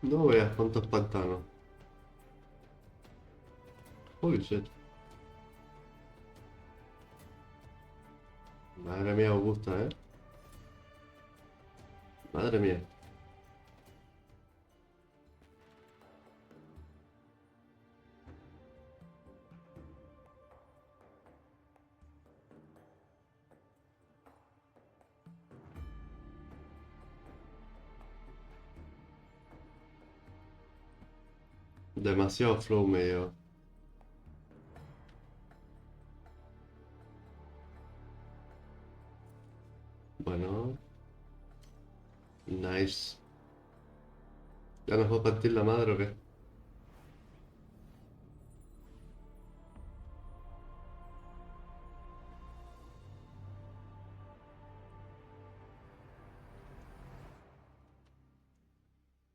No veas cuántos pantanos. Holy shit. Madre mía, Augusta, ¿eh? Madre mía. Demasiado flow me lleva. Bueno, nice. ¿Ya nos va a partir la madre o qué?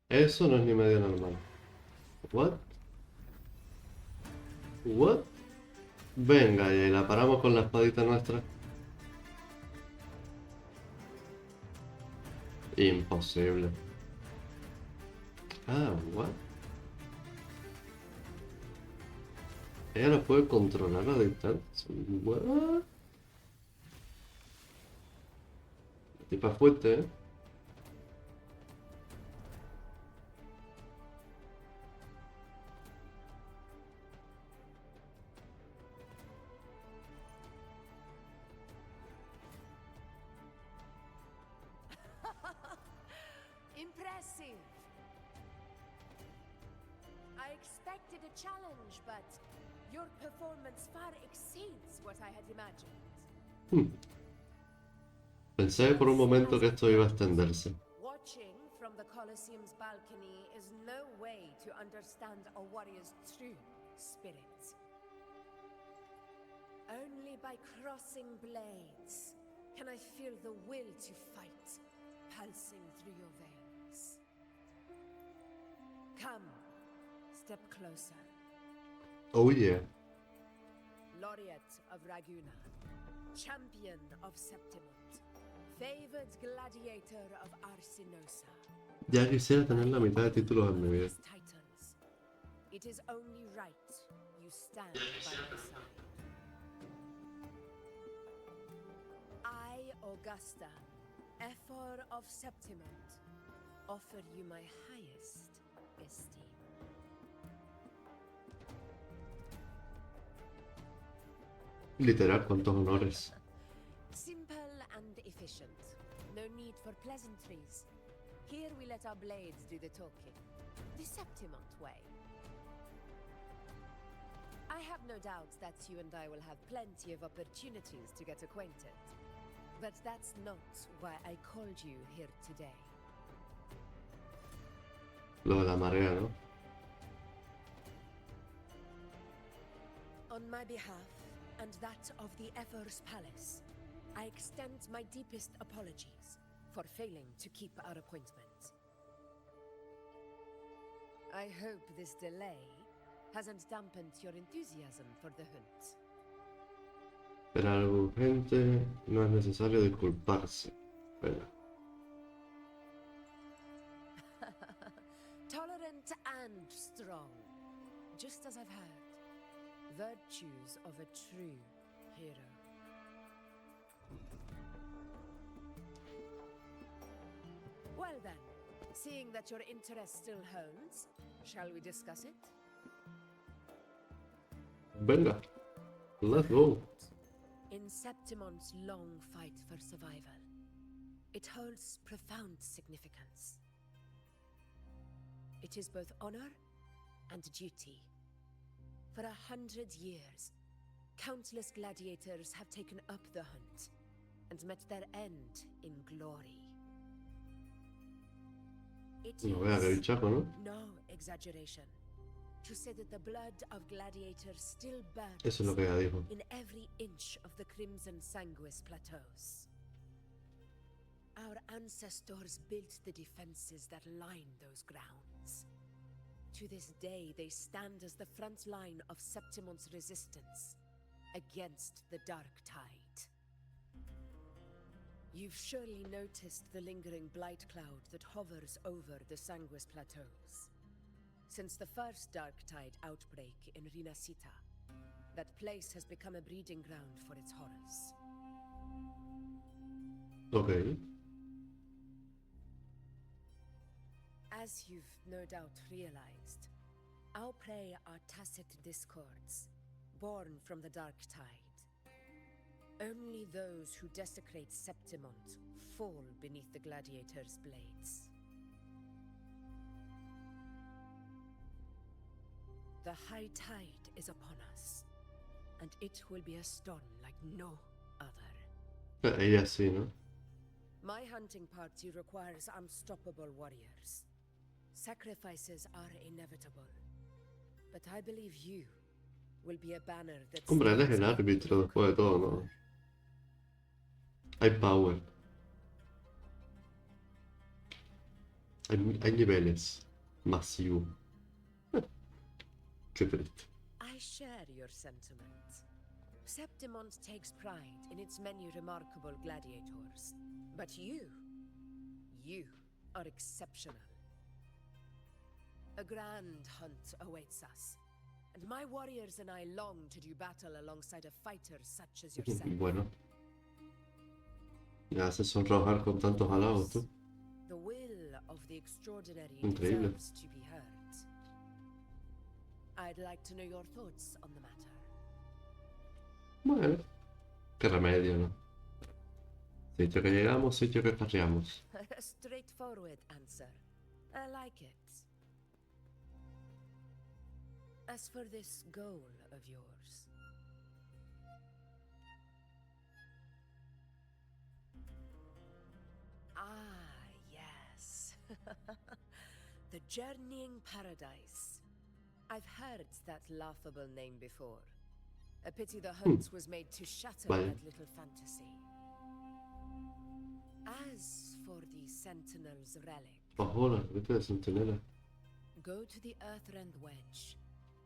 Eso no es ni medio normal. What? What? Venga, y la paramos con la espadita nuestra. Imposible. Ah, what? Ella la puede controlar a distancia. What? Tipa fuerte, ¿eh? Impressive. I expected a challenge, but your performance far exceeds what I had imagined. Hmm. Pensé por un momento que esto iba a extenderse. Watching from the Colosseum's balcony is no way to understand a warrior's true spirit. Only by crossing blades can I feel the will to fight pulsing through your veins. Come, step closer. Oh yeah. Laureate of Raguna, champion of Septimont, favored gladiator of Arsinosa. Ya quisiera tener la mitad de títulos en mi vida. Titans. It is only right you stand by my side. I, Augusta, Ephor of Septimont, offer you my highest esteem. Literal, cuántos honores. Simple and efficient. No need for pleasantries. Here we let our blades do the talking. The Septimont way. I have no doubt that you and I will have plenty of opportunities to get acquainted. But that's not why I called you here today. Lo de la marea, ¿no? On my behalf, and that of the Ephor's Palace, I extend my deepest apologies for failing to keep our appointment. I hope this delay hasn't dampened your enthusiasm for the hunt. Pero algo urgente, no es necesario disculparse. Espera. Tolerant and strong, just as I've heard. Virtues of a true hero. Well then, seeing that your interest still holds, shall we discuss it? Venga. Let's go. In Septimont's long fight for survival, it holds profound significance. It is both honor and duty. For 100 years, countless gladiators have taken up the hunt and met their end in glory. It No vea que is bichaco, ¿no? no exaggeration to say that the blood of gladiators still burns Eso es lo que ella dijo. in every inch of the Crimson Sanguis plateaus. Our ancestors built the defenses that line those grounds. To this day, they stand as the front line of Septimont's resistance against the Dark Tide. You've surely noticed the lingering blight cloud that hovers over the Sanguis Plateaus. Since the first Dark Tide outbreak in Rinasita, that place has become a breeding ground for its horrors. Ok. As you've no doubt realized, our prey are tacit discords, born from the Dark Tide. Only those who desecrate Septimont fall beneath the gladiators' blades. The high tide is upon us, and it will be a storm like no other. Ella sí, ¿no? My hunting party requires unstoppable warriors. Sacrifices are inevitable, but I believe you will be a banner that Hombre, él es stands el up árbitro in después de todo, ¿no? Hay power. Hay niveles. Masivo. Qué triste. I share your sentiment. Septimont takes pride in its many remarkable gladiators, but you are exceptional. A grand hunt awaits us, and my warriors and I long to do battle alongside a fighter such as yourself. Bueno, me haces sonrojar con tantos halagos, tú. The will of the extraordinary Increíble. deserves to be heard. I'd like to know your thoughts on the matter. Bueno, qué remedio, ¿no? Sitio que llegamos, sitio que carreamos. A straightforward answer. I like it. As for this goal of yours, yes. The Journeying Paradise. I've heard that laughable name before. A pity the hunt was made to shatter Vale. that little fantasy. As for the Sentinel's relic, Ojo, la ruta de Centinela. go to the Earthrend Wedge.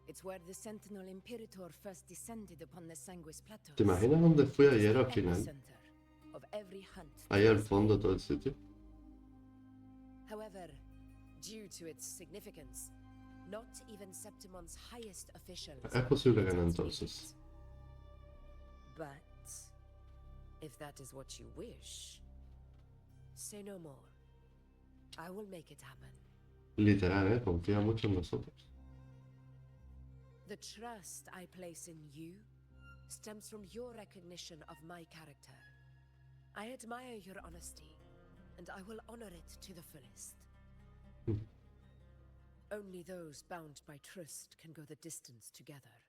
It's where the Sentinel Imperator first descended upon the Sanguis Plateaus. ¿Te imaginas dónde fui It is ayer the al final? epicenter of every hunt Ahí al this fondo todo el sitio. However, due to its significance, not even Septimont's highest officials Es posible que no are entonces. it. But if that is what you wish, say no more. I will make it happen. Literal, confía mucho en nosotros. The trust I place in you stems from your recognition of my character. I admire your honesty, and I will honor it to the fullest. Hmm. Only those bound by trust can go the distance together.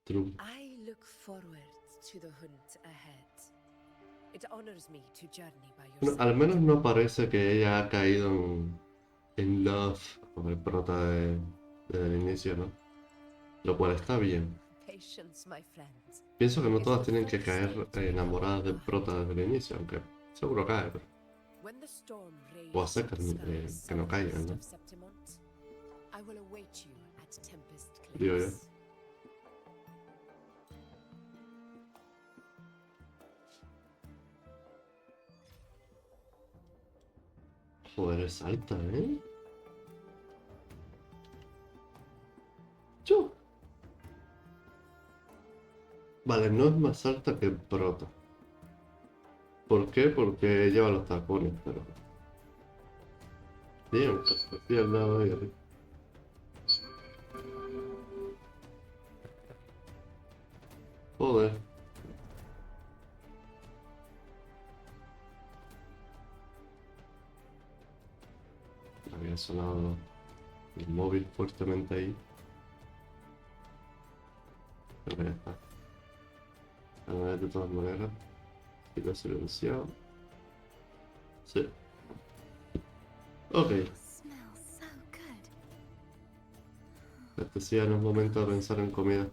True. I look forward to the hunt ahead. It honors me to journey by your Bueno, side. al menos no parece que ella ha caído en love con el prota desde el inicio, ¿no? Lo cual está bien. Patience, my friend. Pienso que no Is todas the tienen que first caer step to enamoradas del becoming prota desde el inicio, aunque seguro cae, pero... When the storm O rages hacer the skies que no caigan, southeast ¿no? of Septimont, I will await you at Tempest Digo yo. Cliffs. Joder, es alta, ¿eh? Yo. Vale, no es más alta que el prota. ¿Por qué? Porque lleva los tacones, pero... Bien, estoy al lado de ella. Joder. Había sonado el móvil fuertemente ahí. Pero ya está. A ver, de todas maneras. Si lo he silenciado. Sí. Ok. Smells so good. Este sí ya no es momento de pensar en comida.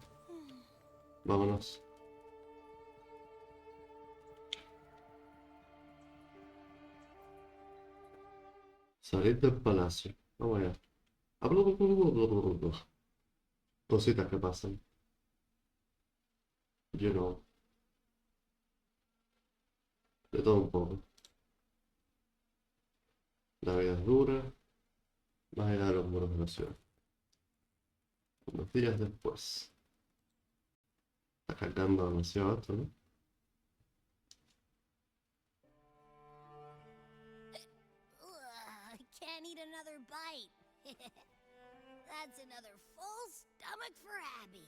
Vámonos. Salir del palacio. Vamos allá. Cositas que pasan. You know. De todo un poco. La vida es dura. Más allá de los muros de la ciudad. Unos días después. Está cargando demasiado esto, ¿no? Ugh, I can't eat another bite. That's another full stomach for Abby.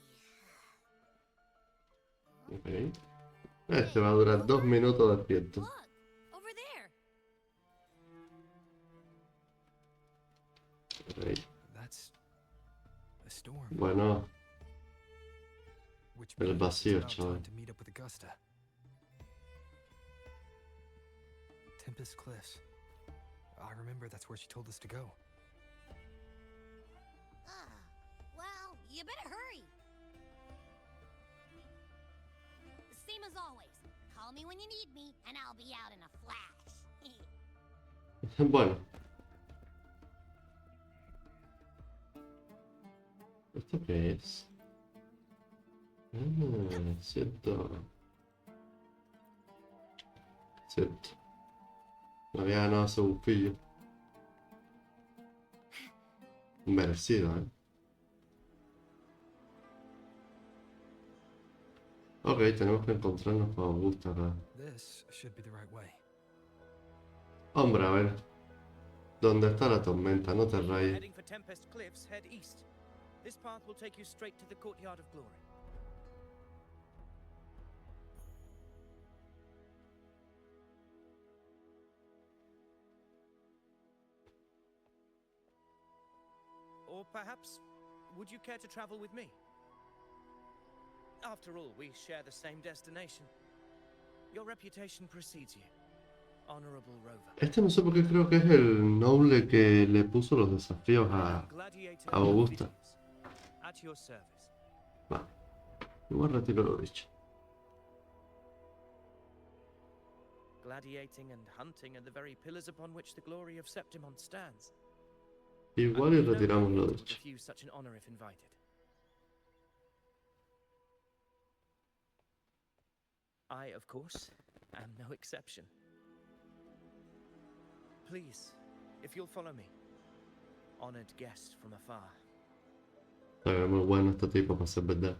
Ok. Este va a durar 2 minutos despierto. Look, over there. Ok. That's a storm. Bueno, Which el means it's vacío, about chaval. time to meet up with Augusta. Tempest Cliffs. I remember that's where she told us to go. Well, you better hurry. Same as always. Call me when you need me, and I'll be out in a flash. Bueno. ¿Esto qué es? Cierto. Cierto. Me había ganado ese bufillo. Merecido, ¿eh? Ok, tenemos que encontrarnos con Augusta acá. This should be the right way. Hombre, a ver. ¿Dónde está la tormenta? No te If you're rayes. heading for Tempest Cliffs, head east. This path will take you straight to the Courtyard of Glory. Or perhaps, would you care to travel with me? After all, we share the same destination. Your reputation precedes you, Honorable Rover. Este no sé por qué creo que es el noble que le puso los desafíos a Gladiator Augusta. Augusta. At your service. Vale. Igual retiro lo dicho. Gladiating and hunting are the very pillars upon which the glory of Septimon stands. Igual y retiramos lo Would dicho. refuse such an honor if invited. I, of course, am no exception. Please, if you'll follow me, honored guest from afar. Se ve muy bueno este tipo para ser verdad.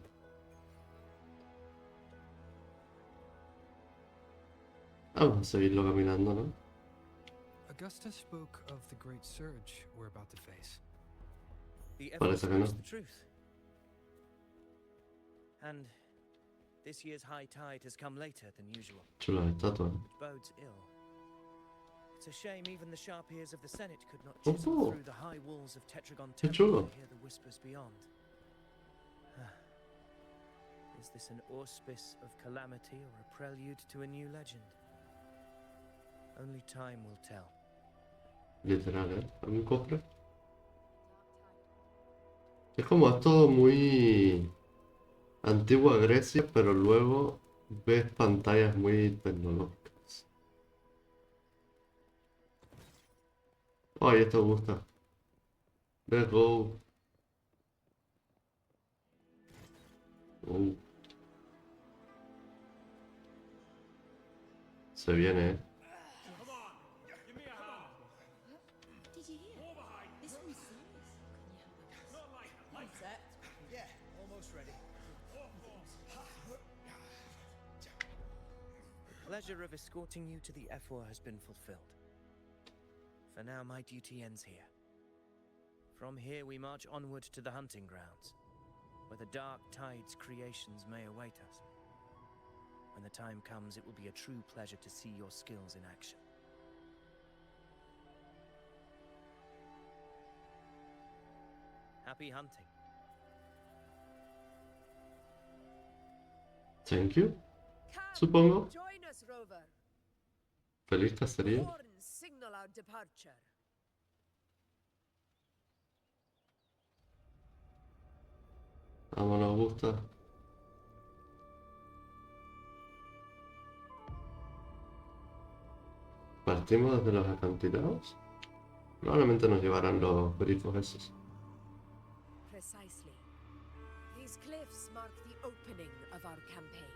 Vamos a seguirlo caminando, ¿no? Augusta spoke of the great surge we're about to face. The Parece que no. speaks the truth. And this year's high tide has come later than usual, Chulas estatuas. which bodes ill. It's a shame even the sharp ears of the Senate could not chisel Oh. through the high walls of Tetragon Qué Temple chulo. to hear the whispers beyond. Is this an auspice of calamity or a prelude to a new legend? Only time will tell. Literal, ¿eh? ¿Algún cofre? Es como esto muy antigua Grecia, pero luego ves pantallas muy tecnológicas. Ay, esto me gusta. Let's go. Se viene, ¿eh? Did you hear? This one's serious. Yeah, almost ready. The pleasure of escorting you to the F4 has been fulfilled. For now, my duty ends here. From here, we march onward to the hunting grounds, where the dark tide's creations may await us. When the time comes, it will be a true pleasure to see your skills in action. Happy hunting. Thank you. Come, Supongo. join us, Rover. Feliz cacería. Horns signal our departure. Vámonos, Augusta. ¿Partimos desde los acantilados? Probablemente nos llevarán los grifos esos. Precisely. These cliffs mark the opening of our campaign.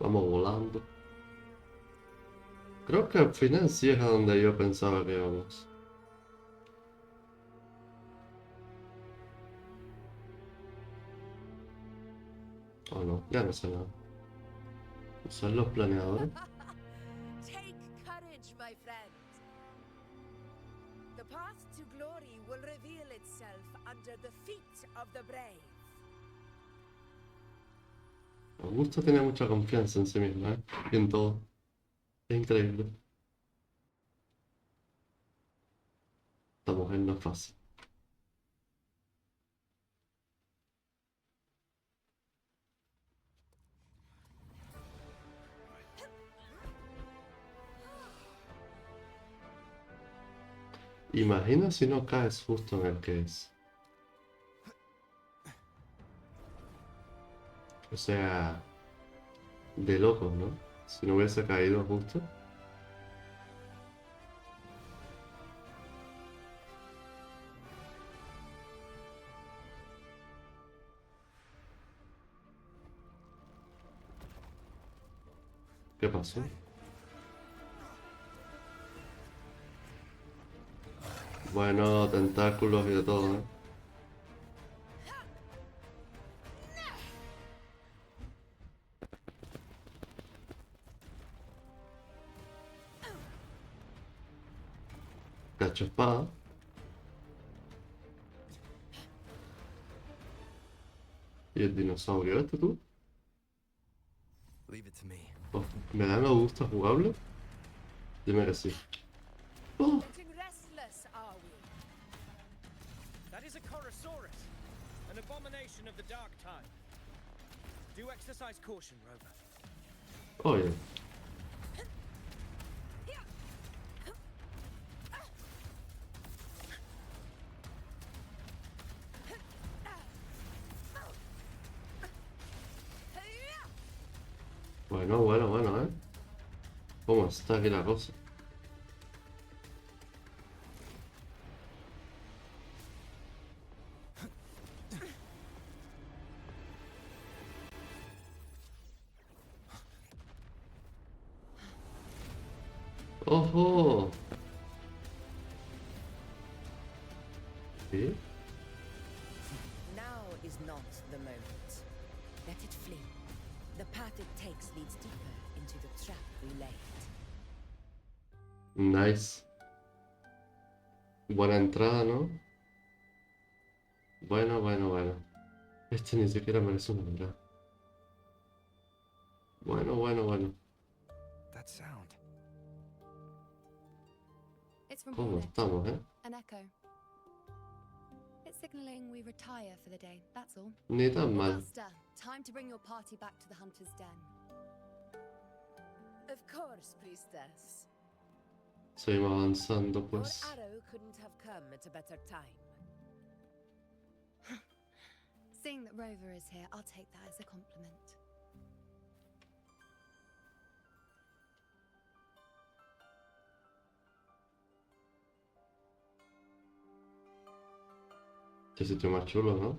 Vamos volando. Creo que al final sí es a donde yo pensaba que íbamos. Oh no, ya no sé nada. ¿Son los planeadores? Take courage, my friend. The path to glory will reveal itself under the feet of the brave. Augusta tiene mucha confianza en sí misma, ¿eh? Y en todo. Es increíble. Esta mujer no es fácil. Imagina si no caes justo en el que es. O sea, de locos, ¿no? Si no hubiese caído justo. ¿Qué pasó? Bueno, tentáculos y de todo, ¿eh? Cacho espada. ¿Y el dinosaurio este tú? Leave it to me. Oh, ¿me dan Augusta jugable? Dime que sí. Oh, Getting restless, are we? That is a Chorosaurus, an abomination of the dark time. Do exercise caution, Rover. oye. Bueno, ¿eh? ¿Cómo está aquí la cosa? ¡Ojo! ¿Sí? Now is not the moment. Let it flee. The path it takes leads deeper into the trap we laid. Nice. Buena entrada, ¿no? Bueno. Este ni siquiera merece una entrada. Bueno. That sound. It's from ¿Cómo Hornet, estamos, eh? an echo. It's signaling we retire for the day, that's all. Ni tan mal. Augusta, time to bring your party back to the Hunter's Den. Of course, priestess. Seguimos avanzando, Your pues. arrow couldn't have come at a better time. Seeing that Rover is here, I'll take that as a compliment. Este sitio más chulo, ¿no?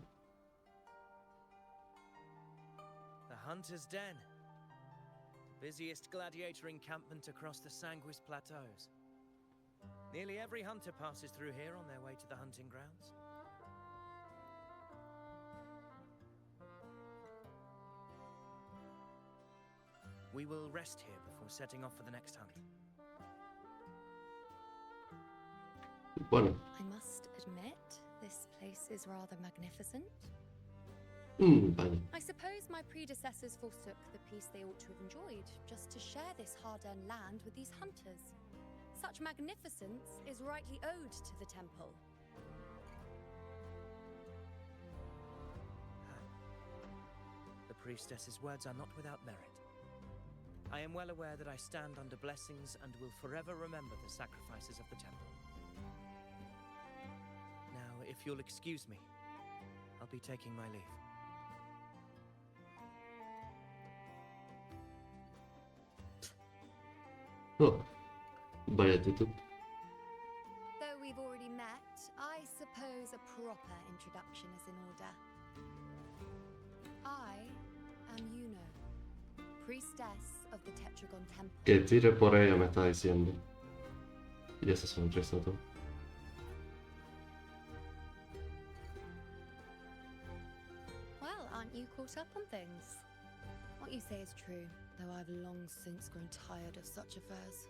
The Hunter's Den. The busiest gladiator encampment across the Sanguis Plateaus. Nearly every hunter passes through here on their way to the hunting grounds. We will rest here before setting off for the next hunt. Bueno. I must admit, this place is rather magnificent. Vale. I suppose my predecessors forsook the peace they ought to have enjoyed, just to share this hard-earned land with these hunters. Such magnificence is rightly owed to the temple. The priestess's words are not without merit. I am well aware that I stand under blessings and will forever remember the sacrifices of the temple. Now, if you'll excuse me, I'll be taking my leave. Oh, vaya actitud. Though we've already met, I suppose a proper introduction is in order. I am Yuno, priestess of the Tetragon Temple. Que tire por ella, me está diciendo. Y esa sonrisa tú. Well, aren't you caught up on things? What you say is true, though I've long since grown tired of such affairs.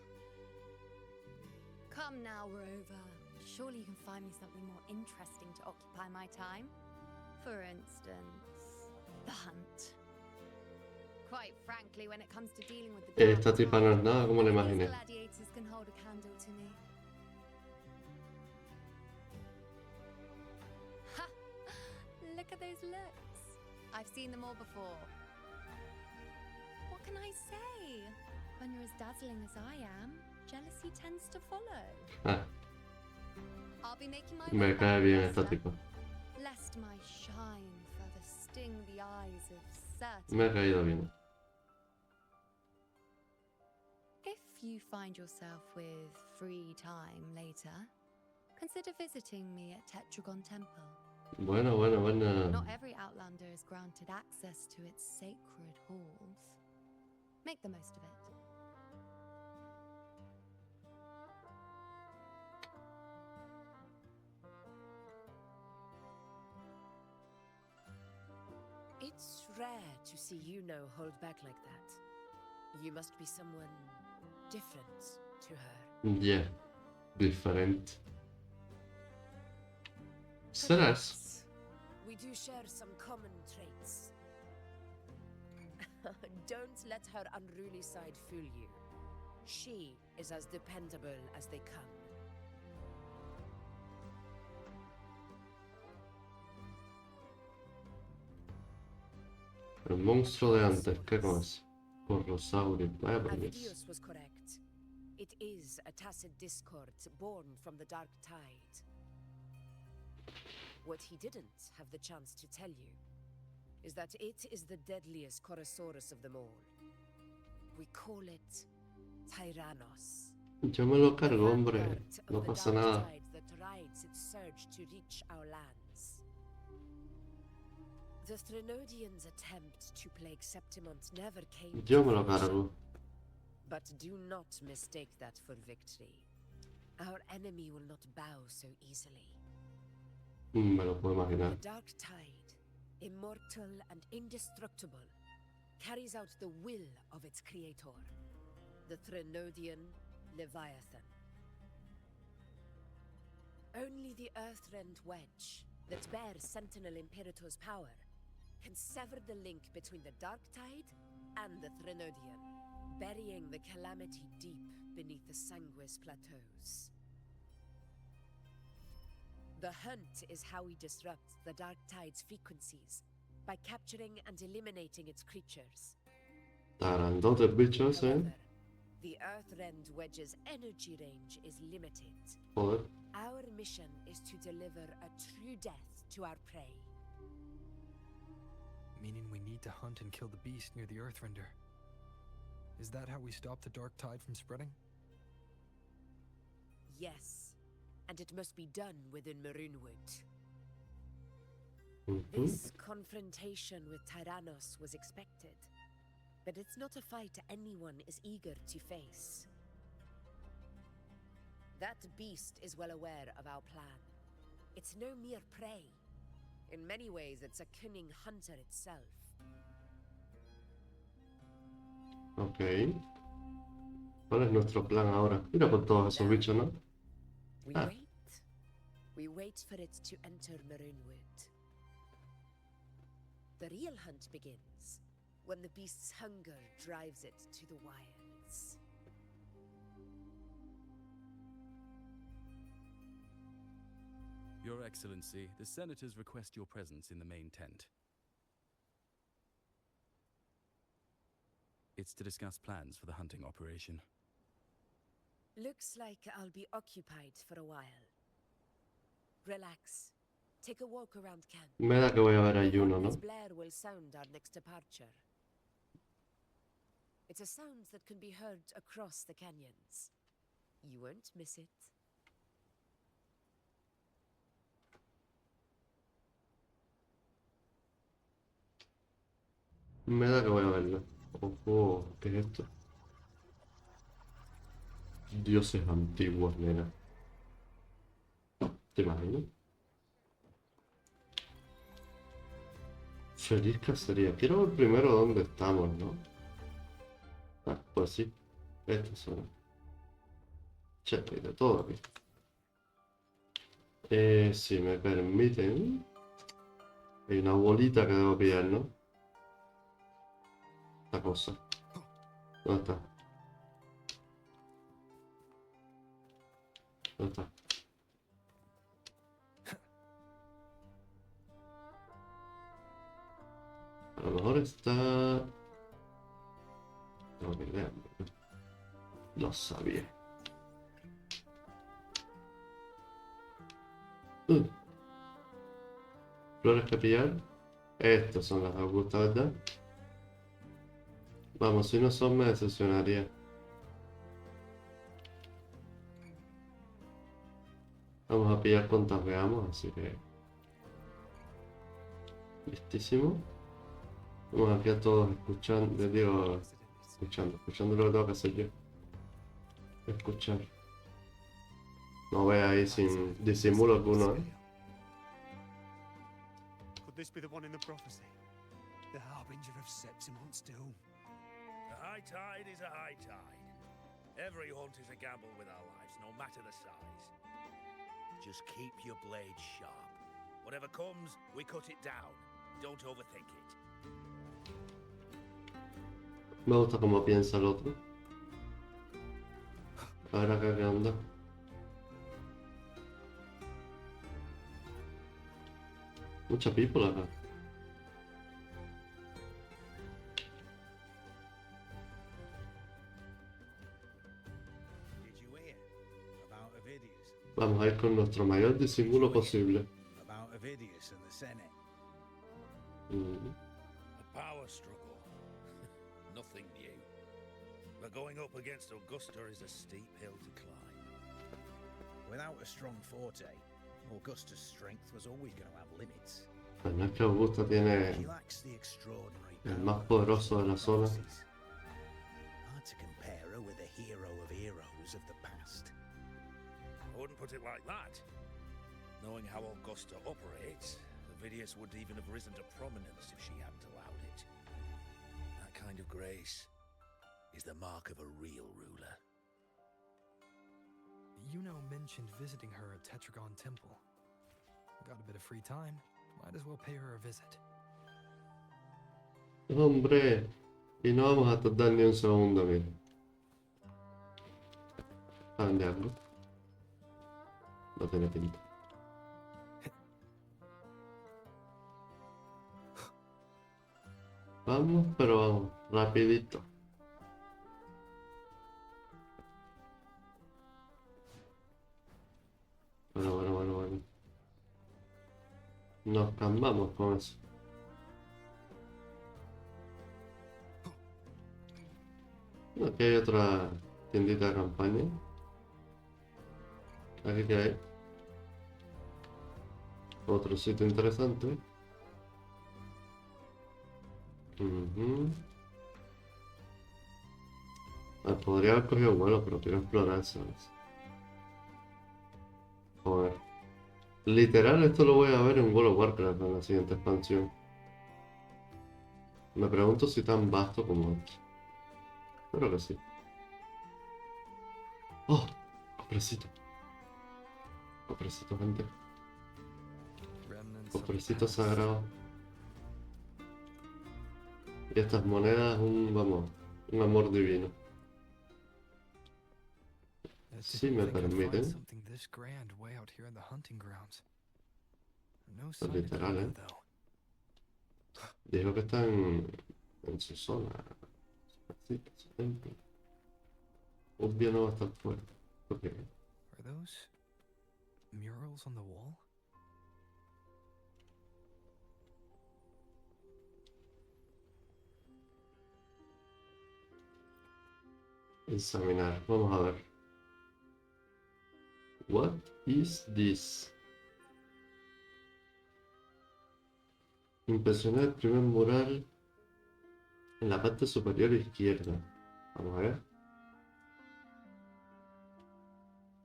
Come now, Rover. Surely you can find me something more interesting to occupy my time. For instance, the hunt. Quite frankly, when it comes to dealing with the Esta tipa no es nada como la these imaginé. gladiators can hold a candle to me. Ha! Look at those looks. I've seen them all before. What can I say? When you're as dazzling as I am, jealousy tends to follow. Ah, I'll be making my me way cae back, bien Augusta, esta tipa. lest my shine further sting the eyes of certain. Me ha caído bien. If you find yourself with free time later, consider visiting me at Tetragon Temple. Buena, buena, buena. Not every Outlander is granted access to its sacred halls. Make the most of it. It's rare to see you now hold back like that. You must be someone different to her. Yeah, diferente. ¿Serás? Perhaps we do share some common traits. Don't let her unruly side fool you. She is as dependable as they come. El monstruo de antes, ¿qué más? Porrosaurio, vaya permiso. Avidius was correct. It is a tacit discord born from the dark tide. What he didn't have the chance to tell you is that it is the deadliest Chorosaurus of them all. We call it Tyrannos. Yo me lo The cargo, hombre. vanguard of No the pasa dark nada. tide that rides its surge to reach our lands. The Threnodians' attempt to plague Septimont never came to Yo me lo fruition. cargo. But do not mistake that for victory. Our enemy will not bow so easily. Me lo puedo imaginar. The dark tide, immortal and indestructible, carries out the will of its creator, the Threnodian Leviathan. Only the Earthrend Wedge, that bears Sentinel Imperator's power, can sever the link between the dark tide and the Threnodian, burying the calamity deep beneath the Sanguis plateaus. The hunt is how we disrupt the dark tide's frequencies, by capturing and eliminating its creatures. Tarandote el bicho ese, ¿eh? However, the Earthrend Wedge's energy range is limited. Joder. Our mission is to deliver a true death to our prey. Meaning we need to hunt and kill the beast near the Earthrender. Is that how we stop the dark tide from spreading? Yes, and it must be done within Maroonwood. Mhm. This confrontation with Tyrannos was expected, but it's not a fight anyone is eager to face. That beast is well aware of our plan. It's no mere prey. In many ways, it's a cunning hunter itself. Ok. ¿Cuál es nuestro plan ahora? Mira con todos esos bichos, ¿no? We Ah. wait. We wait for it to enter Maroonwood. The real hunt begins when the beast's hunger drives it to the wilds. Your Excellency, the Senators request your presence in the main tent. It's to discuss plans for the hunting operation. Looks like I'll be occupied for a while. Relax. Take a walk around camp. Me da que voy a ver a The Juno, ¿no? Harpy's blare will sound our next departure. It's a sound that can be heard across the canyons. You won't miss it. Me da que voy a verlo. Ojo, ¿qué es esto? Dioses antiguos, nena. ¿Te imaginas? Feliz cacería. Quiero ver primero dónde estamos, ¿no? Ah, pues sí. Esta zona. Che, hay de todo aquí. Si me permiten. Hay una bolita que debo pillar, ¿no? Esta cosa. ¿Dónde está? ¿Dónde está? A lo mejor está... No, ni idea. Lo sabía. Flores que pillar. Estas son las Augusta, ¿verdad? Vamos, si no son me decepcionaría. Vamos a pillar cuantas veamos, así que... Listísimo. Vamos aquí a todos escuchando, digo... Escuchando lo que tengo que hacer yo. Escuchar. No ve ahí sin disimulo alguno, ¿eh? Could this be the one in the prophecy? The harbinger of Septimon's doom. A high tide is a high tide. Every hunt is a gamble with our lives, no matter the size. Just keep your blade sharp. Whatever comes, we cut it down. Don't overthink it. Me gusta cómo piensa el otro. A ver acá qué onda. Mucha people acá. Did you hear about Ovidius? Vamos a ir con nuestro mayor disimulo posible. About Ovidius and the Senate? A power struggle. Nothing new. But going up against Augusta is a steep hill to climb. Without a strong forte, Augusta's strength was always going to have limits. Pues no es que Augusta tiene She lacks the extraordinary el power más of poderoso de la zona. prophecies. Hard to compare her with the hero of heroes of the past. I wouldn't put it like that. Knowing how Augusta operates, Ovidius would even have risen to prominence if she hadn't allowed it. That kind of grace is the mark of a real ruler. Yuno mentioned visiting her at Tetragon Temple. Got a bit of free time. Might as well pay her a visit. Hombre, y no vamos a tardar ni un segundo, mira. ¿A dónde hablo? No tiene pinta. Vamos, pero vamos, rapidito. Bueno. Nos calmamos con eso. Aquí hay otra tiendita de campaña. Aquí que hay otro sitio interesante. Podría haber cogido vuelo, pero quiero explorar, ¿sabes? Joder. Literal, esto lo voy a ver en World of Warcraft en la siguiente expansión. Me pregunto si tan vasto como este. Espero que sí. ¡Oh! Cofrecito. Cofrecito, gente. Remnants of the Cofrecito past. sagrado. Y estas monedas, vamos, un amor divino. Si me permiten. Something this grand way out here in the hunting grounds. No Es sign of literal, Yuno, ¿eh? though. Dijo que están en su zona. Su casita, su templo. Obvio no va a estar fuera. Ok. Are those murals on the wall? Examinar. Vamos a ver. What is this? Impresionar el primer mural En la parte superior izquierda. Vamos a ver.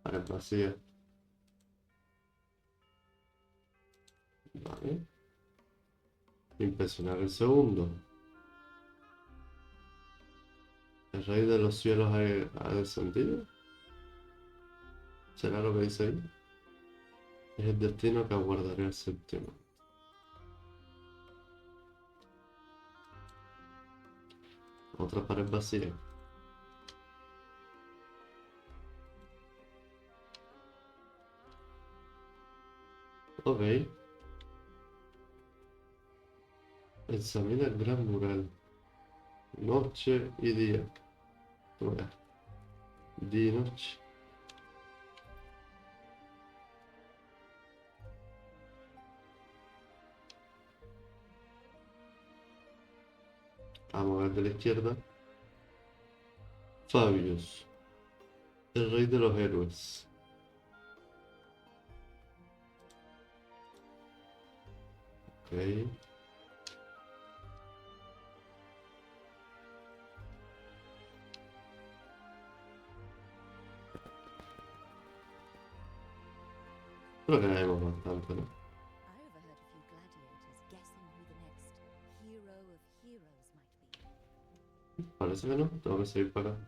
Pared vacía. Vale. Impresionar el segundo. El rey de los cielos ha descendido. ¿Será lo que dice ahí? Es el destino que aguardaré el séptimo. Otra pared vacía. Ok. Examina el gran mural. Noche y día. Bueno, día y noche. Vamos a ver de la izquierda. Fabius, el rey de los héroes. Ok. Creo que la vemos bastante, ¿no? I overheard a few gladiators guessing who the next hero of heroes might be. Parece que no. Tengo que seguir para acá.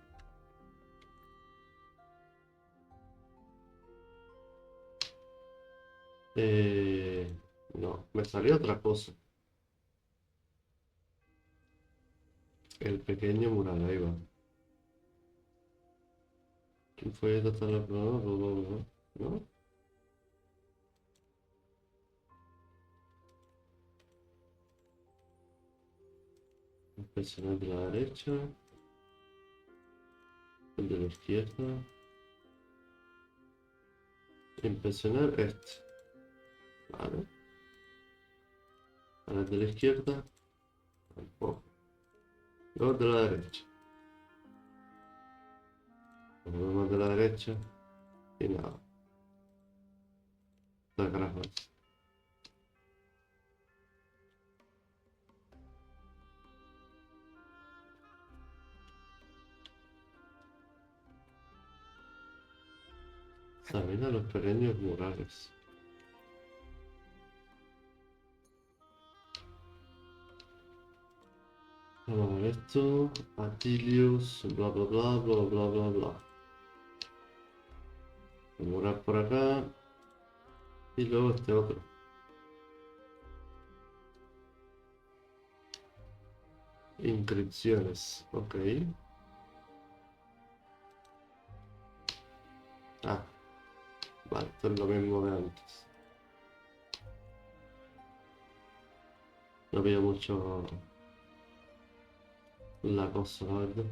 No, me salió otra cosa. El pequeño mural, ahí va. ¿Quién fue esta hasta la prueba? ¿No? Presionar de la derecha. El de la izquierda. Impresionar este. Vale. Ahora el de la izquierda. Tampoco. Luego el de la derecha. Volvemos de la derecha. Y nada. La carajo. Examina los pequeños murales. Vamos a ver esto. Atilius, bla bla bla bla bla bla bla. El mural por acá. Y luego este otro. Inscripciones. Ok. Ah. Vale, esto es lo mismo de antes. No veo mucho la cosa, la verdad.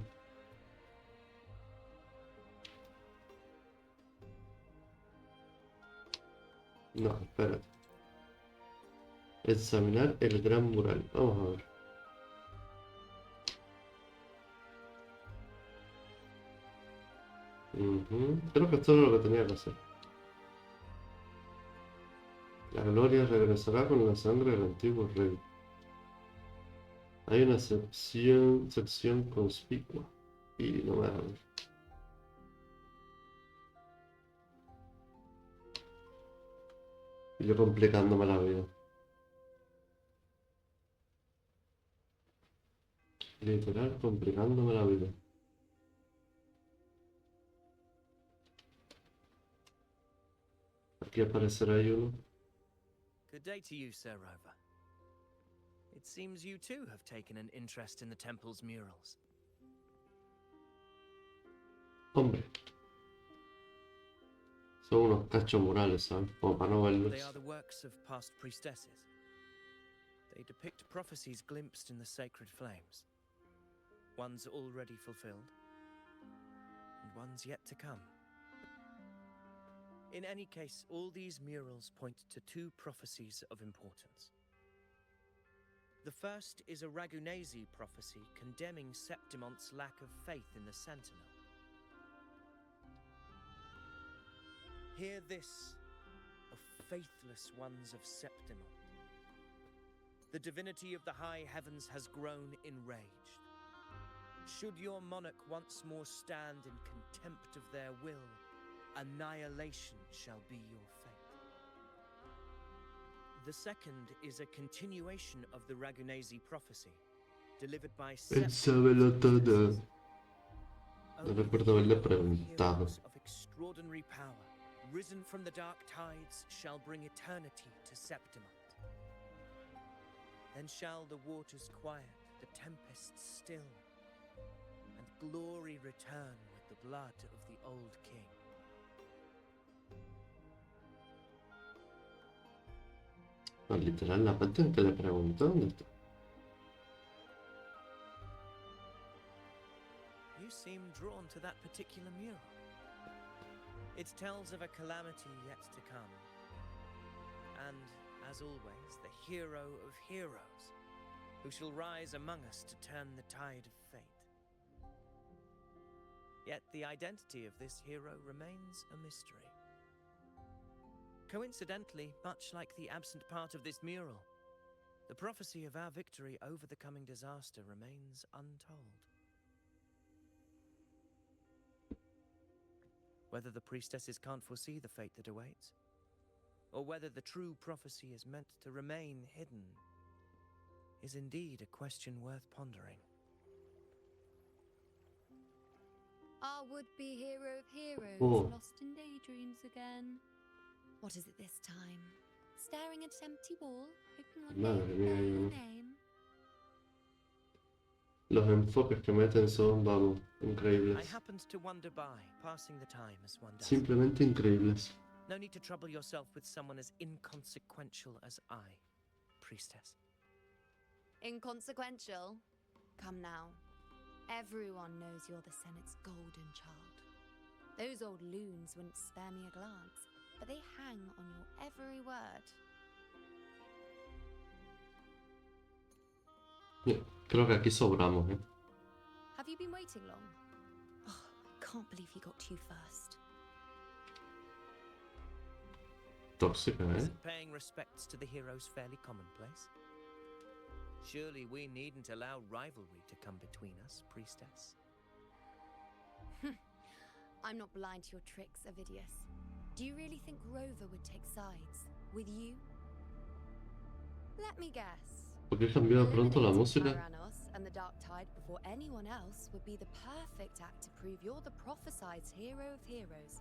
No, espérate. Examinar el gran mural. Vamos a ver. Creo que esto es lo que tenía que hacer. La gloria regresará con la sangre del antiguo rey. Hay una sección conspicua. Y no me deja ver. Y yo complicándome la vida. Literal, complicándome la vida. Aquí aparecerá ahí uno. Good day to you, Sir Rover. It seems you too have taken an interest in the temple's murals. Hombre. Son unos cachos murales, ¿sabes? Como para no verlos. They are the works of past priestesses. They depict prophecies glimpsed in the sacred flames. Ones already fulfilled, and ones yet to come. In any case, all these murals point to two prophecies of importance. The first is a Ragunesi prophecy condemning Septimon's lack of faith in the Sentinel. Hear this, O faithless ones of Septimon. The divinity of the high heavens has grown enraged. Should your monarch once more stand in contempt of their will, annihilation shall be your fate. The second is a continuation of the Ragunesi prophecy, delivered by Él sabe lo todo. No Only recuerdo haberle hero preguntado. heroes of extraordinary power, risen from the dark tides, shall bring eternity to Septimont. Then shall the waters quiet, the tempests still, and glory return with the blood of the old king. No, literal, la parte en que le preguntó dónde está. You seem drawn to that particular mural. It tells of a calamity yet to come. And, as always, the hero of heroes, who shall rise among us to turn the tide of fate. Yet the identity of this hero remains a mystery. Coincidentally, much like the absent part of this mural, the prophecy of our victory over the coming disaster remains untold. Whether the priestesses can't foresee the fate that awaits, or whether the true prophecy is meant to remain hidden, is indeed a question worth pondering. Our would-be hero of heroes Oh. lost in daydreams again. What is it this time? Staring at an empty wall, hoping one day Madre to mía, learn yo your no. name? Los enfoques que meten son, vamos, I increíbles. happened to wander by, passing the time as one does. Simplemente increíbles. No need to trouble yourself with someone as inconsequential as I, priestess. Inconsequential? Come now. Everyone knows you're the Senate's golden child. Those old loons wouldn't spare me a glance, but they hang on your every word. Creo que aquí sobramos, ¿eh? Have you been waiting long? Oh, I can't believe he got to you first. Tóxica, ¿eh? Isn't paying respects to the heroes fairly commonplace? Surely we needn't allow rivalry to come between us, priestess. I'm not blind to your tricks, Avidius. Do you really think Rover would take sides with you? Let me guess. ¿Por qué cambió de pronto la Eliminating música? Tyrannos and the Dark Tide before anyone else would be the perfect act to prove you're the prophesied hero of heroes.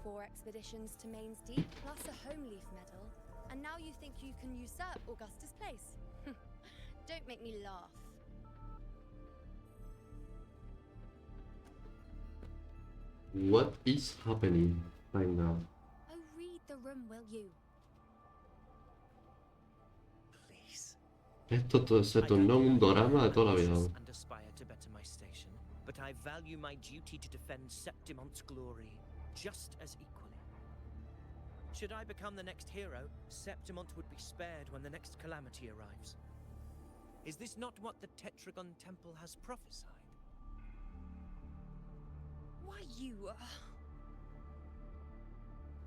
4 expeditions to Main's Deep, plus a home leaf medal, and now you think you can usurp Augusta's place? Don't make me laugh. What is happening right now? Oh, read the room, will you? Please. Esto se tornó un drama de toda la vida. And aspire to better my station, but I value my duty to defend Septimont's glory just as equally. Should I become the next hero, Septimont would be spared when the next calamity arrives. Is this not what the Tetragon Temple has prophesied? Why, you...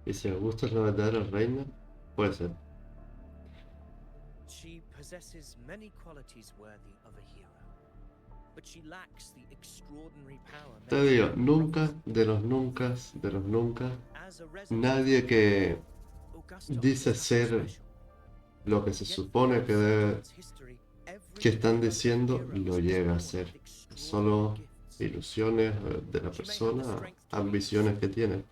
¿Y si Augusta es la verdadera reina? Puede ser. She possesses many qualities worthy of a hero, but she lacks the extraordinary power. Te digo, nunca, de los nunca, As a resident, nadie que Augusta dice offers nothing ser special. lo que se Yet supone que, throughout history, every que están other diciendo hero lo was llega a born ser. with Solo extraordinary gifts. ilusiones de la persona, ambiciones que tiene.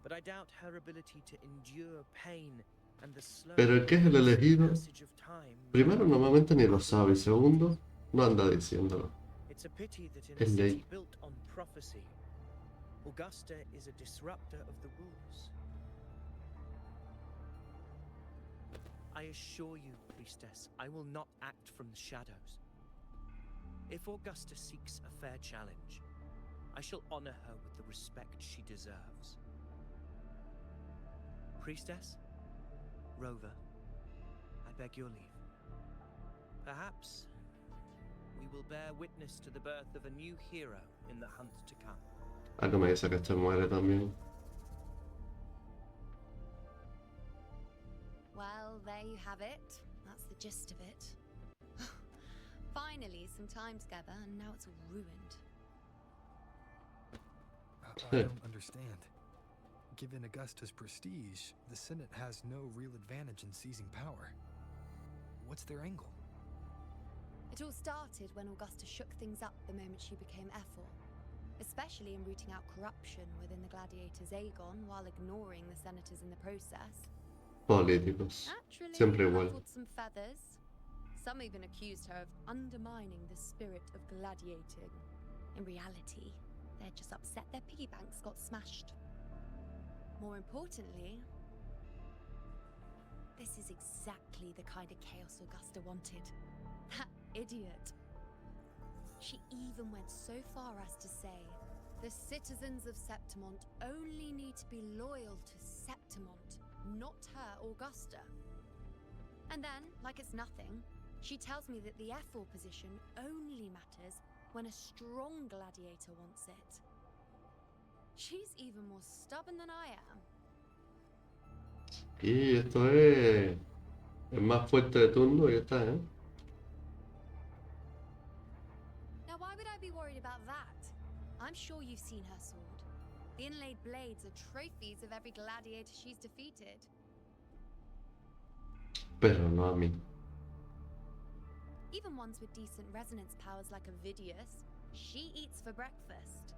But I doubt her ability to endure pain and the slow Pero el que es el elegido, passage of time. primero normalmente ni lo sabe y segundo no anda diciéndolo. It's a pity that in a Es ley. city built on prophecy, Augusta is a disruptor of the rules. I assure you, priestess, I will not act from the shadows. If Augusta seeks a fair challenge, I shall honor her with the respect she deserves. Priestess, Rover, I beg your leave. Perhaps we will bear witness to the birth of a new hero in the hunt to come. Algo me dice que este muere también. Well, there you have it. That's the gist of it. Finally, some time together, and now it's all ruined. I don't understand. Given Augusta's prestige, the Senate has no real advantage in seizing power. What's their angle? It all started when Augusta shook things up the moment she became Ephor, especially in rooting out corruption within the gladiators Aegon while ignoring the senators in the process. Políticos. Naturally, Siempre igual. ruffled some feathers. Some even accused her of undermining the spirit of gladiating. In reality, they're just upset their piggy banks got smashed. More importantly, this is exactly the kind of chaos Augusta wanted. That idiot. She even went so far as to say, the citizens of Septimont only need to be loyal to Septimont, not her, Augusta. And then, like it's nothing, she tells me that the Ephor position only matters when a strong gladiator wants it. She's even more stubborn than I am. Y esto es el más fuerte de turno y ya está, ¿eh? Now why would I be worried about that? I'm sure you've seen her sword. The inlaid blades are trophies of every gladiator she's defeated. Pero no a mí. Even ones with decent resonance powers like Avidius, she eats for breakfast.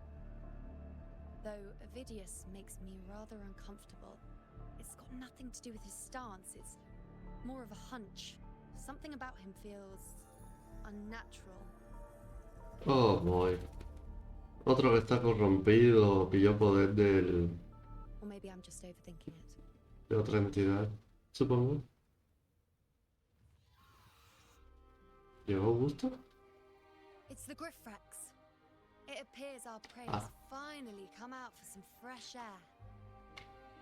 Though Avidius makes me rather uncomfortable. It's got nothing to do with his stance, it's more of a hunch. Something about him feels unnatural. Oh boy. Otro que está corrompido, pilló poder Or maybe I'm just overthinking it. de otra entidad, supongo. ¿Llegó Augusta? It's the Griffrex. It appears our prey Ah. has finally come out for some fresh air.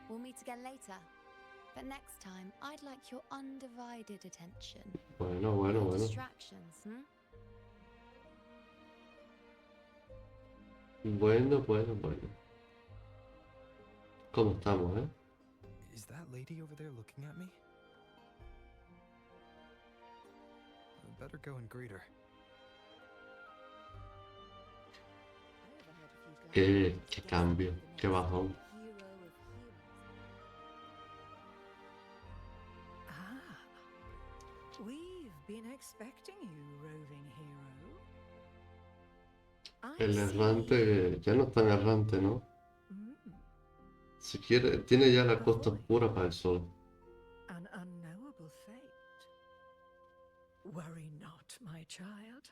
We'll meet again later. But next time, I'd like your undivided attention. Bueno, No bueno. distractions, Bueno. ¿Cómo estamos, eh? Is that lady over there looking at me? I better go and greet her. Qué cambio, qué bajón. We've been expecting you, roving hero. El errante ya no es tan errante, ¿no? Si quiere, tiene ya la costa oscura para el sol. An unknowable fate. Worry not, my child.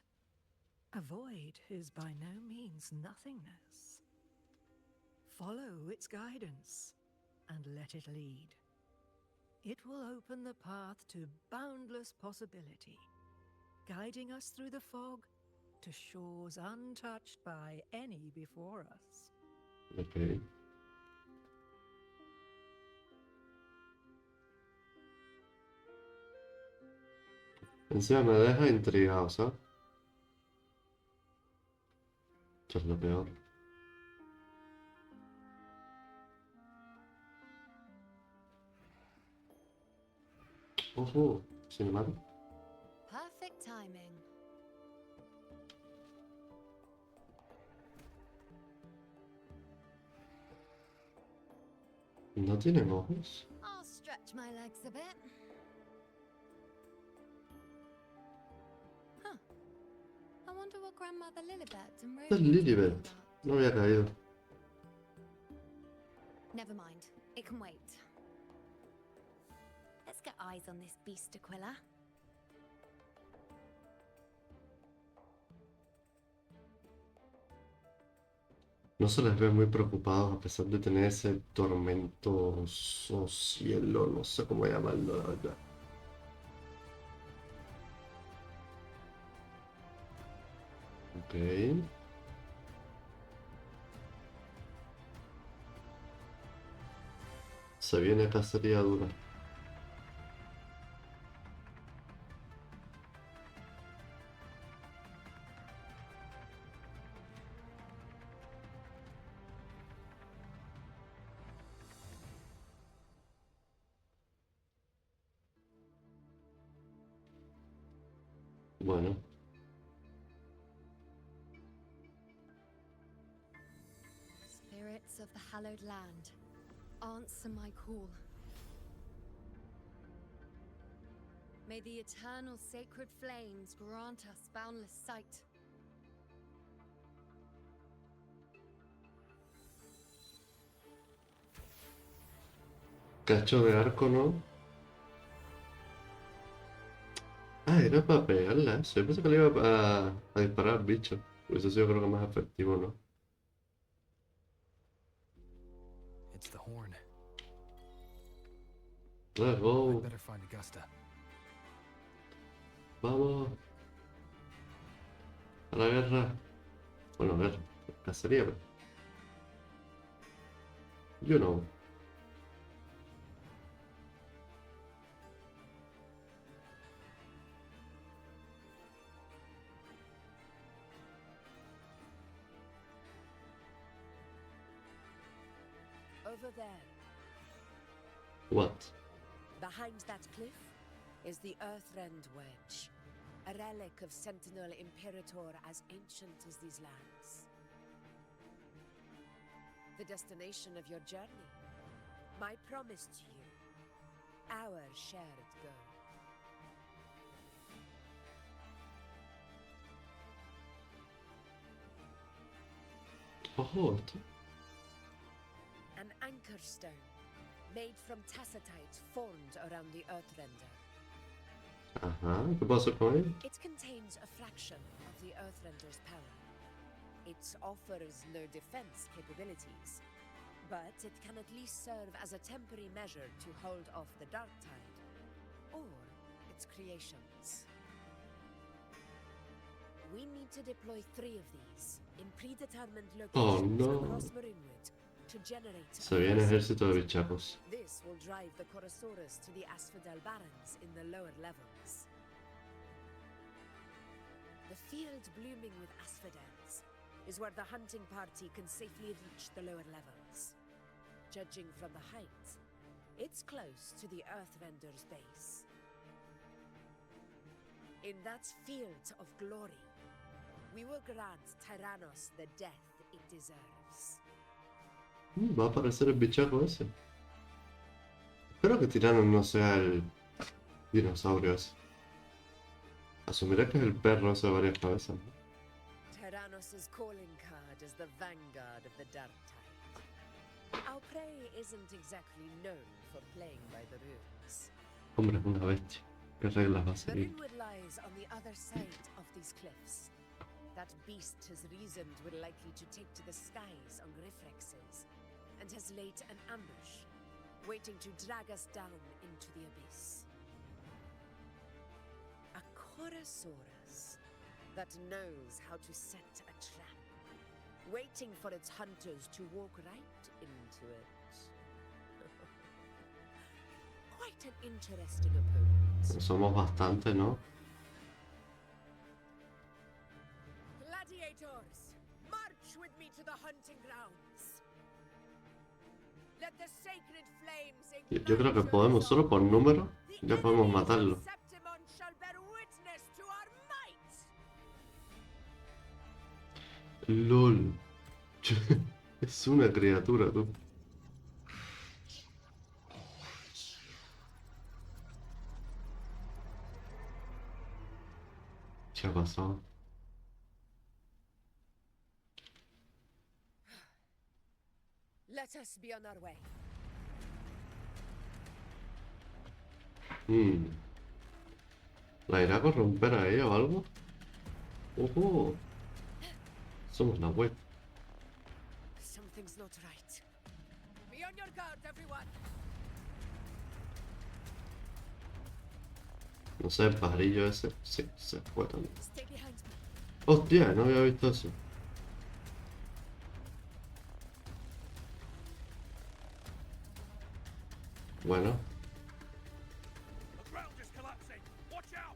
A void is by no means nothingness. Follow its guidance and let it lead. It will open the path to boundless possibility, guiding us through the fog to shores untouched by any before us. Ok. Encima me deja intrigado, ¿sabes? Esto es lo peor. Ojo, cinemático. Perfect timing. ¿No tienen ojos? I'll stretch my legs a bit. Huh. I wonder what Grandmother Lilibet and Rose Es Lilibet. No había caído. Never mind. It can wait. Let's get eyes on this beast, Aquila. No se les ve muy preocupados a pesar de tener ese tormentoso cielo, no sé cómo llamarlo, la verdad. Ok. Se viene cacería dura. Bueno, spirits of the hallowed land, answer my call. May the eternal sacred flames grant us boundless sight. Cacho de arco, ¿no? Ah, era para pegarla eso. Yo pensé que le iba a disparar al bicho. Eso sí, yo creo que más efectivo, ¿no? It's the horn. Let's go. Better find Augusta. Vamos. A la guerra. Bueno, guerra. Cacería, pero... You know. Over there, What? behind that cliff, is the Earthrend Wedge, a relic of Sentinel Imperator as ancient as these lands. The destination of your journey, my promise to you, our shared goal. Ojo, esto. An anchor stone, made from tacitite formed around the Earthrender. Ajá, ¿qué puedo hacer con él? It contains a fraction of the Earthrender's power. It offers no defense capabilities, but it can at least serve as a temporary measure to hold off the dark tide, or its creations. We need to deploy 3 of these in predetermined locations no. across Marinwood to generate Se viene ejército de bichacos. This will drive the Chorosaurus to the Asphodel Barrens in the lower levels. The field blooming with asphodels is where the hunting party can safely reach the lower levels. Judging from the height, it's close to the Earthrender's base. In that field of glory, we will grant Tyrannos the death it deserves. Va a aparecer el bichaco ese. Espero que Tirano no sea el dinosaurio ese. Asumiré que es el perro ese de varias cabezas, ¿no? Tyrannos' calling card is the vanguard of the dark tide. Our prey isn't exactly known for playing by the rules. Hombre, es una bestia. ¿Qué reglas va a seguir? Marinwood lies on the other side of these cliffs. That beast has reasoned we're likely to take to the skies on Griffrexes, and has laid an ambush, waiting to drag us down into the abyss. A Chorosaurus that knows how to set a trap, waiting for its hunters to walk right into it. Quite an interesting opponent. Somos bastante, ¿no? Gladiators, march with me to the hunting grounds. Let the sacred flames Yo creo que podemos, solo por número, ya podemos matarlo. Septimon shall bear witness to our might. LOL. Es una criatura, tú. ¿Qué ha pasado? Let us be on our way. ¿La irá a corromper a ella o algo? ¡Ojo! Somos la web. Something's not right. Be on your guard, everyone. No sé, el pajarillo ese. Sí, se fue también. Stay behind me. ¡Hostia! No había visto eso. Bueno. The ground is collapsing. Watch out!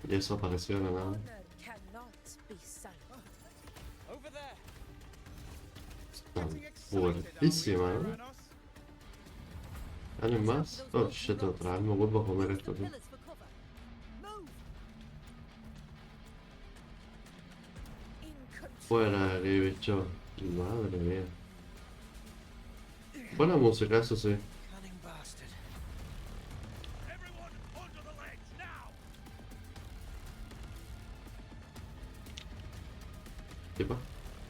Y eso apareció de la nada. Honor cannot be silent. Over there. Está fuertísima, ¿no? ¿Alguien más? Oh, shit, otra vez me vuelvo a comer esto, tío. Fuera de aquí, bicho. Madre mía. Buena música, eso sí. Cunning bastard. Everyone under the ledge now! Tipa.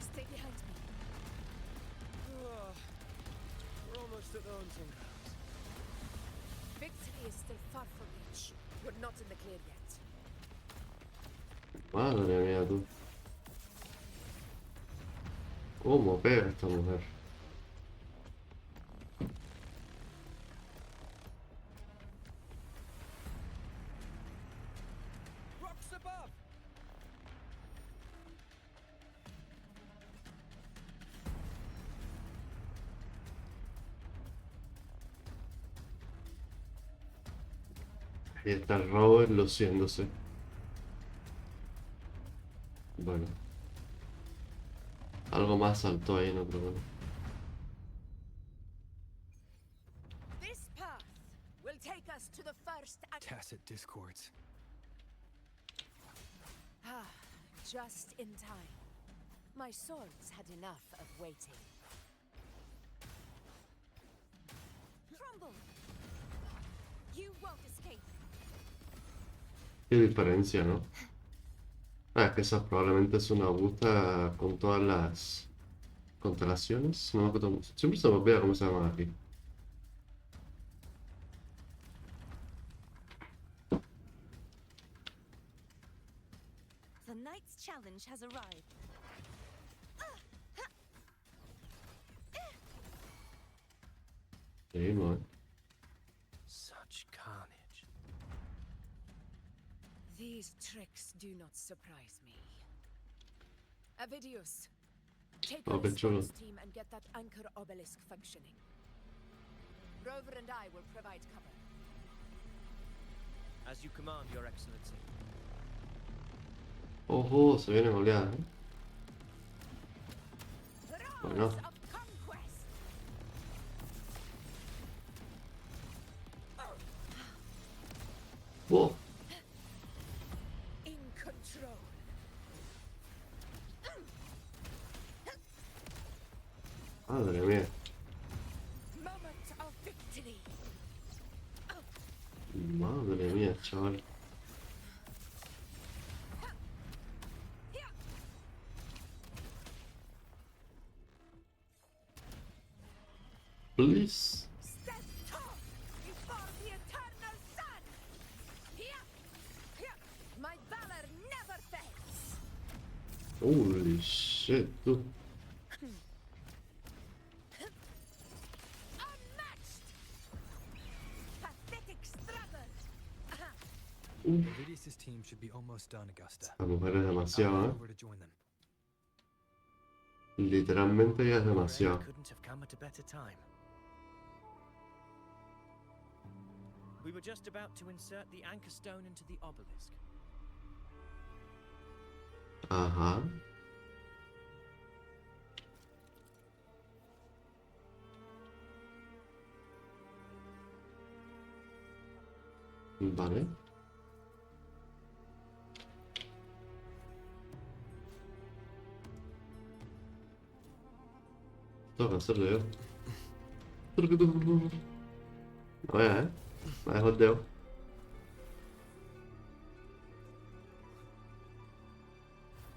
Stay behind me. We're almost at the hunting grounds. Victory is still far from reach. We're not in the clear yet. Madre mía, tú. ¿Cómo pega esta mujer? Rocks above! Ahí está Robert luciéndose. Bueno. Algo más saltó ahí, no, pero bueno. This path will take us to the first Tacit discords. Ah, just in time. My swords had enough of waiting. Crumble! You won't escape. Qué diferencia, ¿no? Ah, es que esa probablemente es una Augusta con todas las constelaciones. No me acuerdo. Siempre se me olvida cómo se llama aquí. The knight's challenge has arrived. Seguimos, ¿eh? Such carnage. These tricks do not surprise me. Avidius, take Oh, a qué chulo. response team and get that anchor obelisk functioning. Rover and I will provide cover. As you command, Your Excellency. Ojo, se vienen oleadas, ¿eh? Bueno. Roars of conquest! ¡Oh! In control. Madre mía. Moment of victory. Madre mía, chaval. Please. Stand tall before the eternal sun. My valor never fails. Holy shit, tú. Unmatched. Pathetic struggle. Avidius' team should be almost done, Augusta. La mujer es I'll demasiado, head ¿eh? over to join them. Literalmente ya es Your end demasiado. couldn't have come at a better time. We were just about to insert the anchor stone into the obelisk. Ajá. Vale. Tengo que hacerlo yo. No veas, ¿eh? Me dejo el dedo.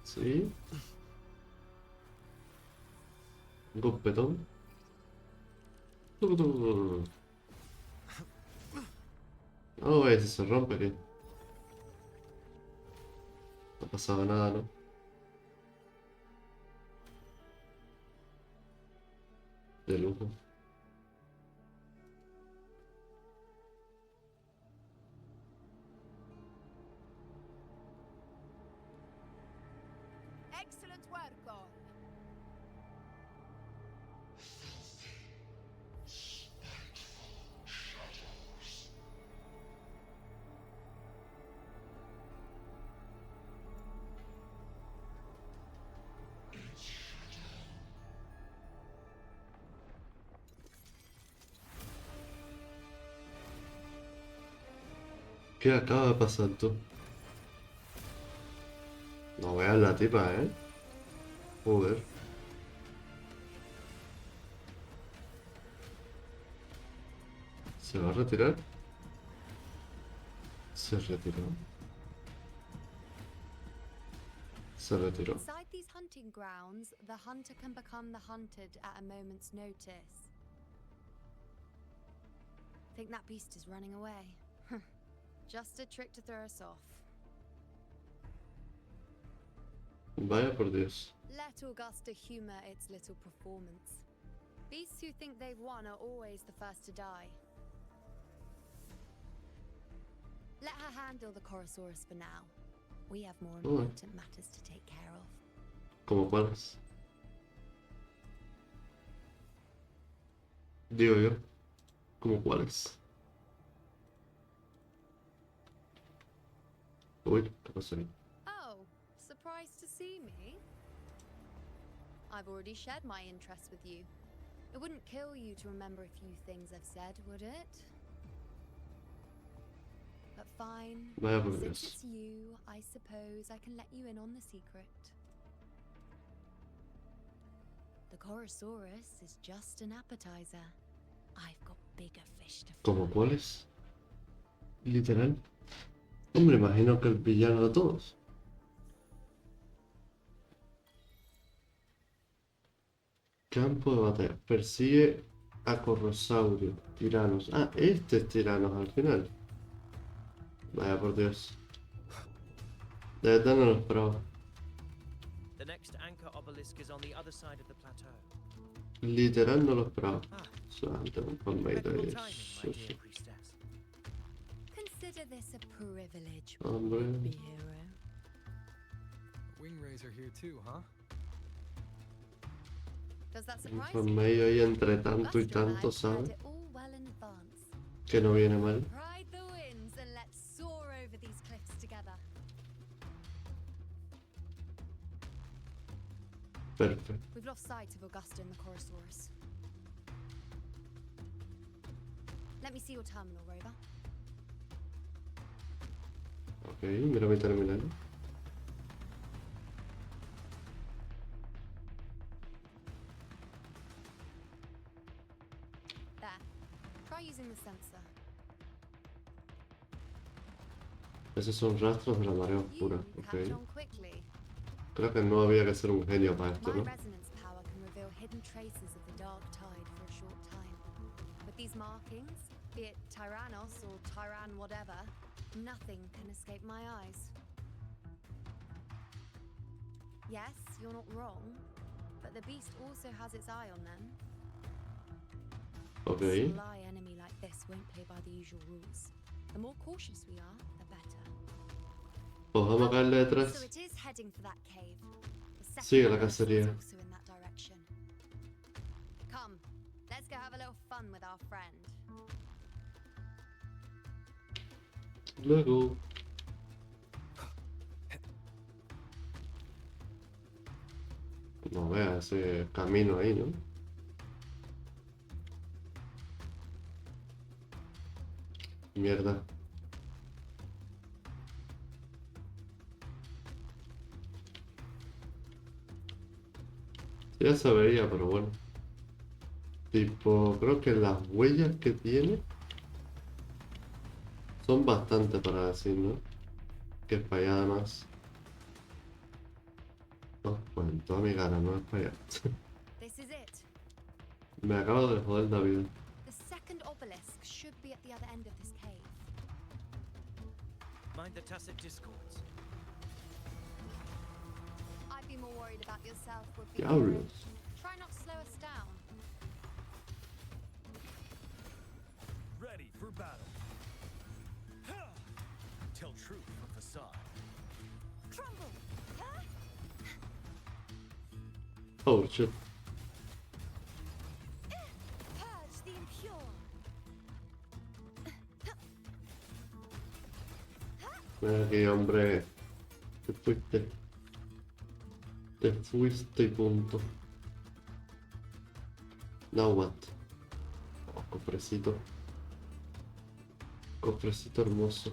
Sí. Un golpetón. No, güey, si se rompe, ¿qué? No pasaba nada, ¿no? De lujo. Excellent work, all. ¿Qué acaba de pasar tú? No veas la tipa, ¿eh? Joder. ¿Se va a retirar? Se retiró. Se retiró. Inside these hunting grounds, the hunter can become the hunted at a moment's notice. Think that beast is running away? Just a trick to throw us off. Vaya por Dios. Let Augusta humor its little performance. Beasts who think they've won are always the first to die. Let her handle the Chorosaurus for now. We have more important matters to take care of. ¿Como cuáles? Digo yo. ¿Como cuáles? Uy, ¿qué pasó ahí? Oh, surprised to see me? I've already shared my interest with you. It wouldn't kill you to remember a few things I've said, would it? But fine. Vaya por Since Dios. it's you, I suppose I can let you in on the secret. The Chorosaurus is just an appetizer. I've got bigger fish to fry. ¿Como cuáles? Literal. Hombre, imagino que el villano de todos. Campo de batalla. Persigue a Corrosaurio. Tiranos. Ah, este es Tiranos al final. Vaya por Dios. De verdad no lo esperaba. The next anchor obelisk is on the other side of the plateau. Literal no lo esperaba. Solamente un palmeito Impeccable y timing, my eso. dear priestess. Consider this a privilege, Hombre. be hero. Wing rays are here too, huh? Does that Un surprise you? palmeito ahí entre tanto y Augusta and I tanto, planned ¿sabes? it all well in advance. Que no viene mal. Ride the winds and let's soar over these cliffs together. Perfecto. We've lost sight of Augusta and the Chorosaurus. Let me see your terminal, Rover. Ok, mira mi terminal. There. Try using the sensor. Esos son rastros de la marea You oscura. catch Ok. on quickly. Creo que no había que ser un genio para esto, My ¿no? resonance power can reveal hidden traces of the dark tide for a short time. With these markings, be it Tyrannos or Tyran whatever, nothing can escape my eyes. Yes, you're not wrong, but the beast also has its eye on them. Ok. A sly enemy like this won't play by the usual rules. The more cautious we are, the better. Pues vamos a caerle So detrás. it is heading for that cave. The Sigue second la obelisk cacería. is also in that direction. Come, let's go have a little fun with our friend. Luego. No vea ese camino ahí, ¿no? Mierda. Ya se veía, pero bueno. Tipo, creo que las huellas que tiene son bastante para decir, ¿no? Que es para allá además. No, pues en toda mi cara, no es para allá. This is it. Me acabo de joder la vida. The second obelisk should be at the other end of this cave. Mind the tacit discords. I'd be more worried about yourself, would be hero. Diablos. Try not to slow us down. Ready for battle. Tell truth from facade. Crumble! Oh shit. Purge the impure. Mira aquí, hombre. Te fuiste. Te fuiste y punto. Now what? Oh, cofrecito. Cofrecito hermoso.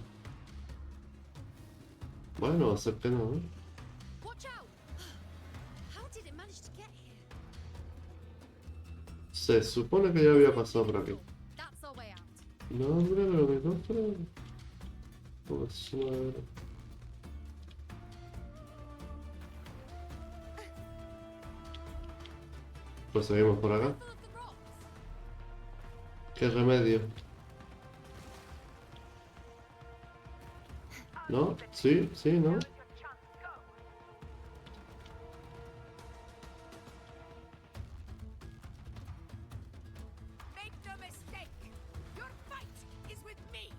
Bueno, va a ser que no, ¿eh? Watch out! How did it manage to get here? Se supone que ya había pasado por aquí. That's our way out. No, hombre, pero me compra. Como si no era. Pues seguimos por acá. ¿Qué remedio? ¿No? Sí, sí, ¿no? Make no mistake. Your fight is with me.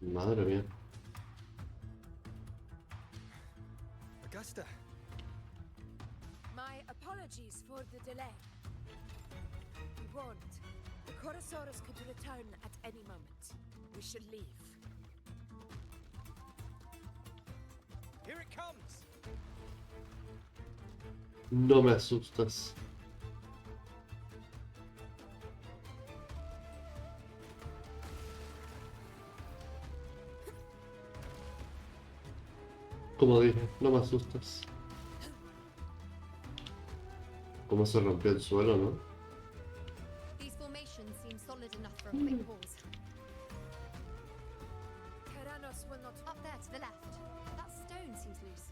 Madre mía. Augusta, My apologies for the delay. We warned. The Chorosaurus could return at any moment. We should leave. Here it comes! No me asustas. Como dije, no me asustas. Cómo se rompió el suelo, ¿no? These formations seem solid enough for a quick pause. Keranos will not. Up there to the left. That stone seems loose.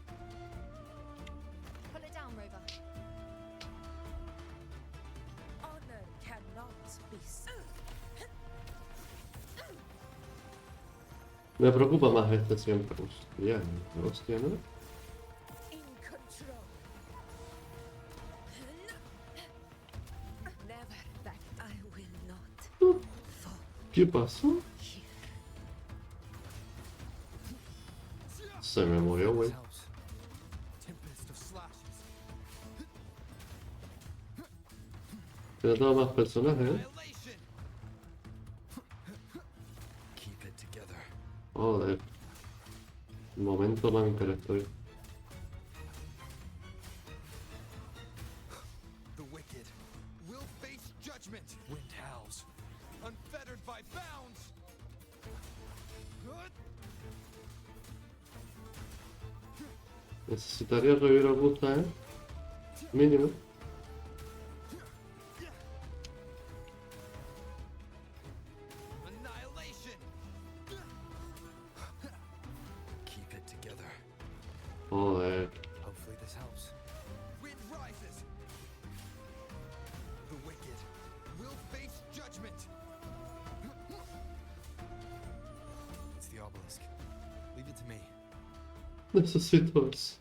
Pull it down, Rover. Honor cannot be Me preocupa más este siempre. Hostia, hostia, ¿no? in control. Never that I will not fall ¿Qué pasó? here. Se me murió, güey. helps. Tempest of slashes. Tiene todos más personajes, ¿eh? Annihilation. Keep it together. Joder. Momento manker estoy. The wicked will face judgment. Wind howls, unfettered by bounds. Necesitaría revivir a Augusta, ¿eh? Mínimo. Annihilation. Keep it together. Joder. Hopefully this helps. Wind rises. The wicked will face judgment. It's the obelisk. Leave it to me. Necesito eso.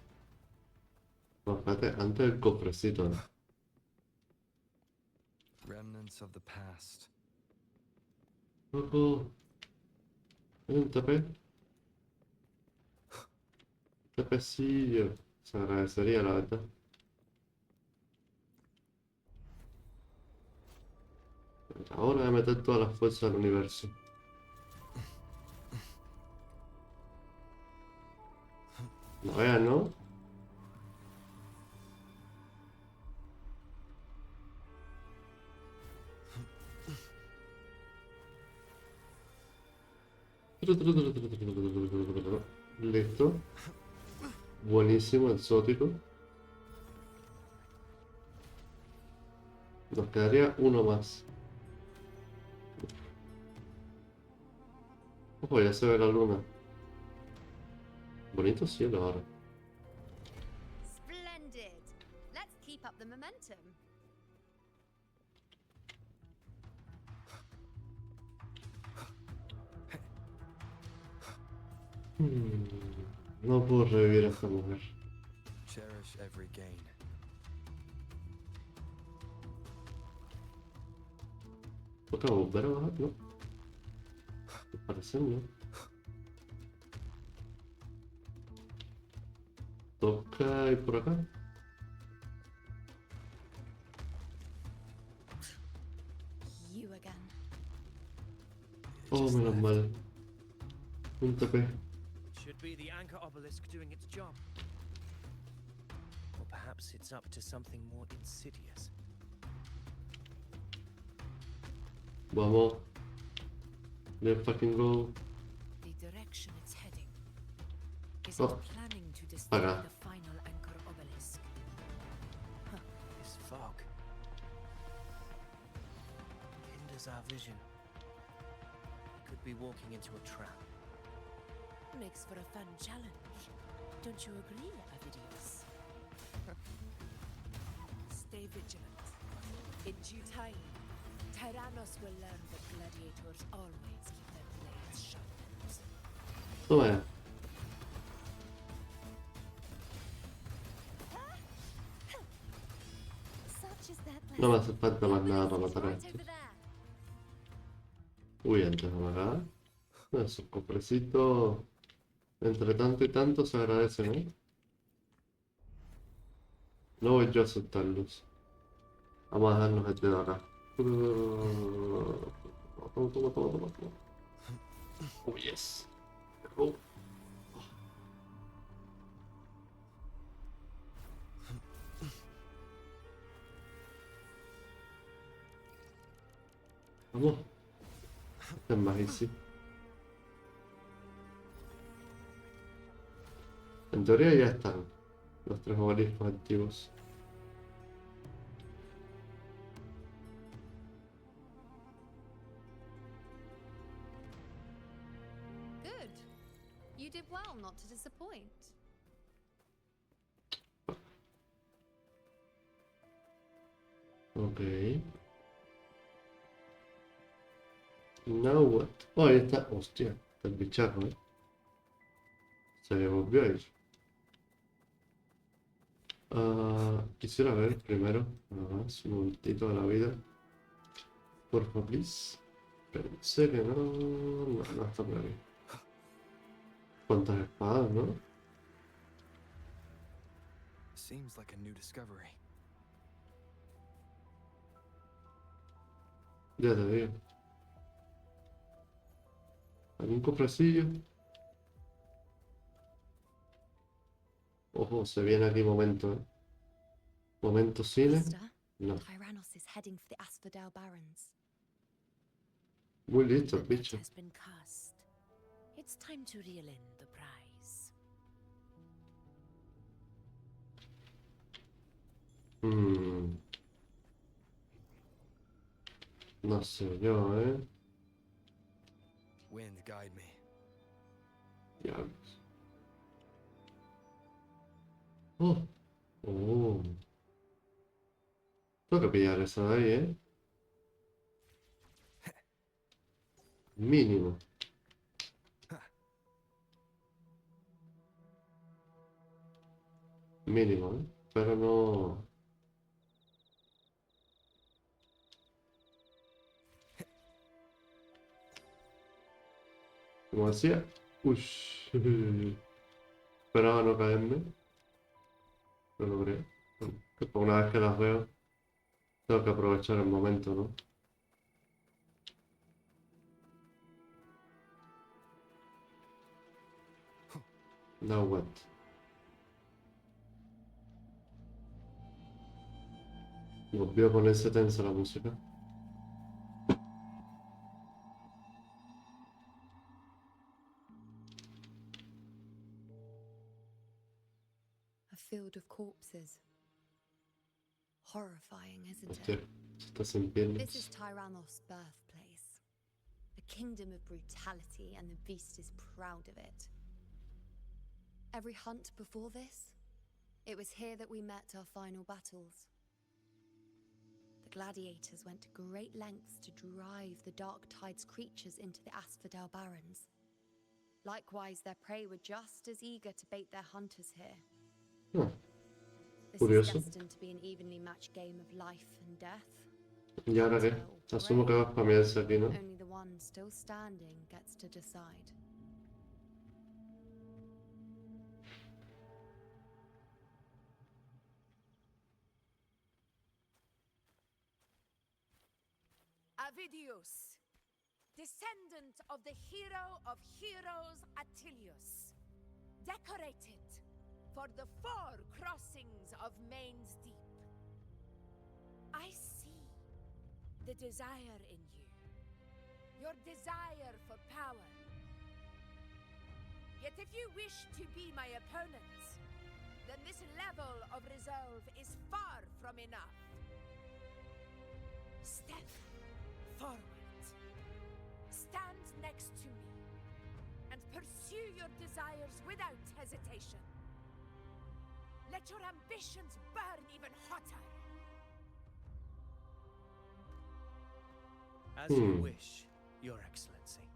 No, espérate, antes el cofrecito, ¿no? Remnants of the past. Loco. ¿Hay un TP? TPcillo. Se agradecería, la verdad. Ahora voy a meter todas las fuerzas del universo. No vean, ¿no? Listo. Buenísimo, exótico. Nos quedaría uno más. Ojo, ya se ve la luna. Bonito cielo ahora. Splendid. Let's keep up the momentum. No puedo revivir a esta mujer. Cherish every gain. ¿Toca volver a bajar? No. Al parecer no. Toca ir por acá. You again. Oh, menos mal. Un TP. Should be the anchor obelisk doing its job. Or perhaps it's up to something more insidious. Is Oh, it planning to destroy acá. the final anchor obelisk? This fog hinders our vision. We could be walking into a trap. Makes for a fun challenge. Don't you agree, Avidius? Stay vigilant. In due time, Tyrannos will learn that gladiators always keep their blades sharpened. Toma ya. Such is that No me lesson. hace falta más nada para matar a Right estos. over there. Uy, antes de acá. Esos cofrecitos, entre tanto y tanto, se agradecen, ¿eh? No voy yo a soltarlos. Vamos a dejarnos este de acá. Toma, toma, toma, toma, toma. Oh, yes. Oh. Vamos. Este es más easy. En teoría ya están los 3 obeliscos activos. Good. You did well not to disappoint. Ok. Now what? Oh, ahí está. Hostia, está el bicharro, ¿eh? Se volvió a ir. Quisiera ver primero, nada más, un momentito de la vida. Porfa, please. Pensé que no. No, no está por aquí. ¿Cuántas espadas, no? Seems like a new discovery. Ya te digo. ¿Algún cofrecillo? Ojo, se viene aquí momento, ¿eh? Momento cine. Augusta, No. Tyrannos is heading for the Asphodel Barrens. Muy listo The el net bicho. has been cast. It's time to reel in the prize. No sé yo, ¿eh? Wind guide me. Diablos. Oh. Oh. Tengo que pillar esa de ahí, ¿eh? Mínimo. Mínimo, ¿eh? Pero no... Como decía... Ush. Esperaba no caerme. No lo creo. Que por una vez que las veo, tengo que aprovechar el momento, ¿no? Now what? Volvió a ponerse tensa la música. A field of corpses. Horrifying, isn't Hostia, it? está sin This is piernas. Tyrannos' birthplace. A kingdom of brutality, and the beast is proud of it. Every hunt before this, it was here that we met our final battles. The gladiators went to great lengths to drive the Dark Tide's creatures into the Asphodel Barrens. Likewise, their prey were just as eager to bait their hunters here. Ah, This is curioso. destined to be an evenly matched game of life and death. ¿Y ahora qué? Asumo que va a spamearse aquí, ¿no? Only the one still standing gets to decide. Avidius, descendant of the hero of heroes Attilius, decorated for the 4 crossings of Main's Deep. I see the desire in you, your desire for power. Yet if you wish to be my opponents, then this level of resolve is far from enough. Step forward. Stand next to me and pursue your desires without hesitation. Let your ambitions burn even hotter. As you wish, Your Excellency.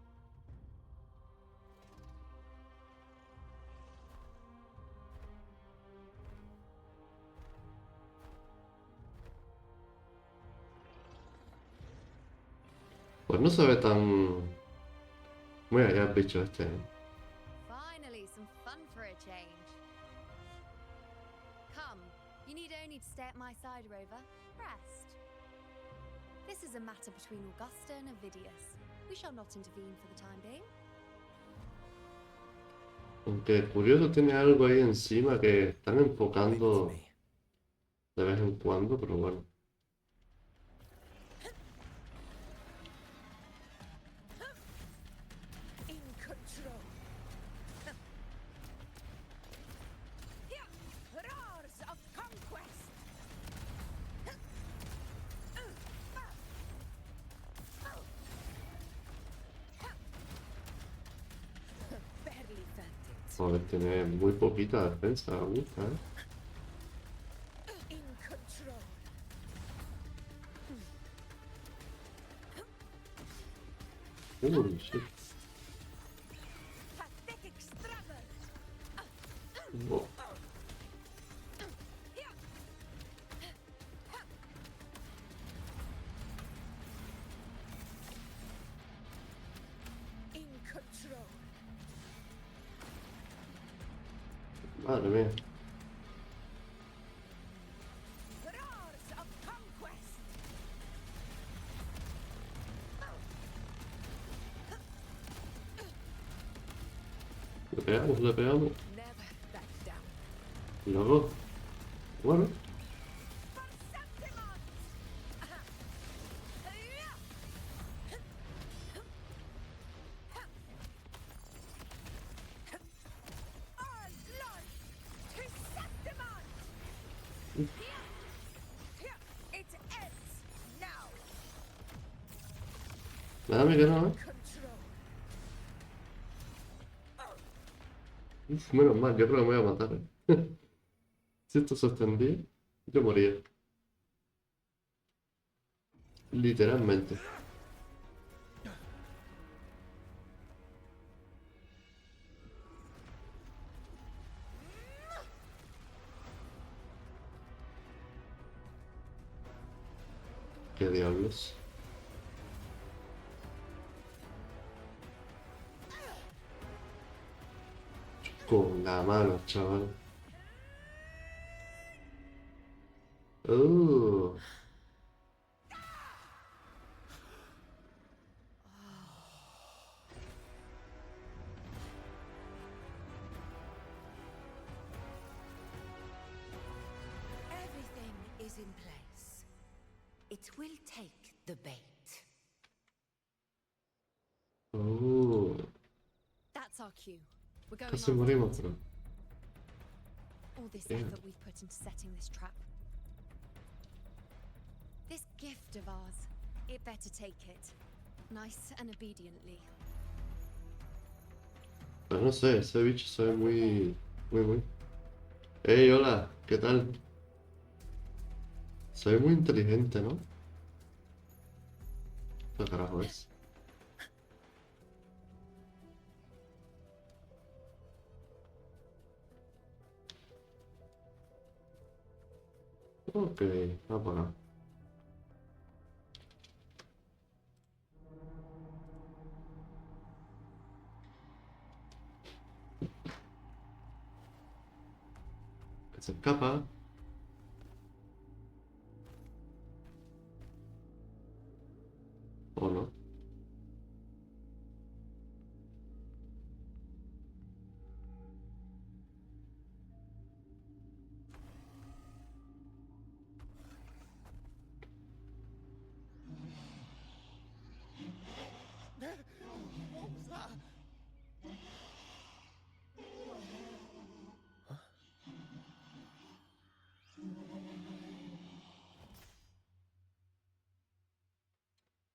Pues no se ve tan muy allá el bicho este, ¿eh? Finally, some fun for a change. Come, you need only to stay at my side, Rover. Rest. This is a matter between Augusta and Avidius. We shall not intervene for the time being. Aunque curioso tiene algo ahí encima que están enfocando de vez en cuando, pero bueno. In control. Roars of conquest. Barely felt it. Joder, tiene muy poquita defensa, Augusta, ¿eh? In control. Uy, shit. Pathetic struggle. Oh, In control. madre mía. Roars of conquest. Le pegamos, le pegamos. Never back down. Y luego, bueno, All glory to Septimon! It ends now. nada que no, ¿eh? Control. Uf, menos mal, yo creo que me voy a matar, ¿eh? Si esto se extendía, yo moría. Literalmente. ¿Qué diablos? Con la mano, chaval. Everything is in place. It will take the bait. That's our cue. We're going Casi after morimos, it. pero. All this Damn. effort we've put into setting this trap. This gift of ours, it better take it. Nice and obediently. Pero no sé, ese bicho se ve muy. Hey, hola, ¿qué tal? Se ve muy inteligente, ¿no? ¿Qué carajo es? Ok, va para acá. Que se escapa. ¿O no?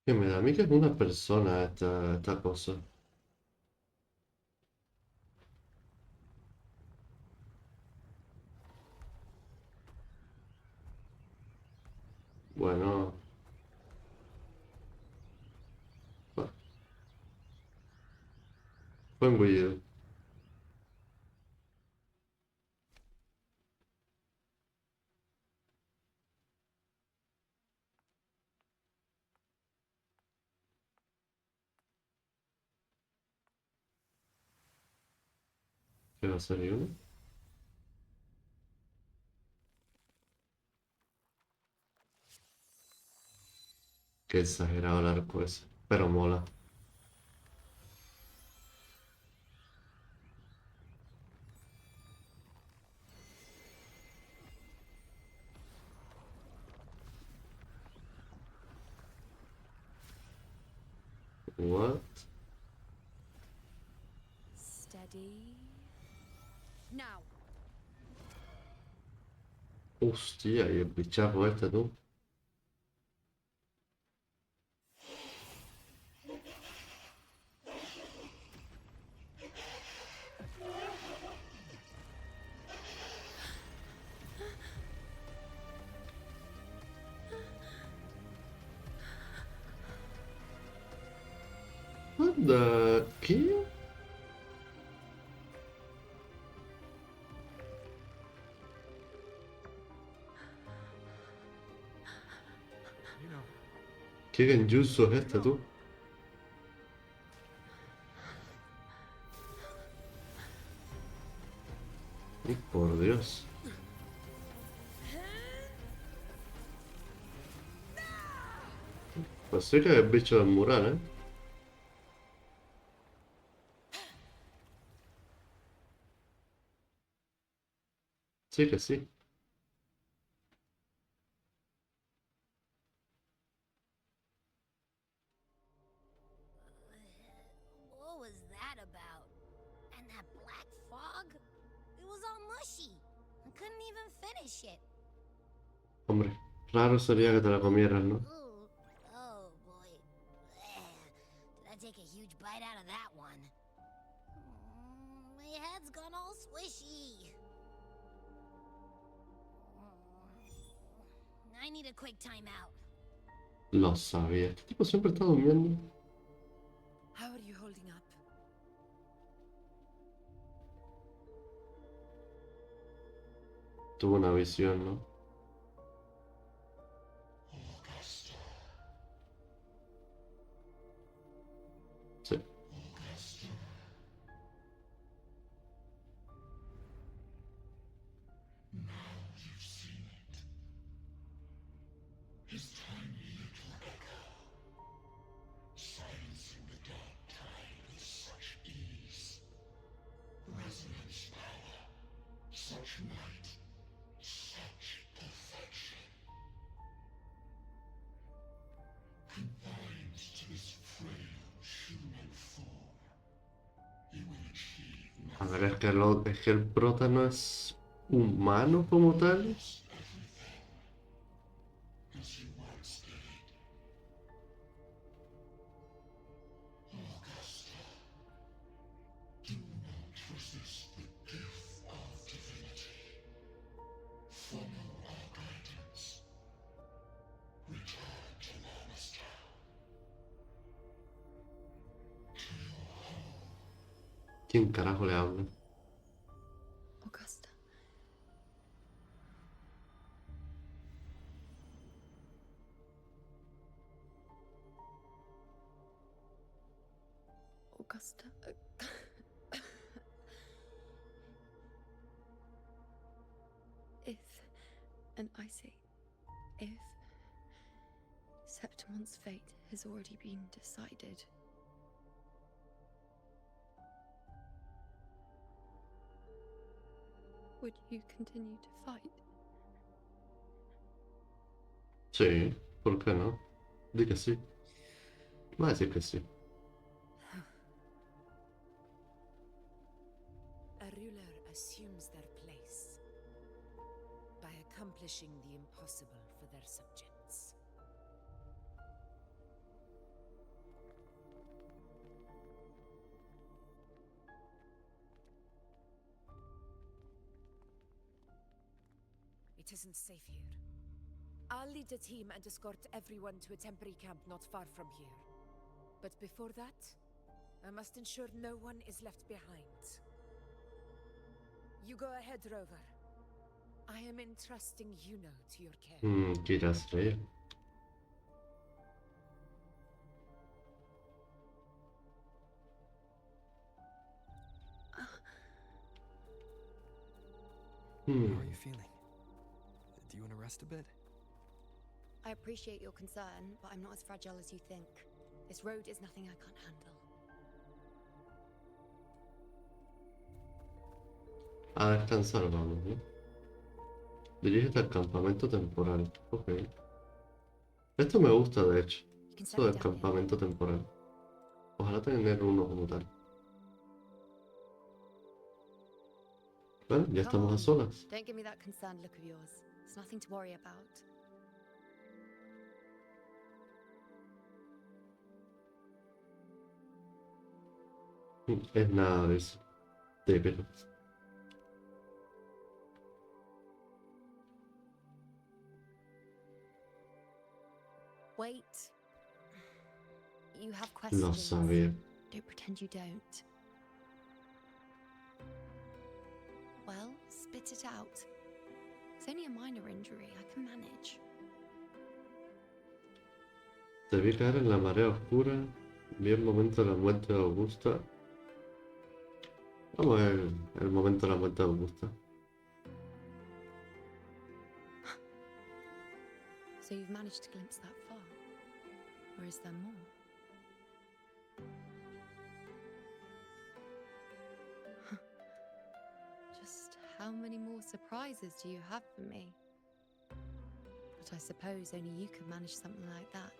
Que me da a mí que es una persona esta cosa. Bueno, bueno, fue engullido. ¿Qué va a salir uno? Qué exagerado el arco ese. Pero mola. What? Steady. Now. Hostia, y el bicharro este, tú. What the... ¿Qué? You know, ¿Qué genjutsu es este, tú? Ay, por Dios. Pues sí que es el bicho del mural, ¿eh? Sí que sí. What was that about? And that black fog? It was all mushy. I couldn't even finish it. Hombre, raro sería que te la comieras, ¿no? Ooh, oh boy. Did I take a huge bite out of that one? My head's gone all swishy. I need a quick timeout. Lo sabía. Este tipo siempre está durmiendo. How are you holding up? Tuvo una visión, ¿no? Sí. A ver, es que el prota no es humano como tal. ¿Quién carajo le habla? Augusta. Augusta. If, and I say, if Septimon's fate has already been decided, would you continue to fight? Sí, ¿por qué no? Di que sí. Va a decir que sí. A ruler assumes their place by accomplishing the impossible for their subjects. it isn't safe here. I'll lead a team and escort everyone to a temporary camp not far from here. But before that, I must ensure no one is left behind. You go ahead, Rover. I am entrusting Yuno to your care. ¿Qué irá a hacer ella? How are you feeling? Do you want to rest a bit? I appreciate your concern, but I'm not as fragile as you think. This road is nothing I can't handle. A descansar vamos, ¿no? Dirígete al campamento temporal. Ok. Esto me gusta, de hecho. You can Eso set me del down here. campamento temporal. Ojalá tener uno como tal. Bueno, ya Come estamos a on. solas. Don't give me that concerned look of yours. It's nothing to worry about. Es nada de eso. De pero. Wait. You have Lo questions. sabía. Don't pretend you don't. Well, spit it out. It's only a minor injury. I can manage. Te vi caer en la marea oscura. Vi el momento de la muerte de Augusta. Vamos a ver el momento de la muerte de Augusta. So you've managed to glimpse that far? Or is there more? Just how many more surprises do you have for me? But I suppose only you could manage something like that.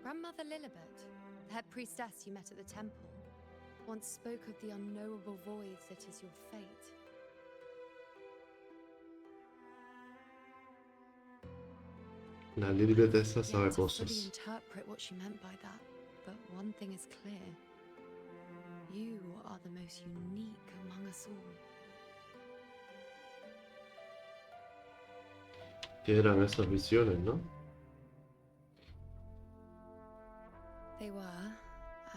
Grandmother Lilibet, the head priestess you met at the temple, once spoke of the unknowable void that is your fate. La Lilibet esa sabe Yet to fully cosas. interpret what she meant by that, but one thing is clear. You are the most unique among us all. ¿Qué eran esas visiones, no? They were,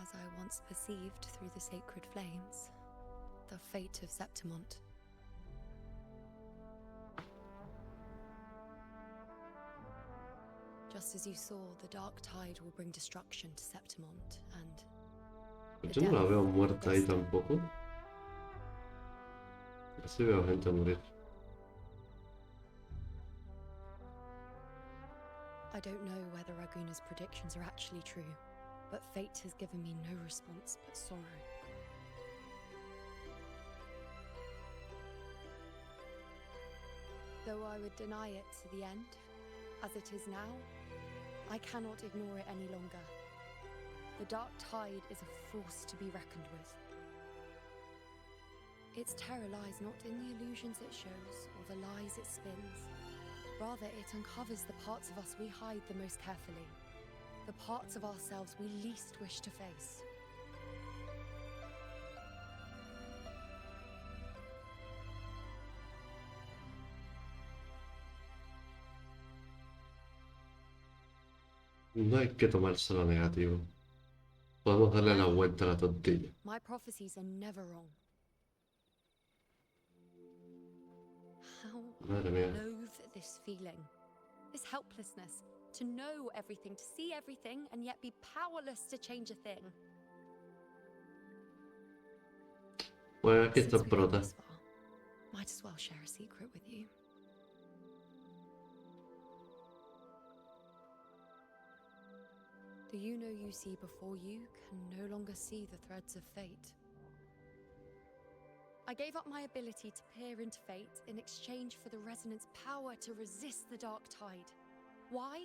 as I once perceived through the sacred flames, the fate of Septimont. Just as you saw, the dark tide will bring destruction to Septimont, and Yo no la veo muerta ahí tampoco. Así veo gente morir. I don't know whether Raguna's predictions are actually true, but fate has given me no response but sorrow. Though I would deny it to the end, as it is now, I cannot ignore it any longer. The dark tide is a force to be reckoned with. Its terror lies not in the illusions it shows or the lies it spins. Rather, it uncovers the parts of us we hide the most carefully, the parts of ourselves we least wish to face. No hay que tomarse lo negativo. Podemos darle la vuelta a la tortilla. My prophecies are never wrong. How Madre I mía. loathe this feeling, this helplessness, to know everything, to see everything, and yet be powerless to change a thing. Pues aquí está Since we've come prota. this far, might as well share a secret with you. The Yuno you see before you can no longer see the threads of fate. I gave up my ability to peer into fate in exchange for the resonance power to resist the dark tide. Why?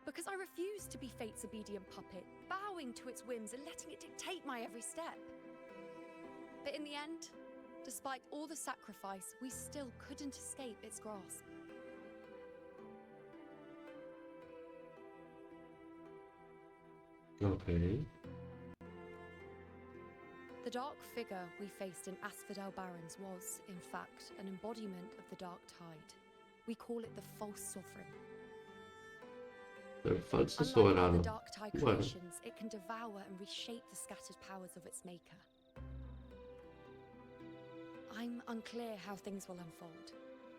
Because I refused to be fate's obedient puppet, bowing to its whims and letting it dictate my every step. But in the end, despite all the sacrifice, we still couldn't escape its grasp. Ok. The The dark figure we faced in Asphodel Barrens was, in fact, an embodiment of the dark tide. We call it the false sovereign. El falso Unlike other soberano. dark tide Bueno, creations, it can devour and reshape the scattered powers of its maker. I'm unclear how things will unfold,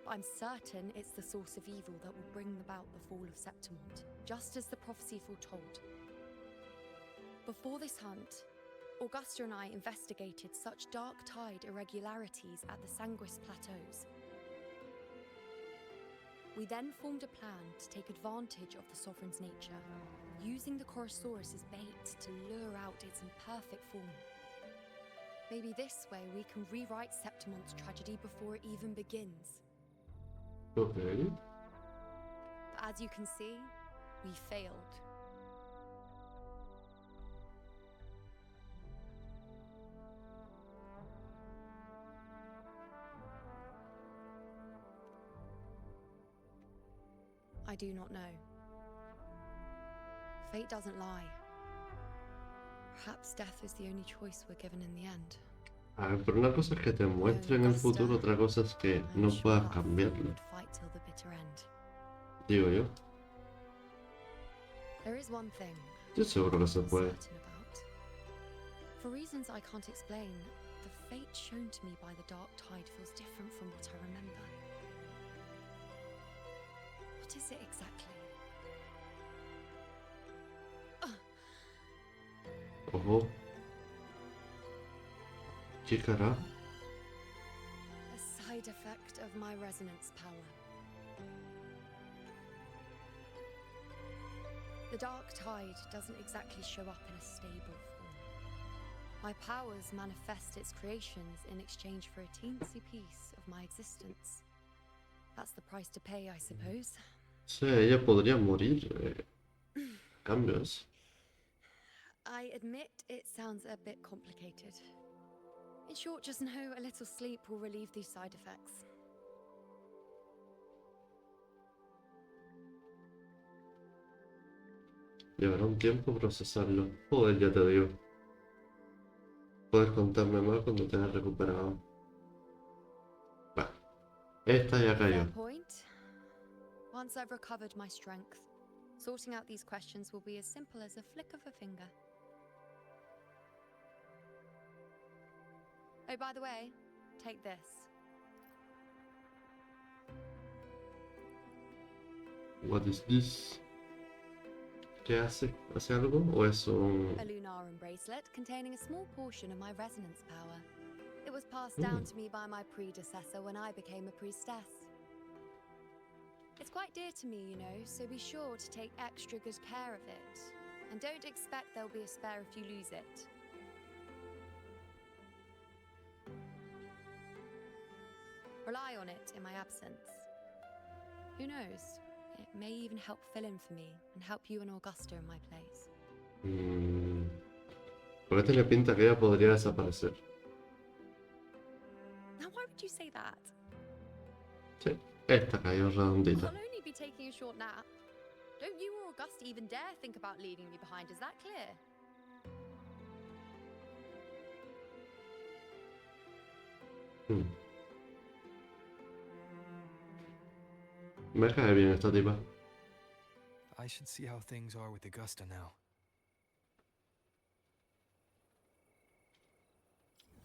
but I'm certain it's the source of evil that will bring about the fall of Septimont, just as the prophecy foretold. Before this hunt, Augusta and I investigated such dark tide irregularities at the Sanguis Plateaus. We then formed a plan to take advantage of the Sovereign's nature, using the Chorosaurus as bait to lure out its imperfect form. Maybe this way we can rewrite Septimont's tragedy before it even begins. ok. But as you can see, we failed. I do not know. Fate doesn't lie. Perhaps death is the only choice we're given in the end. A ver, pero una cosa es que te muestren el futuro, otra cosa es que I'm no sure puedas our foe cambiarlo. would fight till the bitter end. Digo yo. There is one thing Estoy seguro que se I'm puede. certain about. For reasons I can't explain, the fate shown to me by the dark tide feels different from what I remember. What is it exactly? Ojo. ¿Qué cara? A side effect of my resonance power. The dark tide doesn't exactly show up in a stable form. My powers manifest its creations in exchange for a teensy piece of my existence. That's the price to pay, I suppose. Sí, ella podría morir. Cambios. I admit it sounds a bit complicated. In short, just know a little sleep will relieve these side effects. Llevará un tiempo procesarlo. Joder, ya te digo. Puedes contarme más cuando te hayas recuperado. Va. Esta ya cayó. Fair point. Once I've recovered my strength, sorting out these questions will be as simple as a flick of a finger. Oh, by the way, take this. What is this? ¿Qué hace? ¿Hace algo? ¿O es un...? A Lunarum bracelet containing a small portion of my resonance power. It was passed down to me by my predecessor when I became a priestess. It's quite dear to me, you know, so be sure to take extra good care of it. And don't expect there'll be a spare if you lose it. Rely on it in my absence. Who knows? It may even help fill in for me and help you and Augusta in my place. Porque tiene pinta que ella podría desaparecer. Now, why would you say that? Sí, esta cayó redondita. I'll only be taking a short nap. Don't you or Augusta even dare think about leaving me behind, is that clear? Me cae bien esta tipa. I should see how things are with Augusta now.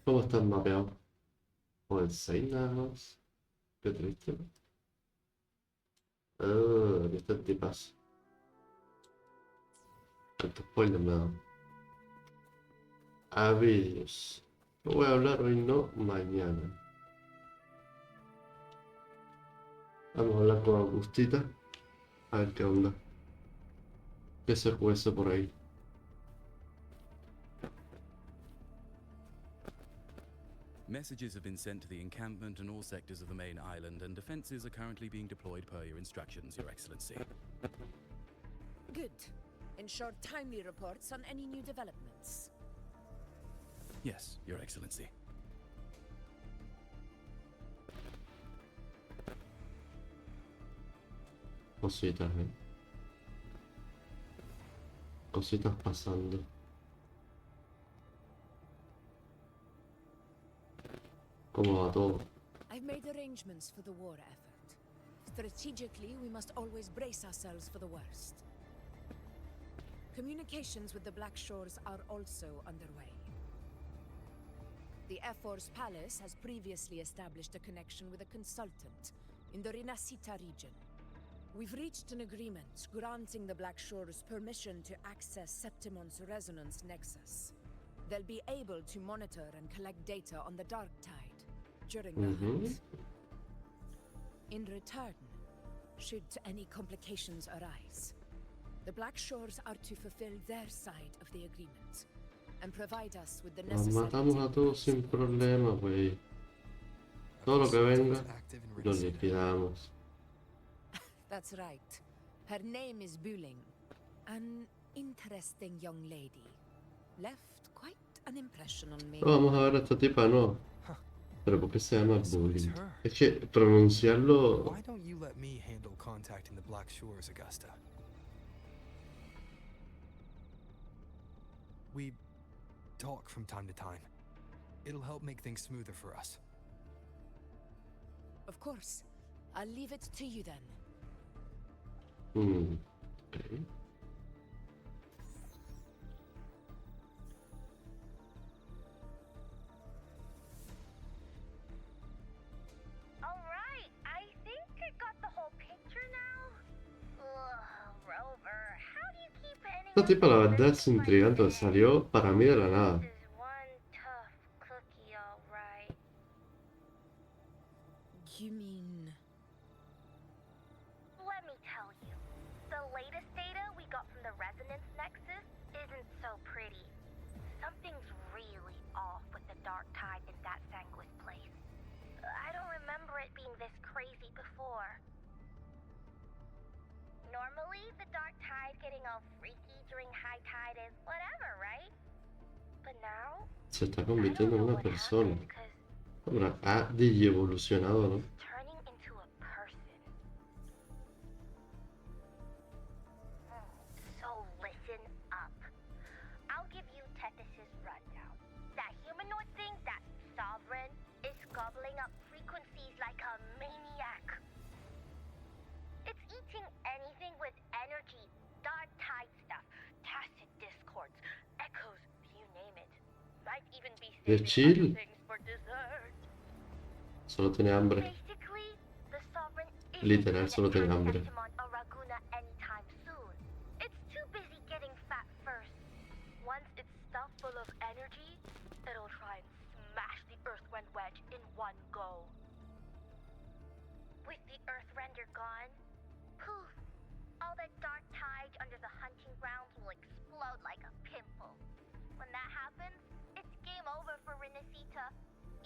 ¿Cómo están mapeados? ¿O el 6 nada más? Qué triste. Aquí está el tipazo. Tanto spoiler me ha dado. Avisos. No voy a hablar hoy, no, mañana. Vamos a hablar con Augustita. A ver qué onda. ¿Qué se cuece por ahí? Messages have been sent to the encampment and all sectors of the main island, and defenses are currently being deployed per your instructions, Your Excellency. Good. Ensure timely reports on any new developments. Yes, Your Excellency. Cositas, Cositas pasando. ¿Cómo va todo? I've made arrangements for the war effort. Strategically, we must always brace ourselves for the worst. Communications with the Black Shores are also underway. The Air Force Palace has previously established a connection with a consultant in the Rinascita region. We've reached an agreement granting the Black Shores permission to access Septimon's resonance nexus. They'll be able to monitor and collect data on the Dark Tide during the hunt. In return, should any complications arise, the Black Shores are to fulfill their side of the agreement and provide us with the Nos necessary matamos a todos sin problema, güey. Todo lo que venga, lo liquidamos. That's right. Her name is Buling. An interesting young lady. Left quite an impression on me. Vamos a ver a esta tipa, no. Pero ¿por qué se llama Bullying? Es que pronunciarlo... Why don't you let me handle contacting the Black Shores, Augusta? We talk from time to time. It'll help make things smoother for us. Of course. I'll leave it to you then. Okay. Alright, I think I got the whole picture now. Ugh, Rover, how do you keep Esta anyone tipa la verdad from es intrigante, salió para mí de la nada. This is one tough cookie, alright. You mean... Let me tell you, the latest data we got from the resonance nexus isn't so pretty. Something's really off with the Dark Tide in that Sanguis place. I don't remember it being this crazy before. Normally, the Dark Tide getting all freaky during high tide is whatever, right? But now, Se está convirtiendo en una persona. Ahora ha digievolucionado, ¿no? turning into a person. So listen up. I'll give you Tethys' rundown. That humanoid thing, that sovereign, is gobbling up frequencies like a maniac. It's eating anything with energy, dark tide stuff, tacit discords, echoes, you name it. Might even be Qué saving chill. other things for dessert. Solo tiene hambre. Basically, the sovereign Literal, solo tiene hambre. or Raguna anytime soon. It's too busy getting fat first. Once it's stuffed full of energy, it'll try and smash the Earthrend wedge in one go. With the Earthrender gone, poof, all that dark tide under the hunting grounds will explode like a pimple. When that happens, it's game over for Rinascita.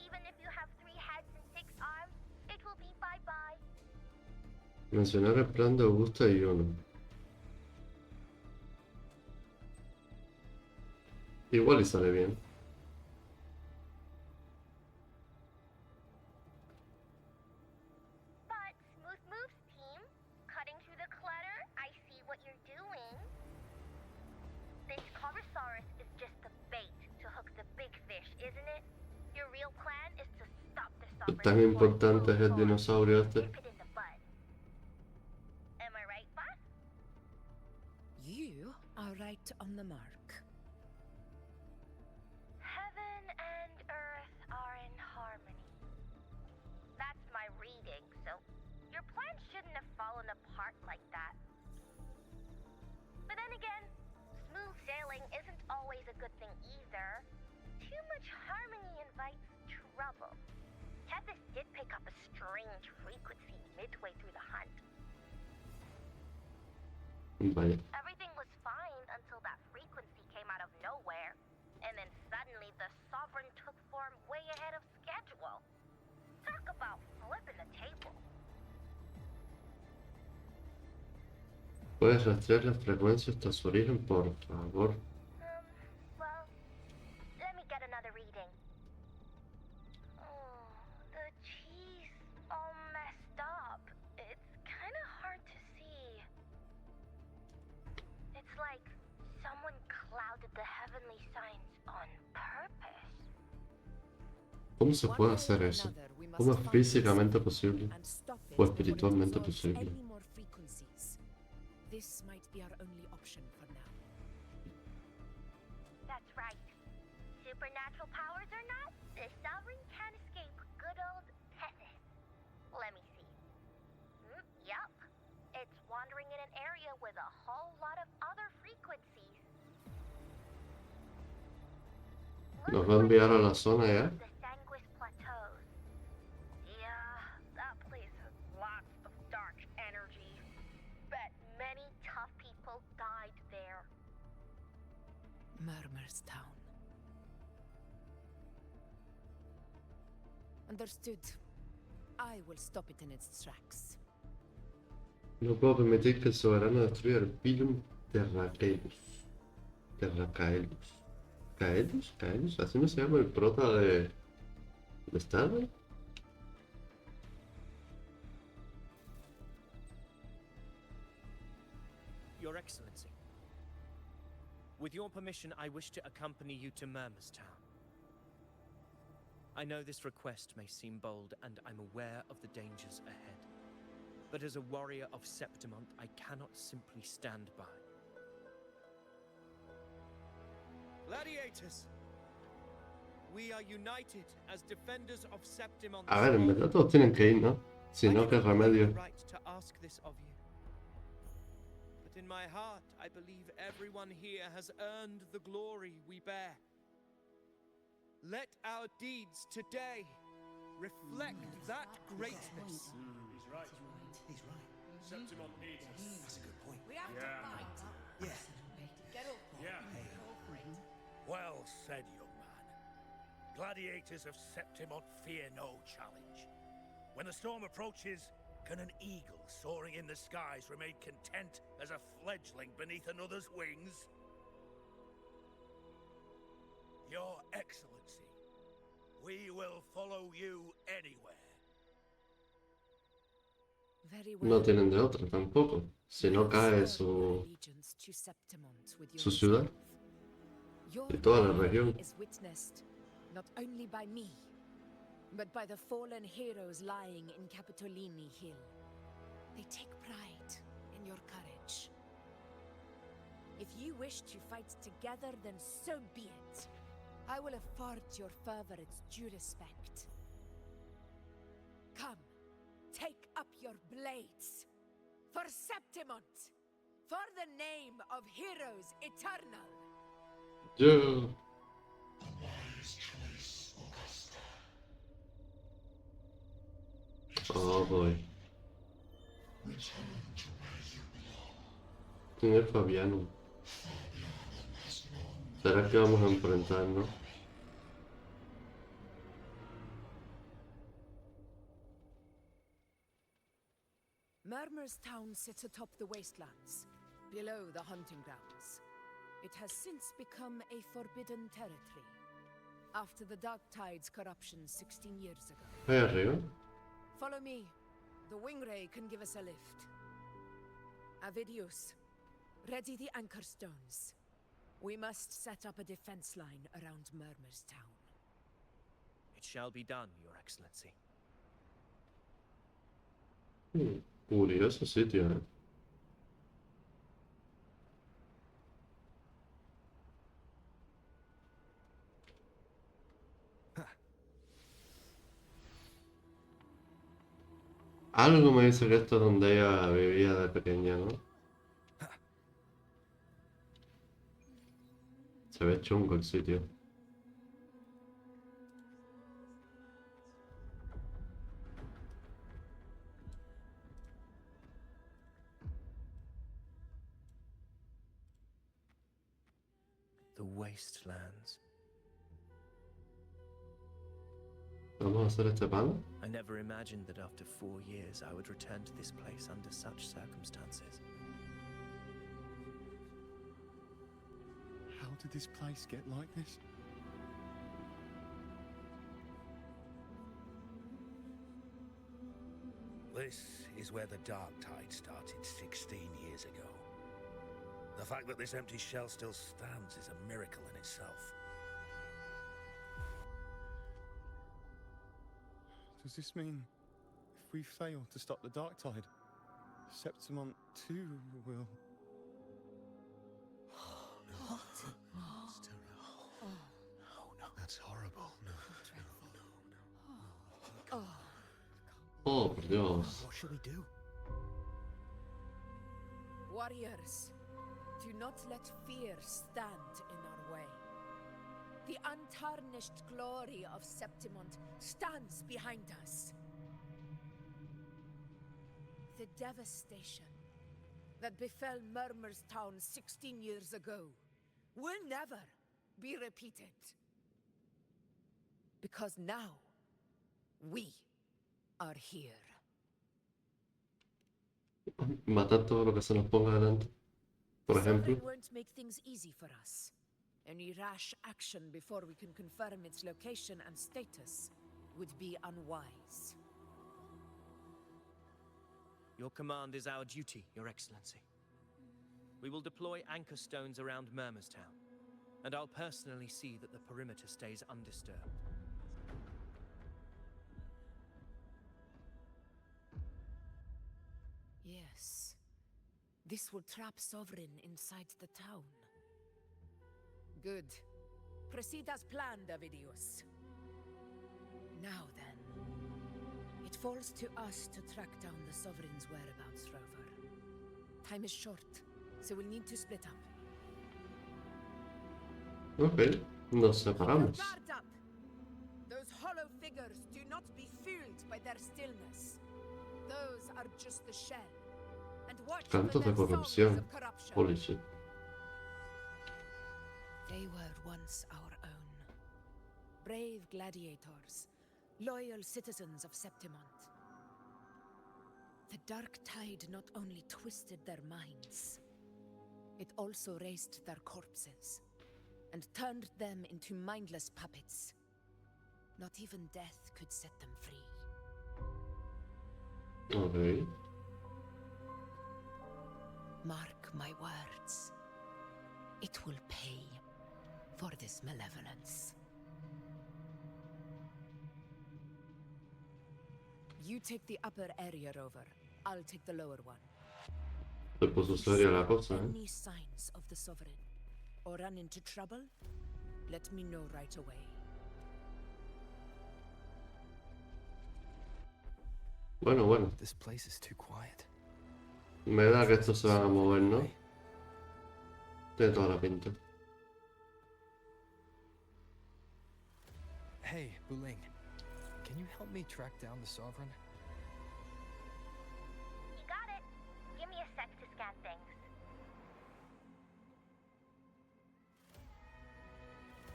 Even if you have 3 heads and 6 arms, it will be bye-bye. Mencionar el plan de Augusta y uno. Igual y sale bien. But smooth moves, team. Cutting through the clutter, I see what you're doing. This Corosaurus is just the bait to hook the big fish, isn't it? Your real plan is to stop the sovereign. Tan importante es el dinosaurio este. Nip it in the bud. Am I right, boss? You are right on the mark. Heaven and earth are in harmony. That's my reading, so your plan shouldn't have fallen apart like that. But then again, smooth sailing isn't always a good thing either. Too much harmony invites trouble. Tethys did pick up a strange frequency midway through the hunt. Vaya. Everything was fine until that frequency came out of nowhere. And then suddenly the Sovereign took form way ahead of schedule. Talk about flipping the table. ¿Puedes rastrear la frecuencia hasta su origen, por favor? Well, let me get another reading. Oh, the cheese all messed up. It's kind of hard to see. It's like someone clouded the heavenly signs on purpose. ¿Cómo se puede hacer eso? ¿Cómo es físicamente posible? O espiritualmente posible. This might be our only option for now. That's right. Supernatural powers or not, the Sovereign can't escape good old Tethys. Let me see. Yup. It's wandering in an area with a whole lot of other frequencies. Nos va a enviar a la zona ya. The Sanguis Plateaus. Yeah, that place has lots of dark energy. Bet many tough people died there. Murmur's Town. Understood. I will stop it in its tracks. No puedo permitir que el soberano destruya el Pilum Terracaelus. Terracaelus. ¿Caelus? ¿Caelus? ¿Así no se llama el prota de Star Wars? Your Excellency, with your permission, I wish to accompany you to Murmur's Town. I know this request may seem bold, and I'm aware of the dangers ahead. But as a warrior of Septimont, I cannot simply stand by. Gladiators, we are united as defenders of Septimont. A ver, en verdad todos tienen que ir, ¿no? Si no, ¿qué remedio? Right to ask this of you. But in my heart, I believe everyone here has earned the glory we bear. Let our deeds today reflect that greatness. He's right. He's right. Septimont needs us. That's a good point. We have to fight. Yeah. Get off. Yeah. Well said, young man. Gladiators of Septimont fear no challenge. When the storm approaches, can an eagle soaring in the skies remain content as a fledgling beneath another's wings? Your Excellency, we will follow you anywhere. Very No well. tienen de otra tampoco. Si no cae su ciudad y toda la región. Is witnessed not only by me, but by the fallen heroes lying in Capitolini Hill. They take pride in your courage. If you wish to fight together, then so be it. I will afford your fervor its due respect. Come, take up your blades. For Septimont! For the name of heroes eternal! Yo. Oh boy. ¿Quién es Fabiano? ¿Será que vamos a enfrentarnos? Murmur's Town sits atop the wastelands, below the hunting grounds. It has since become a forbidden territory, after the Dark Tide's corruption 16 years ago. Ahí arriba. Follow me. The Wingray can give us a lift. Avidius, ready the anchor stones. We must set up a defense line around Murmur's Town. It shall be done, Your Excellency. Curioso sitio, ¿eh? Algo me dice que esto es donde ella vivía de pequeña, ¿no? Se ve chungo el sitio. The wastelands. Vamos a hacer este pan. I never imagined that after 4 years I would return to this place under such circumstances. How did this place get like this? This is where the Dark Tide started 16 years ago. The fact that this empty shell still stands is a miracle in itself. Does this mean if we fail to stop the dark tide, Septimont too will... What? It's terrible. No, no, that's horrible. No, no, no. Oh, por Dios. What shall we do? Warriors, do not let fear stand in our way. The untarnished glory of Septimont stands behind us. The devastation that befell Murmur's town 16 years ago will never be repeated. Because now, we are here. Matar todo lo que se nos ponga delante. Por ejemplo. Sovereign won't make things easy for us. Any rash action before we can confirm its location and status would be unwise. Your command is our duty, Your Excellency. We will deploy anchor stones around Murmur's town, and I'll personally see that the perimeter stays undisturbed. Yes. This will trap Sovereign inside the town. Good. Proceed as planned, Avidius. Now then, it falls to us to track down the Sovereign's whereabouts, Rover. Time is short, so we'll need to split up. Ok, nos separamos. Guard up! Those hollow figures do not be fooled by their stillness. Those are just the shell. And watch for Cantos their de songs corrupción. of corruption. Holy shit. They were once our own. Brave gladiators, loyal citizens of Septimont. The dark tide not only twisted their minds, it also raised their corpses and turned them into mindless puppets. Not even death could set them free. Ok. Mark my words. It will pay for this malevolence. You take the upper area, Rover. I'll take the lower one. Se puso seria la cosa, ¿eh? Any signs of the Sovereign or run into trouble, let me know right away. Bueno. This place is too quiet. Me da que estos se van a mover, ¿no? Tiene toda la pinta. Hey, Wuthering. Can you help me track down the Sovereign? You got it. Give me a sec to scan things.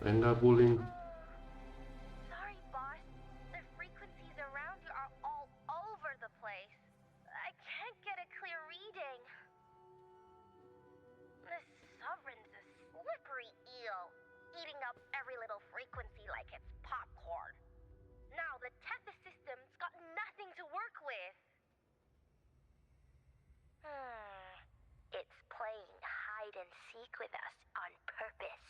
Venga, Bullying. Sorry, boss. The frequencies around you are all over the place. I can't get a clear reading. This Sovereign's a slippery eel, eating up every little frequency like it's popcorn. Now the Tethys system's got nothing to work with. It's playing hide and seek with us on purpose.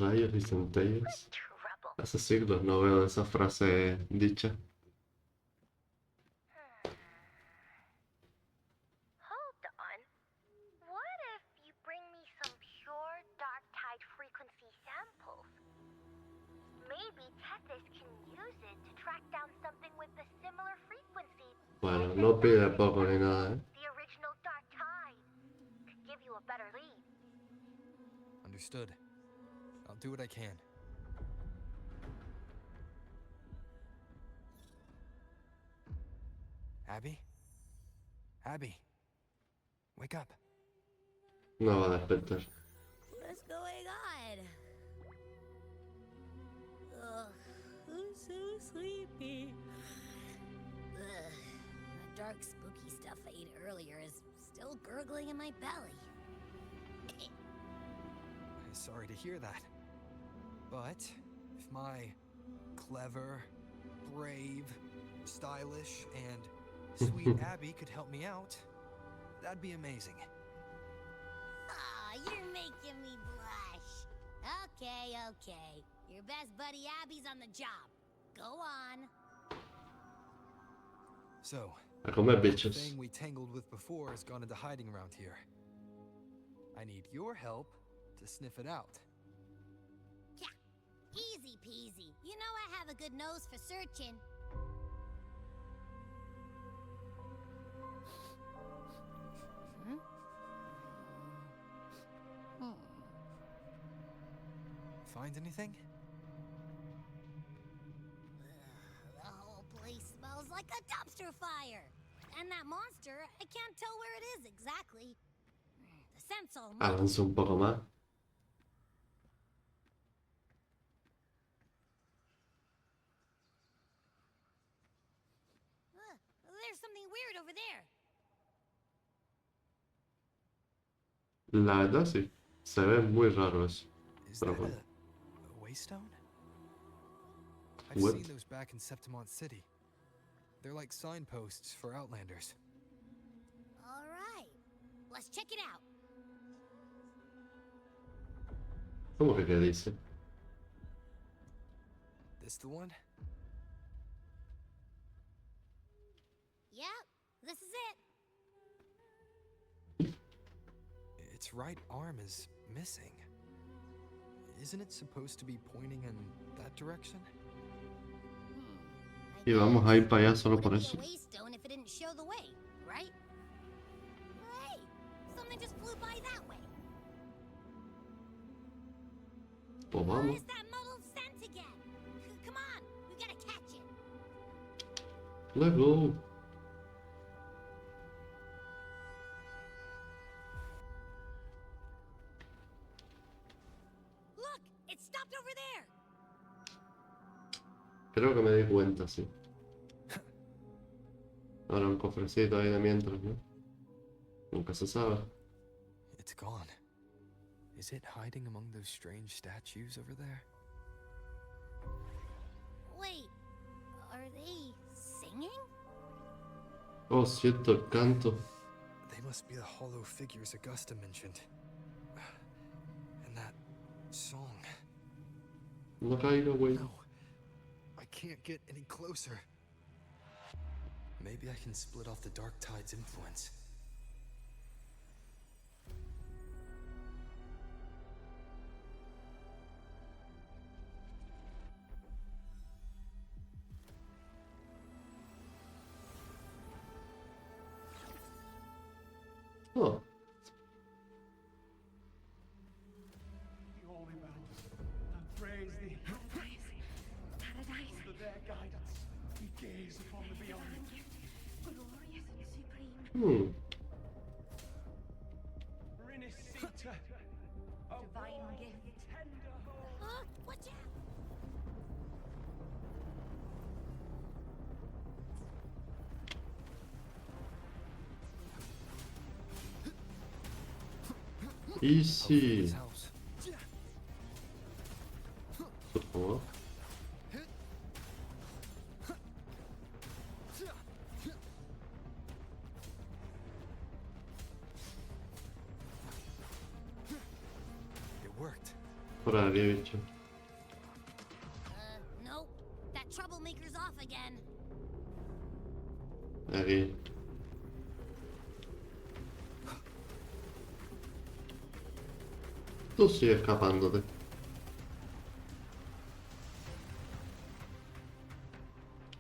Rayos y centellas. Trouble. Hace siglos no veo esa frase dicha. Hold on. What if you bring me some pure dark tide frequency samples? Maybe Tethys can use it to track down something with a similar frequency. Bueno, no pide poco ni nada, ¿eh? The original dark tide could give you a better lead. Understood. I'll do what I can. Abby? Abby? Wake up. No va a despertar. What's going on? Ugh, I'm so sleepy. Ugh, the dark, spooky stuff I ate earlier is still gurgling in my belly. Sorry to hear that. But if my clever, brave, stylish, and sweet Abby could help me out, that'd be amazing. Aw, you're making me blush. Okay. Your best buddy Abby's on the job. Go on. So, A comer the bichos. thing we tangled with before has gone into hiding around here. I need your help to sniff it out. Yeah, easy peasy. You know I have a good nose for searching. Find anything? The whole place smells like a dumpster fire. And that monster, I can't tell where it is exactly. The scent's all muddled. Avanza un poco más. There's something weird over there. La verdad sí. Se ve muy raro eso. Is Pero that bueno. a waystone? I've What? seen those back in Septimont City. They're like signposts for Outlanders. All right, let's check it out. ¿Cómo que qué dice? This the one? Yep, this is it. Its right arm is missing. Isn't it supposed to be pointing in that direction? Y vamos a ir para allá solo por Wouldn't eso. be a waystone if it didn't show the way, right? Hey, something just flew by that way. Pues What vamos. is that muddled scent again? Come on, we gotta catch it. Let's go. Look, it stopped over there. Creo que me di cuenta, sí. Ahora un cofrecito ahí de mientras, ¿no? Nunca se sabe. It's gone. Is it hiding among those strange statues over there? Wait, are they singing? Oh, siento el canto. They must be the hollow figures Augusta mentioned. And that song. No caiga, güey. No, I can't get any closer. Maybe I can split off the Dark Tide's influence. Oh, The holy mountains, and praise thee. Paradise. Under their guidance, we gaze upon the beyond. Glorious and supreme. Renicita, a Divine warm, gift. tender home. Huh? Watch out. easy. This house. Supongo. It worked. Por ahí, bicho. Nope. That troublemaker's off again. Aquí. Tú sigues escapándote.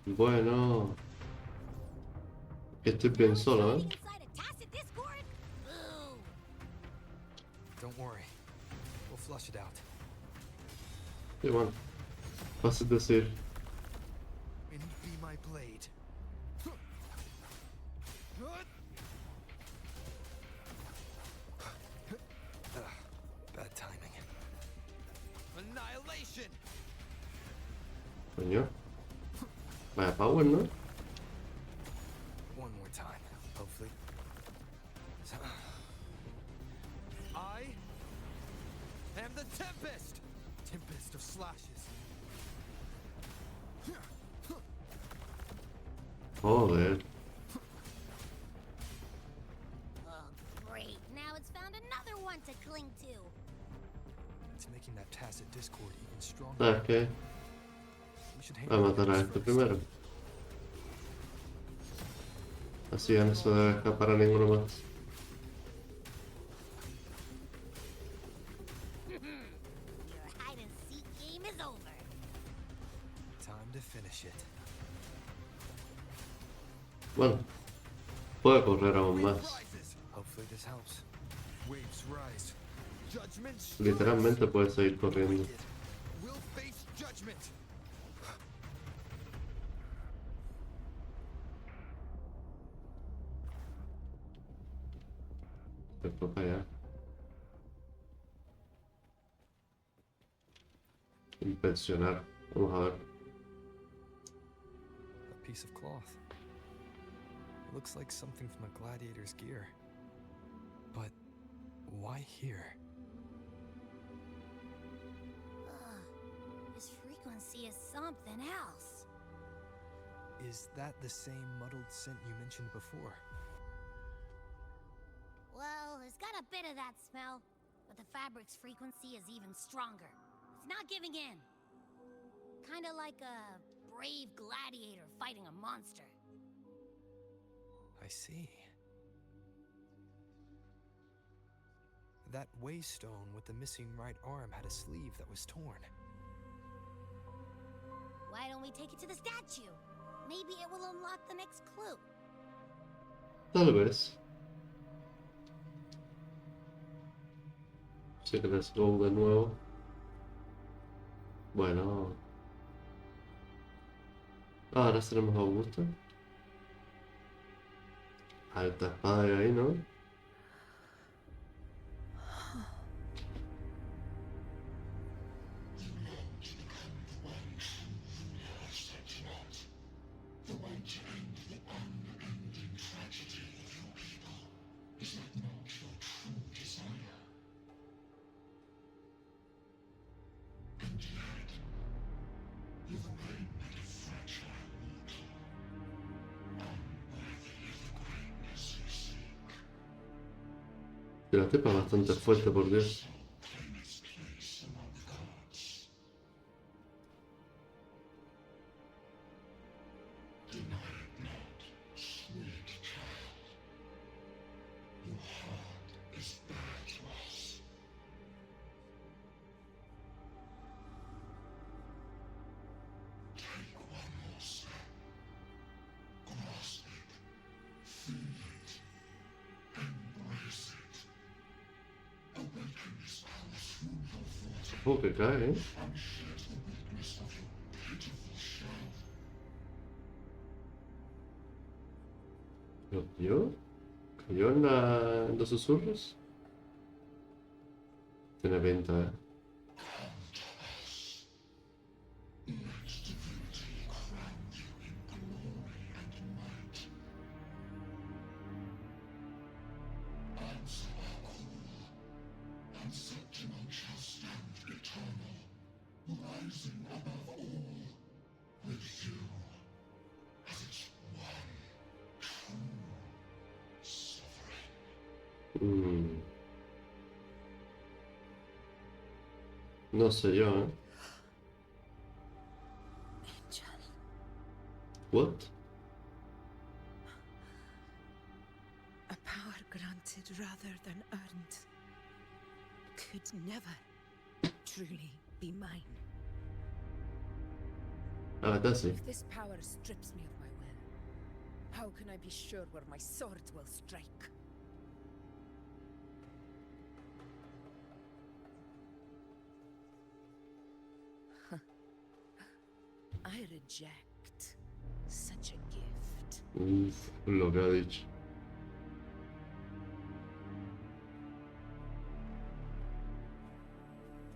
Bueno. Estoy bien solo, ¿eh? Inside a tacit discord? Boo. Don't worry. We'll flush it out. Sí, bueno. Vas a decir. And be my blade. Bad timing. Annihilation! Coño. Vaya power, ¿no? One more time, hopefully. I am the Tempest! Tempest of slashes. Joder. Oh, great. Now it's found another one to cling to. It's making that tacit discord even stronger. ¿Sabes qué? We should Voy a handle matar a this este first. primero. Así ya no se debe escapar a ninguno más. Your hide and seek game is over. Time to finish it. Bueno, puede correr aún más. Hopefully this helps. Waves rise. Judgment strikes. Literalmente puede seguir corriendo. Will face judgment. Se fue para allá. Inspeccionar. Vamos a ver. A piece of cloth. It looks like something from a gladiator's gear. But why here? This frequency is something else. Is that the same muddled scent you mentioned before? Well, it's got a bit of that smell, but the fabric's frequency is even stronger. It's not giving in. Kinda like a brave gladiator fighting a monster. I see. That waystone with the missing right arm had a sleeve that was torn. Why don't we take it to the statue? Maybe it will unlock the next clue. Tal vez. Secret Go de nuevo. Bueno. Ahora tenemos a Augusta. Alta espada de ahí, ¿no? Y la tipa es bastante fuerte, por Dios. Que cae, ¿eh? ¿Lo vio? ¿Cayó en los susurros? Tiene pinta, ¿eh? No sé yo, ¿eh? Angel. What? A power granted rather than earned could never truly be mine. Ah, that's it. If this power strips me of my will, how can I be sure where my sword will strike? I reject such a gift. Uf, lo que ha dicho.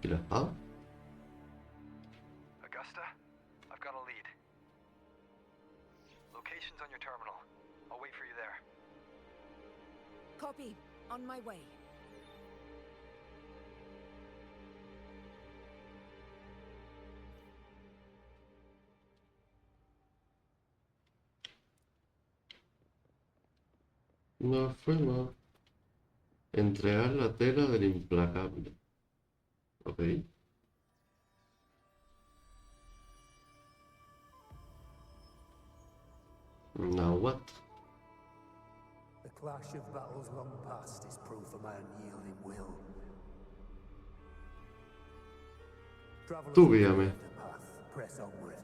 ¿Y la espada? Augusta, I've got a lead. Location's on your terminal. I'll wait for you there. Copy. On my way. No fuimos. Entregar la tela del implacable. Ok. Now what? clash of battles long past is proof of my unyielding will. Travelers Tú who guíame. brave the path, press onward.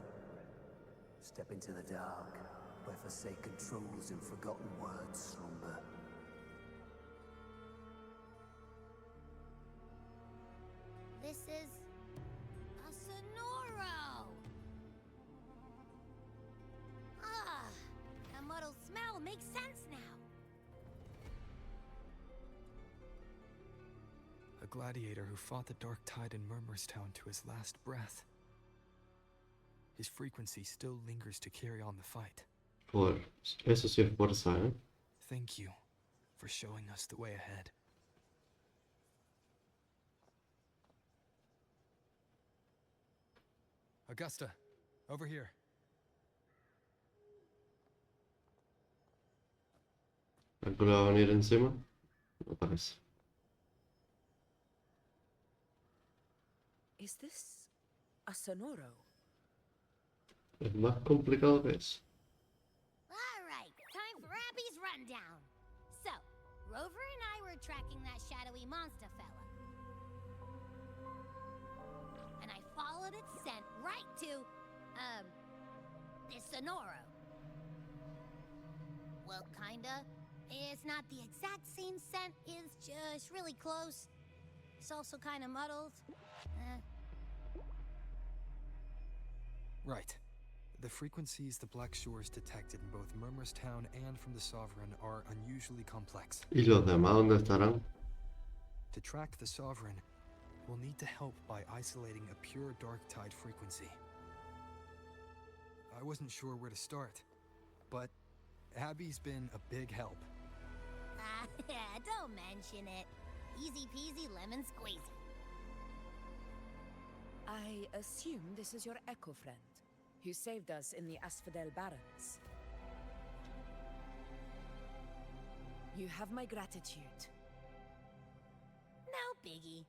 Step into the dark, where forsaken truths and forgotten words slumber. This is a Sonoro! Ah, that muddled smell makes sense now. A gladiator who fought the Dark Tide in Murmurstown to his last breath. His frequency still lingers to carry on the fight. Joder, eso sí es fuerza, ¿eh? Thank you for showing us the way ahead. Augusta, over here. ¿Algo le va a venir encima? No parece. Is this a Sonoro? Es más complicado que eso. All right, time for Abby's rundown. So, Rover and I were tracking that shadowy monster fella. And I followed its scent right to, this Sonoro. Well, kinda. It's not the exact same scent, it's just really close. It's also kinda muddled. Right. The frequencies the Black Shores detected in both Murmurstown and from the Sovereign are unusually complex. ¿Y los demás dónde estarán? To track the Sovereign, we'll need to help by isolating a pure Dark Tide frequency. I wasn't sure where to start, but Abby's been a big help. Don't mention it. Easy peasy lemon squeezy. I assume this is your Echo friend, who saved us in the Asphodel Barrens. You have my gratitude. No biggie.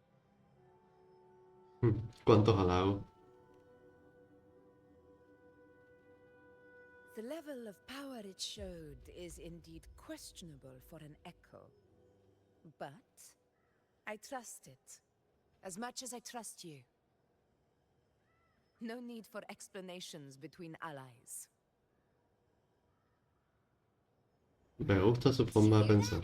¿Cuántos halagos? The level of power it showed is indeed questionable for an Echo. But I trust it, as much as I trust you. No need for explanations between allies. Me gusta su forma de pensar.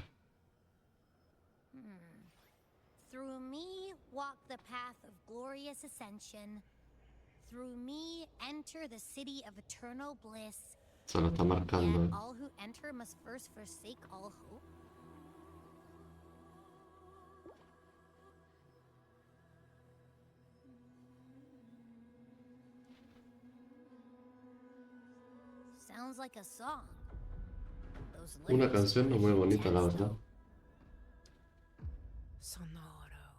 Through me walk the path of glorious ascension. Through me enter the city of eternal bliss. Se lo está marcando. Yet all who enter must first forsake all hope. Sounds like a song. Those Una lyrics canción no muy bonita, la verdad. Sonoro,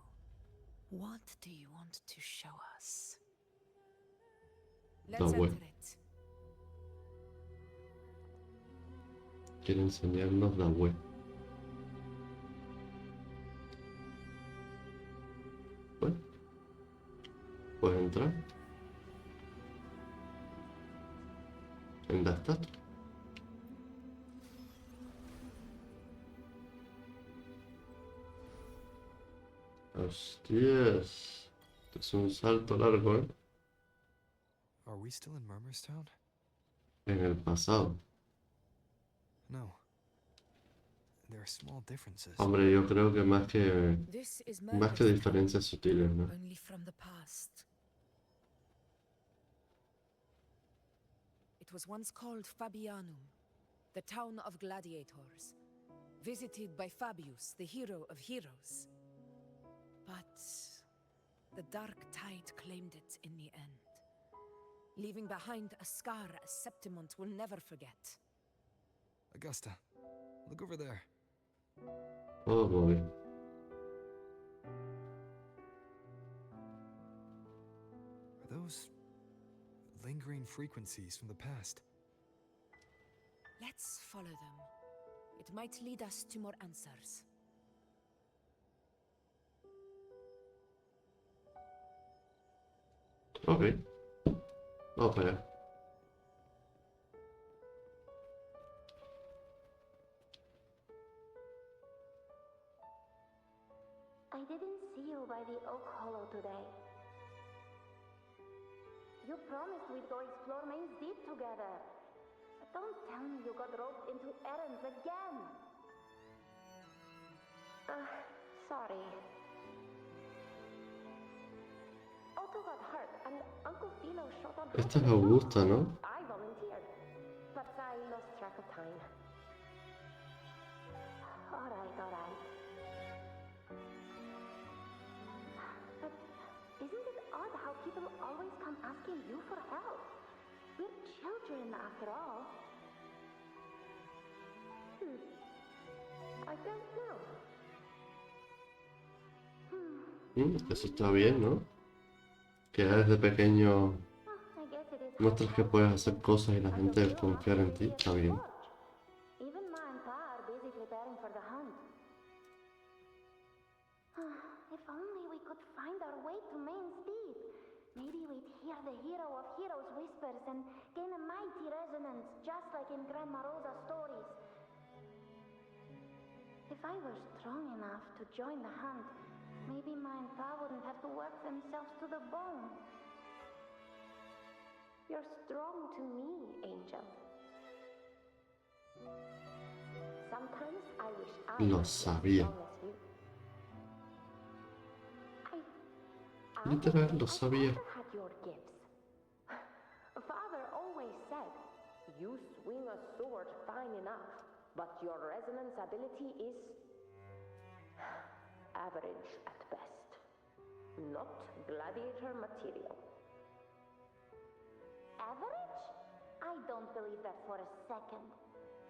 what do you want to show us? Let's web. enter it. Quiere enseñarnos la web. Bueno, ¿puedes entrar? ¿Dónde está? Hostias. Esto es un salto largo, ¿eh? Are we still in Murmurstown? En el pasado. No. There are small differences. Hombre, yo creo que más que This is diferencias sutiles, ¿no? only from the past. It was once called Fabianum, the town of gladiators, visited by Fabius, the hero of heroes. But the Dark Tide claimed it in the end, leaving behind a scar Septimont will never forget. Augusta, look over there. Oh boy. Are those lingering frequencies from the past? Let's follow them. It might lead us to more answers. Ok. Vamos para allá. today. You promised we'd go explore Main's Deep together. But don't tell me you got roped into errands again. Sorry. Otto got hurt and Uncle Philo shot on Esta es Augusta, ¿no? I volunteered, but I lost track of time. Alright. But isn't it odd how people always come asking you for help? We're children after all. I don't know. Eso está bien, ¿no? Que ya desde pequeño I guess it is muestras que puedes hacer cosas y la gente confiar en ti, está bien. Even Ma and Pa are busy preparing for the hunt. If only we could find our way to Main's Deep. Maybe we'd hear the hero of heroes whispers and gain a mighty resonance, just like in Grandma Rosa's stories. If I were strong enough to join the hunt, maybe Ma and Pa wouldn't have to work themselves to the bone. You're strong to me, Angel. Sometimes I wish I Lo was as sabía. strong as you. Literal, lo sabía. I had your gifts. Father always said, you swing a sword fine enough, but your resonance ability is average at best. Not gladiator material. Average? I don't believe that for a second.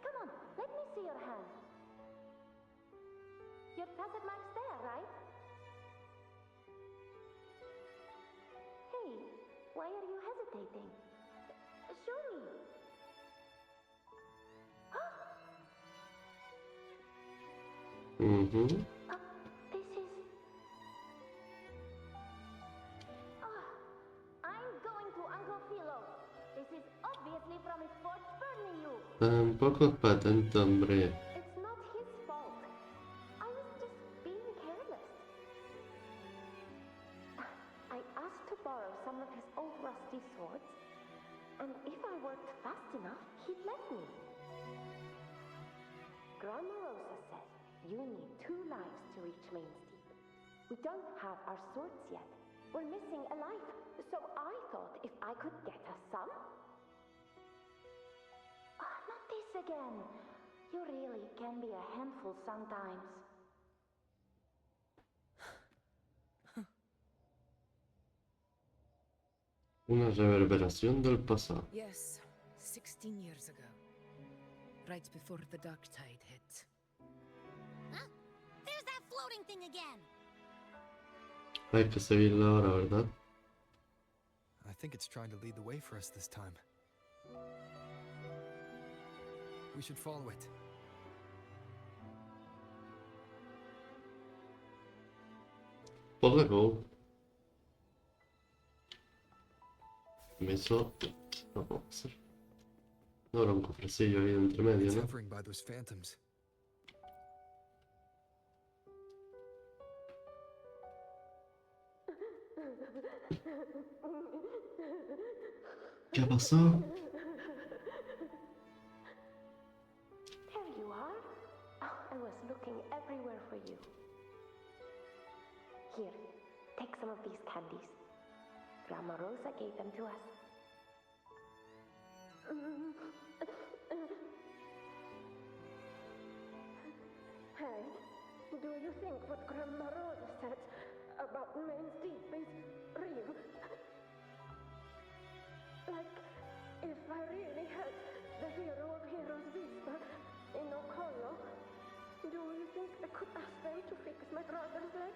Come on, let me see your hand. Your facet mark's there, right? Hey, why are you hesitating? Show me. Mhm. This is... I'm going to Uncle Philo. This is obviously from his forge burning you. Tampoco es patente, hombre. It's not his fault. I was just being careless. I asked to borrow some of his old rusty swords, and if I worked fast enough, he'd let me. Grandma Rosa says you need 2 lives to reach Main's Deep. We don't have our swords yet. We're missing a life, so I thought if I could get us some... not this again. You really can be a handful sometimes. Una reverberación del pasado. Yes, 16 years ago. Right before the dark tide hit. Huh? There's that floating thing again! Hay que seguirla ahora, ¿verdad? I think it's trying to lead the way for us this time. We should follow it. Follow go. Eso no puedo hacer. No era un cofrecillo ahí entre medio, It's ¿no? hovering by those phantoms. ¿Qué pasó? There you are. I was looking everywhere for you. Here, take some of these candies. Grandma Rosa gave them to us. Hey, do you think what Grandma Rosa said about Main's Deep is real? Like, if I really had the hero of heroes whisper in Okollo, do you think I could ask them to fix my brother's leg?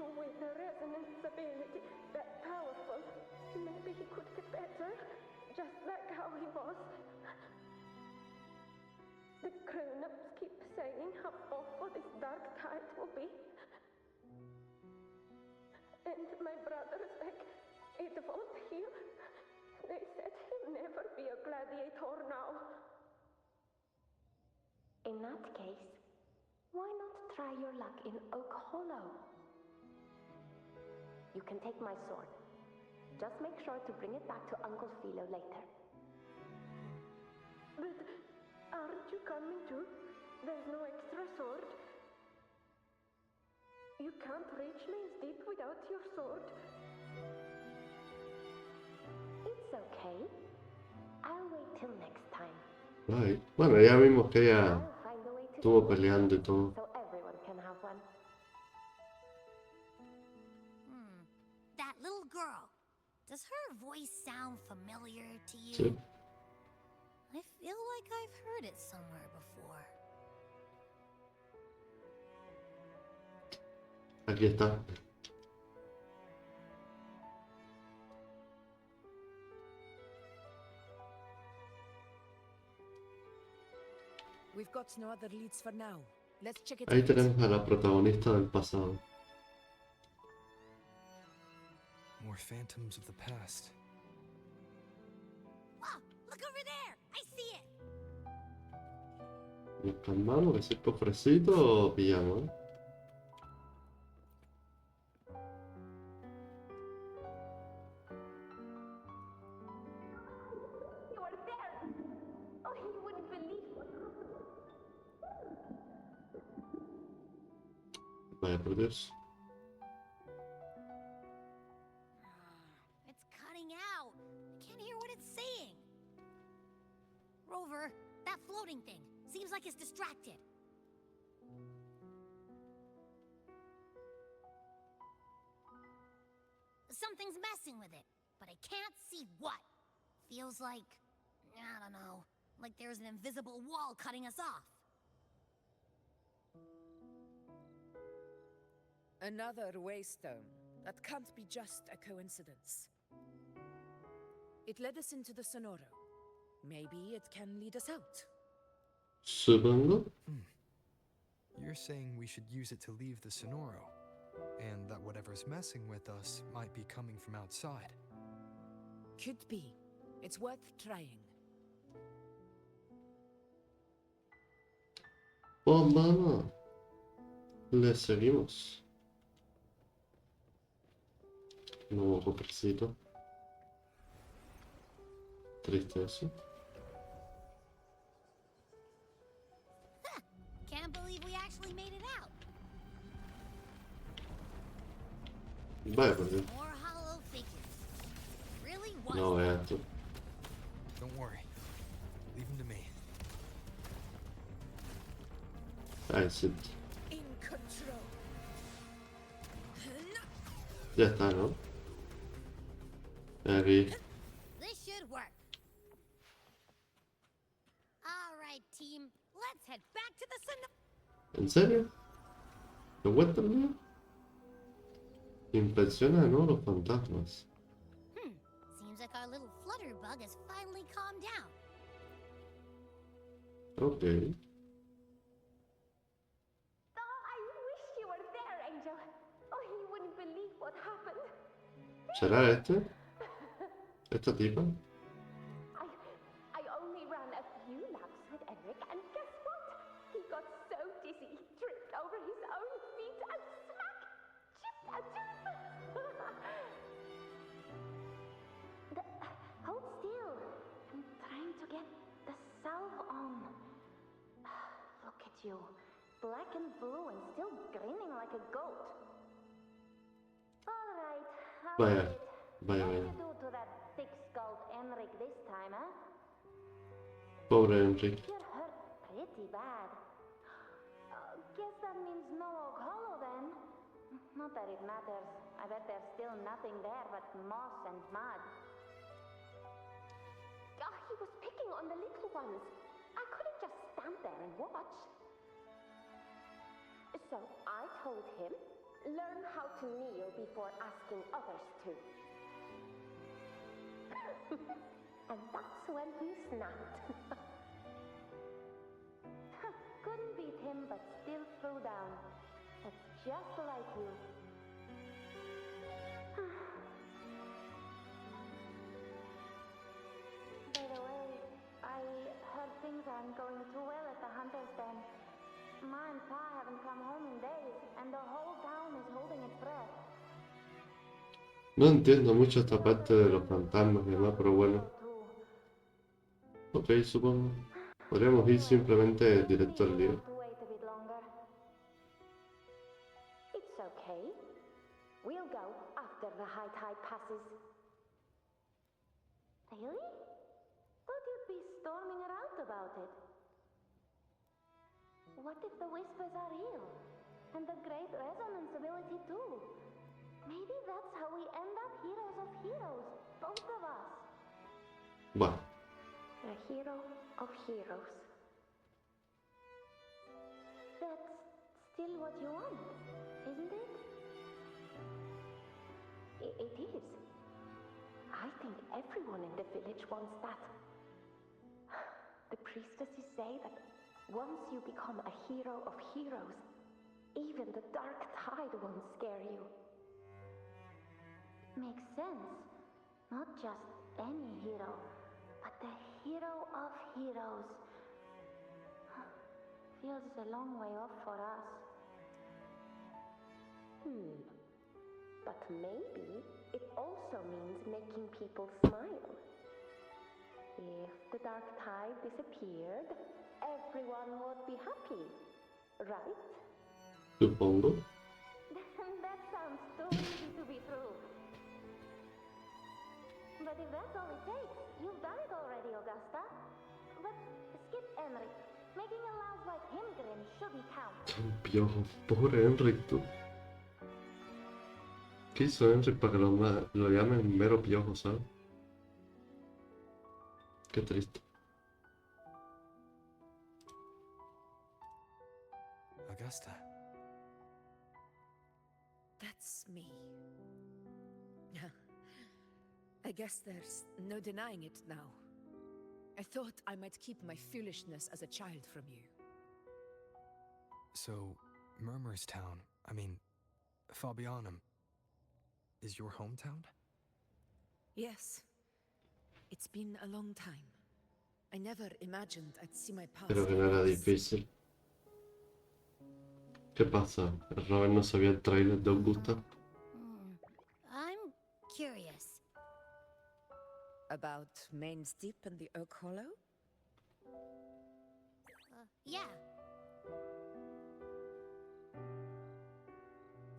With a resonance ability that powerful, maybe he could get better, just like how he was. The grown-ups keep saying how awful this dark tide will be. And my brother's leg, it won't heal. They said he'll never be a gladiator now. In that case, Why not try your luck in Oak Hollow? You can take my sword. Just make sure to bring it back to Uncle Philo later. But aren't you coming too? There's no extra sword. You can't reach Maze Deep without your sword. It's okay. I'll wait till next time. Ay, bueno, ya vimos que ella I'll find a way to estuvo do it, peleando y todo. so everyone can have one. That little girl. Does her voice sound familiar to you? Sí. I feel like I've heard it somewhere before. Aquí está. We've got no other leads for now. Let's check it Ahí out. tenemos a la protagonista del pasado. More phantoms of the past. Wow, look over there! I see it! ¿Nos calmamos? ¿Es el cofrecito o pillamos? You are there! Oh, you wouldn't believe what happened. Vaya por Dios. It's cutting out. I can't hear what it's saying. Rover, that floating thing. Seems like it's distracted. Something's messing with it, but I can't see what. Feels like, I don't know, like there's an invisible wall cutting us off. Another waystone. That can't be just a coincidence. It led us into the Sonoro. Maybe it can lead us out. Supongo. You're saying we should use it to leave the Sonoro, and that whatever's messing with us might be coming from outside. Could be. It's worth trying. Oh, mamá. Le seguimos. Nuevo cofrecito. Triste eso. Can't believe we actually made it out. Vaya por Dios. More hollow figures. Really was. No veas tú. Don't worry. Leave him to me. Ay, sí. In control. Ya está, ¿no? Aquí. This should work. All right, team. Let's head back to the Sonoro. ¿En serio? ¿Te cuentas mío? Impresiona, ¿no? Los fantasmas. Seems like our little flutterbug has finally calmed down. Ok. Oh, I wish you were there, Angel. Oh, you wouldn't believe what happened. ¿Será este? ¿Esta tipa? I only ran a few laps with Eric, and guess what? He got so dizzy, he tripped over his own feet and smack! Chipped a tooth! Hold still. I'm trying to get the salve on. Look at you. Black and blue and still grinning like a goat. All right. Vaya. What Vaya, did vaya. you do to that thick-skulled Enric this time, huh? Pobre Enrique. You're hurt pretty bad. Guess that means no Oak Hollow then. Not that it matters. I bet there's still nothing there but moss and mud. He was picking on the little ones. I couldn't just stand there and watch. So I told him, learn how to kneel before asking others to. And that's when he snapped. Couldn't beat him, but still threw down. That's just like you. By the way, I heard things aren't going too well at the Hunter's Den. Ma and Pa haven't come home in days, and the whole town is holding its breath. No entiendo mucho esta parte de los fantasmas y demás, pero bueno. Ok, supongo. Podríamos ir simplemente directo al lío. It's okay. We'll go after the high tide passes. Really? Thought you'd be storming around about it. What if the whispers are real? And the great resonance ability too? Maybe that's how we end up heroes of heroes, both of us. Bueno. A hero of heroes. That's still what you want, isn't it? It is. I think everyone in the village wants that. The priestesses say that once you become a hero of heroes, even the dark tide won't scare you. Makes sense. Not just any hero, but the hero of heroes. Feels a long way off for us. But maybe it also means making people smile. If the dark tide disappeared, everyone would be happy, right? Supongo. That sounds too easy to be true. But if that's all it takes, you've done it already, Augusta. But skip Enric. Making a louse like him grin shouldn't count. Un piojo. Pobre Enric, tú. ¿Qué hizo Enric para que lo llamen mero piojo, sabes? Qué triste. Augusta. That's me. I guess there's no denying it now. I thought I might keep my foolishness as a child from you. So, Murmurstown, Fabianum, is your hometown? Yes. It's been a long time. I never imagined I'd see my past. Pero que no era difícil. ¿Qué pasa? ¿El Robert no sabía el trailer de Augusta? I'm curious. About Main's Deep and the Oak Hollow? Yeah.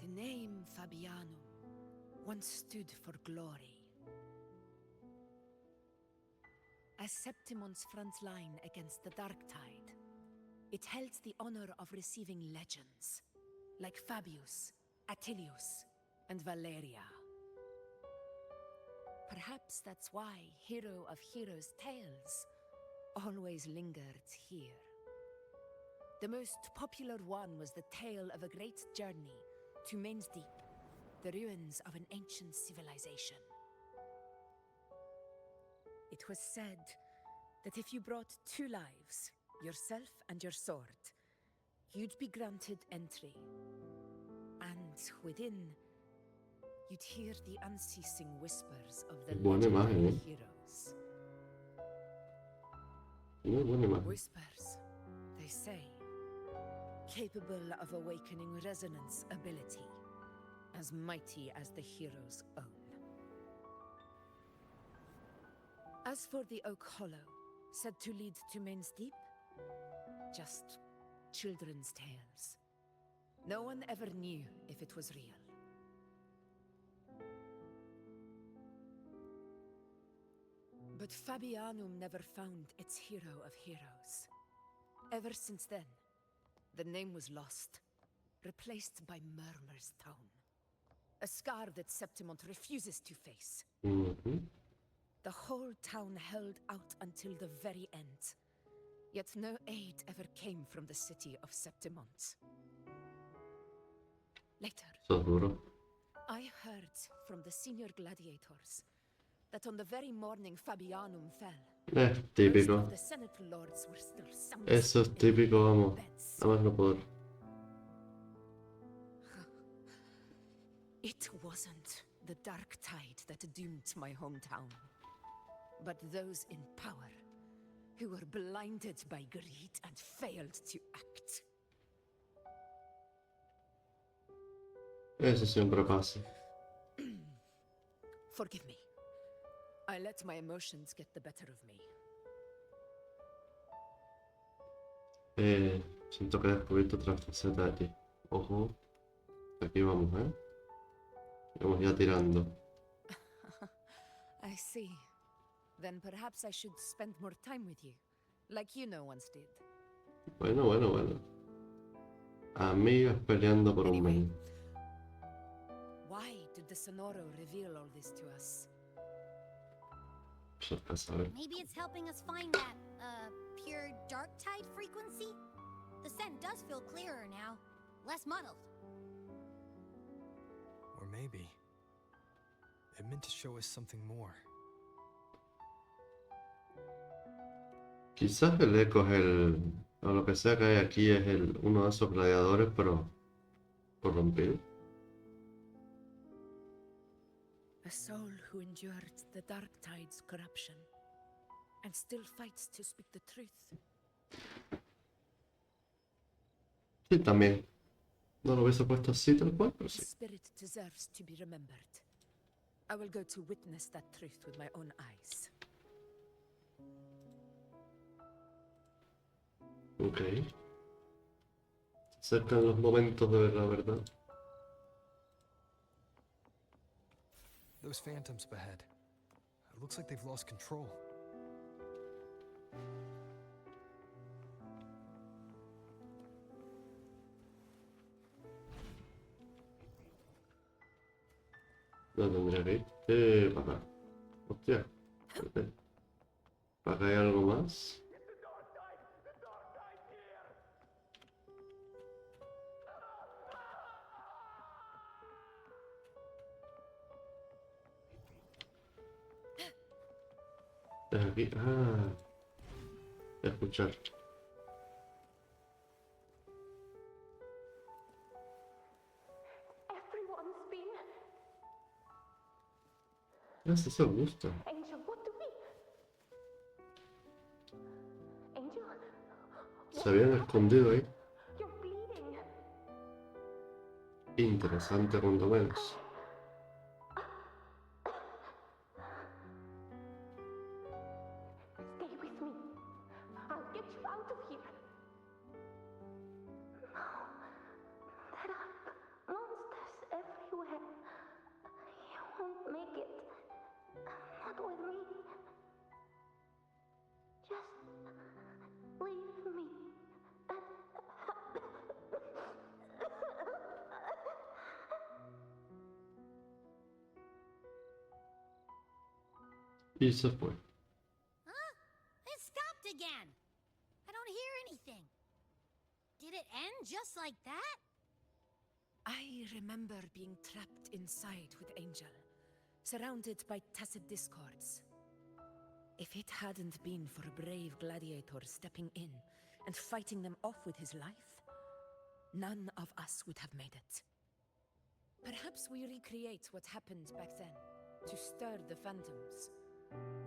The name Fabianum once stood for glory. As Septimon's front line against the Dark Tide, it held the honor of receiving legends, like Fabius, Attilius, and Valeria. Perhaps that's why Hero of Heroes' tales always lingered here. The most popular one was the tale of a great journey to Main's Deep, the ruins of an ancient civilization. It was said that if you brought 2 lives, yourself and your sword, you'd be granted entry. And within, you'd hear the unceasing whispers of the Buena imagen, legendary heroes. Muy buena imagen. Whispers, they say, capable of awakening resonance ability, as mighty as the hero's own. As for the Oak Hollow, said to lead to Main's Deep, just children's tales. No one ever knew if it was real. But Fabianum never found its hero of heroes. Ever since then, the name was lost, replaced by Murmur's Town. A scar that Septimont refuses to face. The whole town held out until the very end. Yet no aid ever came from the city of Septimont. Later, So duro. I heard from the senior gladiators that on the very morning Fabianum fell, Típico. most of the Senate lords were still sound Eso es asleep in típico, their vamos. beds. Nada más no poder. It wasn't the dark tide that doomed my hometown, but those in power who were blinded by greed and failed to act. Eso siempre pasa. Forgive me. I let my emotions get the better of me. Siento que he descubierto otra faceta de ti. Ojo. Aquí vamos, Vamos ya tirando. I see. Then perhaps I should spend more time with you, like you once did. Bueno. Amigas peleando por un men. Why did the Sonoro reveal all this to us? Maybe it's helping us find that, pure dark tide frequency? The scent does feel clearer now, less muddled. Or maybe it meant to show us something more. Quizás el eco es o lo que sea que hay aquí es uno de esos gladiadores, pero corrompido. A soul who endured the dark tide's corruption and still fights to speak the truth. Sí, también. No lo hubiese puesto así tal cual, pero sí. His spirit deserves to be remembered. I will go to witness that truth with my own eyes. Ok. Se acercan los momentos de ver la verdad. Those phantoms ahead. It looks like they've lost control. No tendría que ir. Para acá. Hostia. Espérate. ¿Para acá hay algo más? Es aquí. Escuchar. Everyone's been. Ese es Augusta. Angel, what do we? Angel? Se habían escondido ahí. You're bleeding. Interesante cuando menos. Stay with me. I'll get you out of here. No. There are monsters everywhere. You won't make it. Not with me. Just leave me. Y se fue. Huh? It stopped again. I don't hear anything. Did it end just like that? I remember being trapped inside with Angel, surrounded by tacit discords. If it hadn't been for a brave gladiator stepping in and fighting them off with his life, none of us would have made it. Perhaps we recreate what happened back then, to stir the phantoms.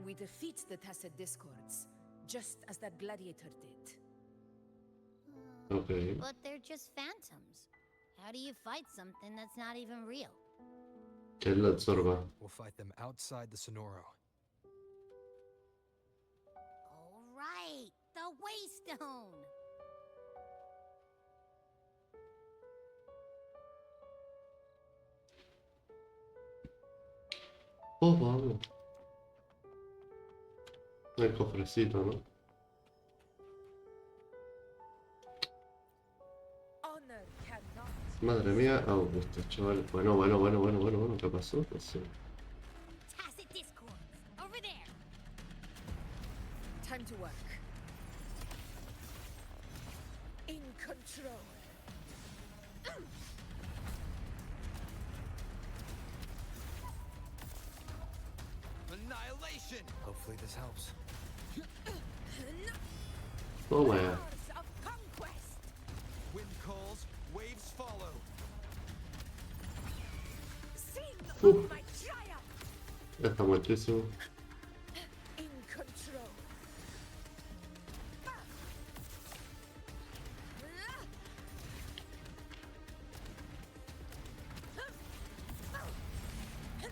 We defeat the tacit discords, just as that gladiator did. Okay. But they're just phantoms. How do you fight something that's not even real? Que él la absorba. We'll fight them outside the Sonoro. All right, the Waystone. Oh, vamos. El cofrecito, ¿no? Honor cannot. Madre mía, Augusta, chaval. Bueno, ¿qué pasó? No sé. Tacit discords. Over there. Time to work. In control. Annihilation! Hopefully this helps. Toma ya. Powers of conquest. Wind calls, waves follow. Sing of my triumph. Ya está muertísimo. In control.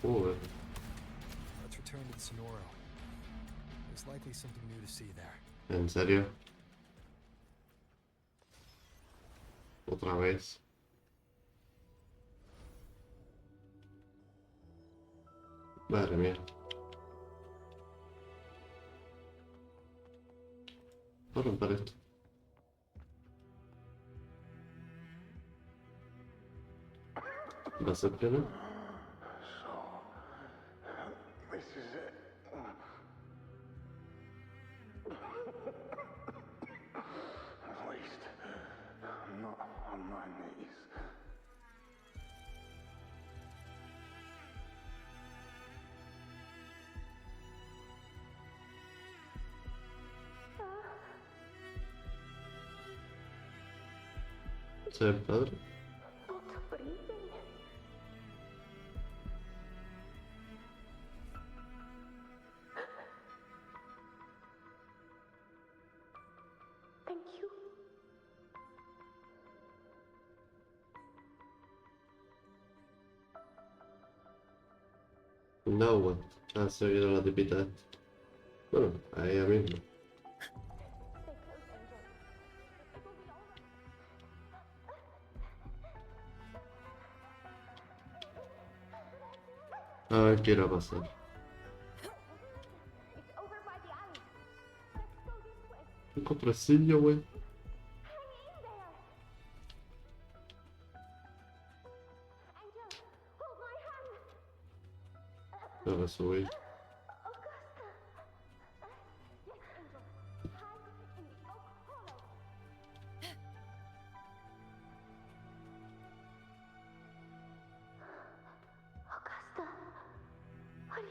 Let's return to the Sonoro. There's likely something new to see there. ¿En serio? Otra vez. Madre mía. Voy a romper esto. ¿Va a ser que no? This is it. At least, I'm not on my knees. ¿Se ve padre? Not breathing. Thank you. No, bueno. Ah, se ha oído la tipita esta. Bueno, a ella misma. A ver qué irá a pasar. Un compresillo, güey. Tengo que subir. Augusta, are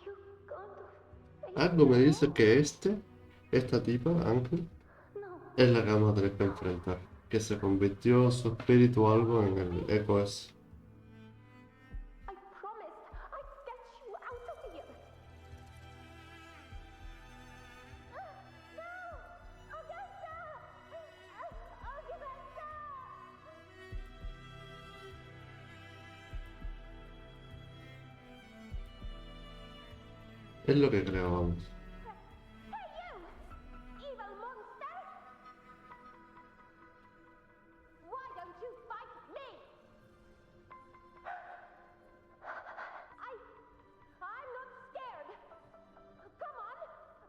you going to... Algo me dice que esta tipa, Ángel, es la que vamos a tener que enfrentar. Que se convirtió su espíritu o algo en el eco ese. I promised I'd get you out of here. No! Augusta! Augusta! Es lo que creo, vamos. Hey you! Evil monster! Why don't you fight me? I'm not scared. Come on,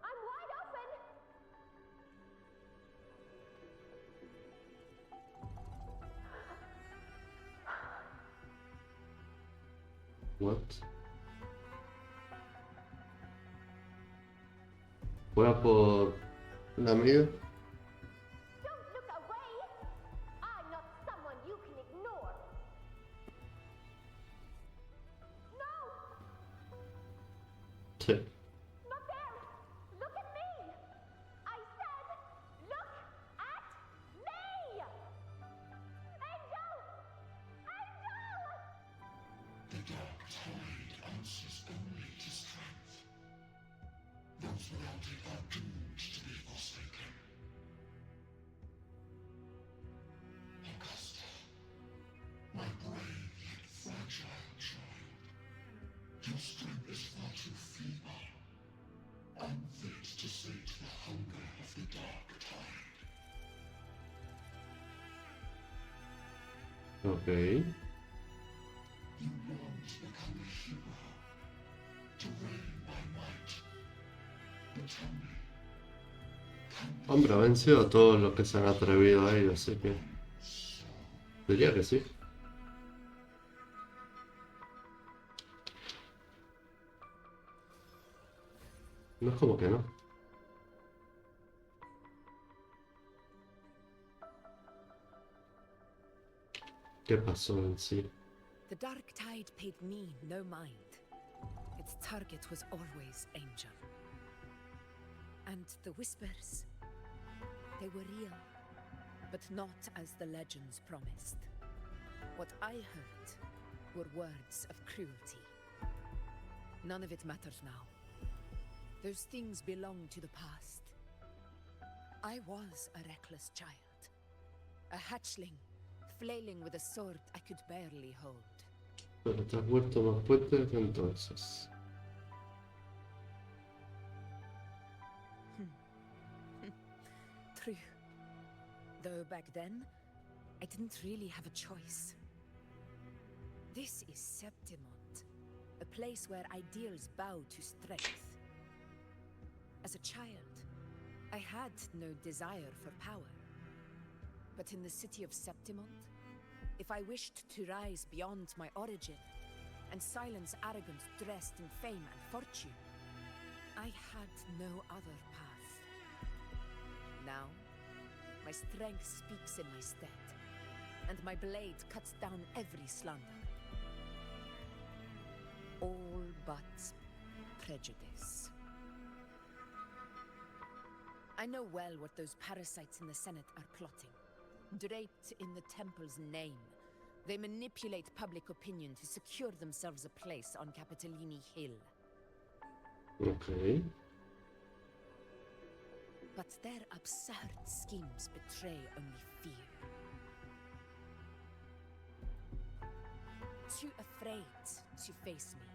I'm wide open. What? Voy a por la amiga. Don't look away. I'm not someone you can ignore. No! Sí. Not there! Look at me! I said, look at me! Angel! Angel! The dark tide answers only to strength. Those without it are doomed to be forsaken. Augusta, my brave yet fragile child, your strength is far too feeble, unfit to sate the hunger of the dark tide. Ok. You long to become a hero, to reign by might. But tell me, Hombre, ha vencido a todos los que se han atrevido a ello, así que... Diría que sí. No es como que no. ¿Qué pasó en sí? The dark tide paid me no mind. Its target was always Angel. And the whispers, they were real, but not as the legends promised. What I heard were words of cruelty. None of it matters now. Those things belong to the past. I was a reckless child, a hatchling, flailing with a sword I could barely hold. Pero te has vuelto más fuerte desde entonces. True. Though back then, I didn't really have a choice. This is Septimont, a place where ideals bow to strength. As a child, I had no desire for power. But in the city of Septimont, if I wished to rise beyond my origin and silence arrogance dressed in fame and fortune, I had no other path. Now, my strength speaks in my stead, and my blade cuts down every slander. All but prejudice. I know well what those parasites in the Senate are plotting. Draped in the temple's name, they manipulate public opinion to secure themselves a place on Capitolini Hill. Okay. But their absurd schemes betray only fear. Too afraid to face me,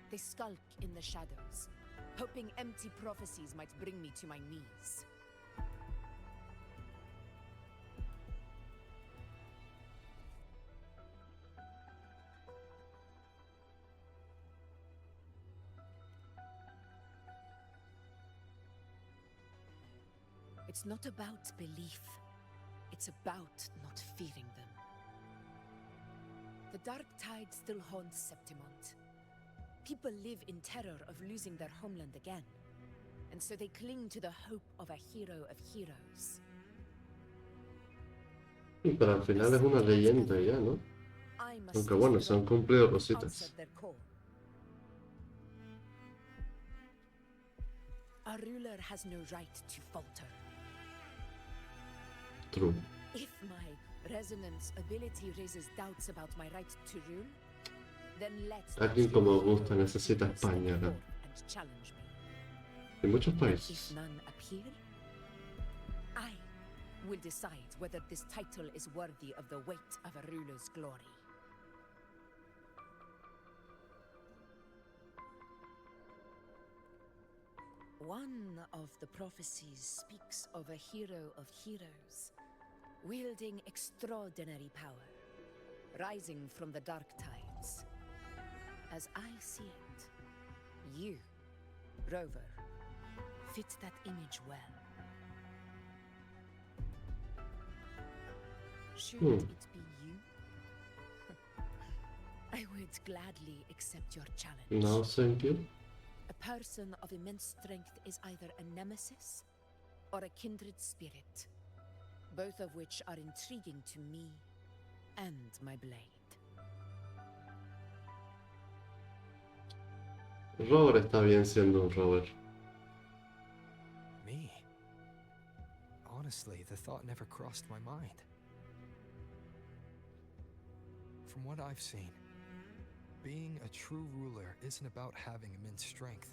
they skulk in the shadows, hoping empty prophecies might bring me to my knees. It's not about belief. It's about not fearing them. The dark tide still haunts Septimont. People live in terror of losing their homeland again. And so they cling to the hope of a hero of heroes. Sí, pero al final es una leyenda ya, ¿no? Aunque bueno, se han cumplido cositas. A ruler has no right to falter. True. If my resonance ability raises doubts about my right to rule, then let's Alguien como Augusta necesita España acá. challenge me. En muchos If países. none appear, I will decide whether this title is worthy of the weight of a ruler's glory. One of the prophecies speaks of a hero of heroes, wielding extraordinary power, rising from the dark tides. As I see it, you, Rover, fit that image well. Should it be you? I would gladly accept your challenge. No, thank you. A person of immense strength is either a nemesis or a kindred spirit, both of which are intriguing to me and my blade. Robert está bien siendo un Robert. Me? Honestly, the thought never crossed my mind. From what I've seen, being a true ruler isn't about having immense strength,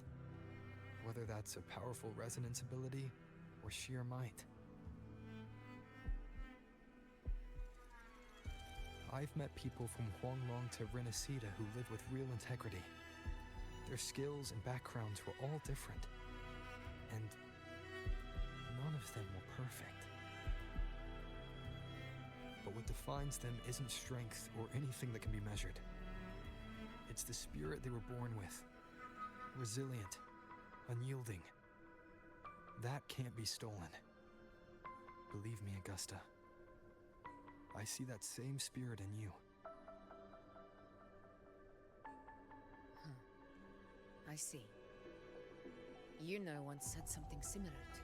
whether that's a powerful resonance ability or sheer might. I've met people from Huanglong to Renacida who live with real integrity. Their skills and backgrounds were all different, and none of them were perfect. But what defines them isn't strength or anything that can be measured. It's the spirit they were born with. Resilient, unyielding. That can't be stolen. Believe me, Augusta. I see that same spirit in you. I see. You know once said something similar to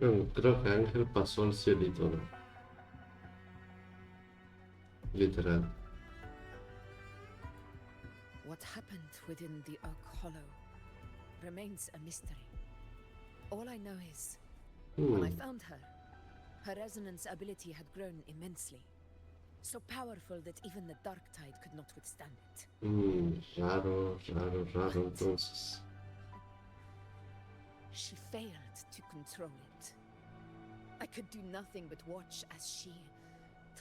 me. Creo que Ángel pasó al cielito, ¿no? Literal. What happened within the Oak Hollow remains a mystery. All I know is, when I found her, her resonance ability had grown immensely. So powerful that even the dark tide could not withstand it. Raro entonces. She failed to control it. I could do nothing but watch as she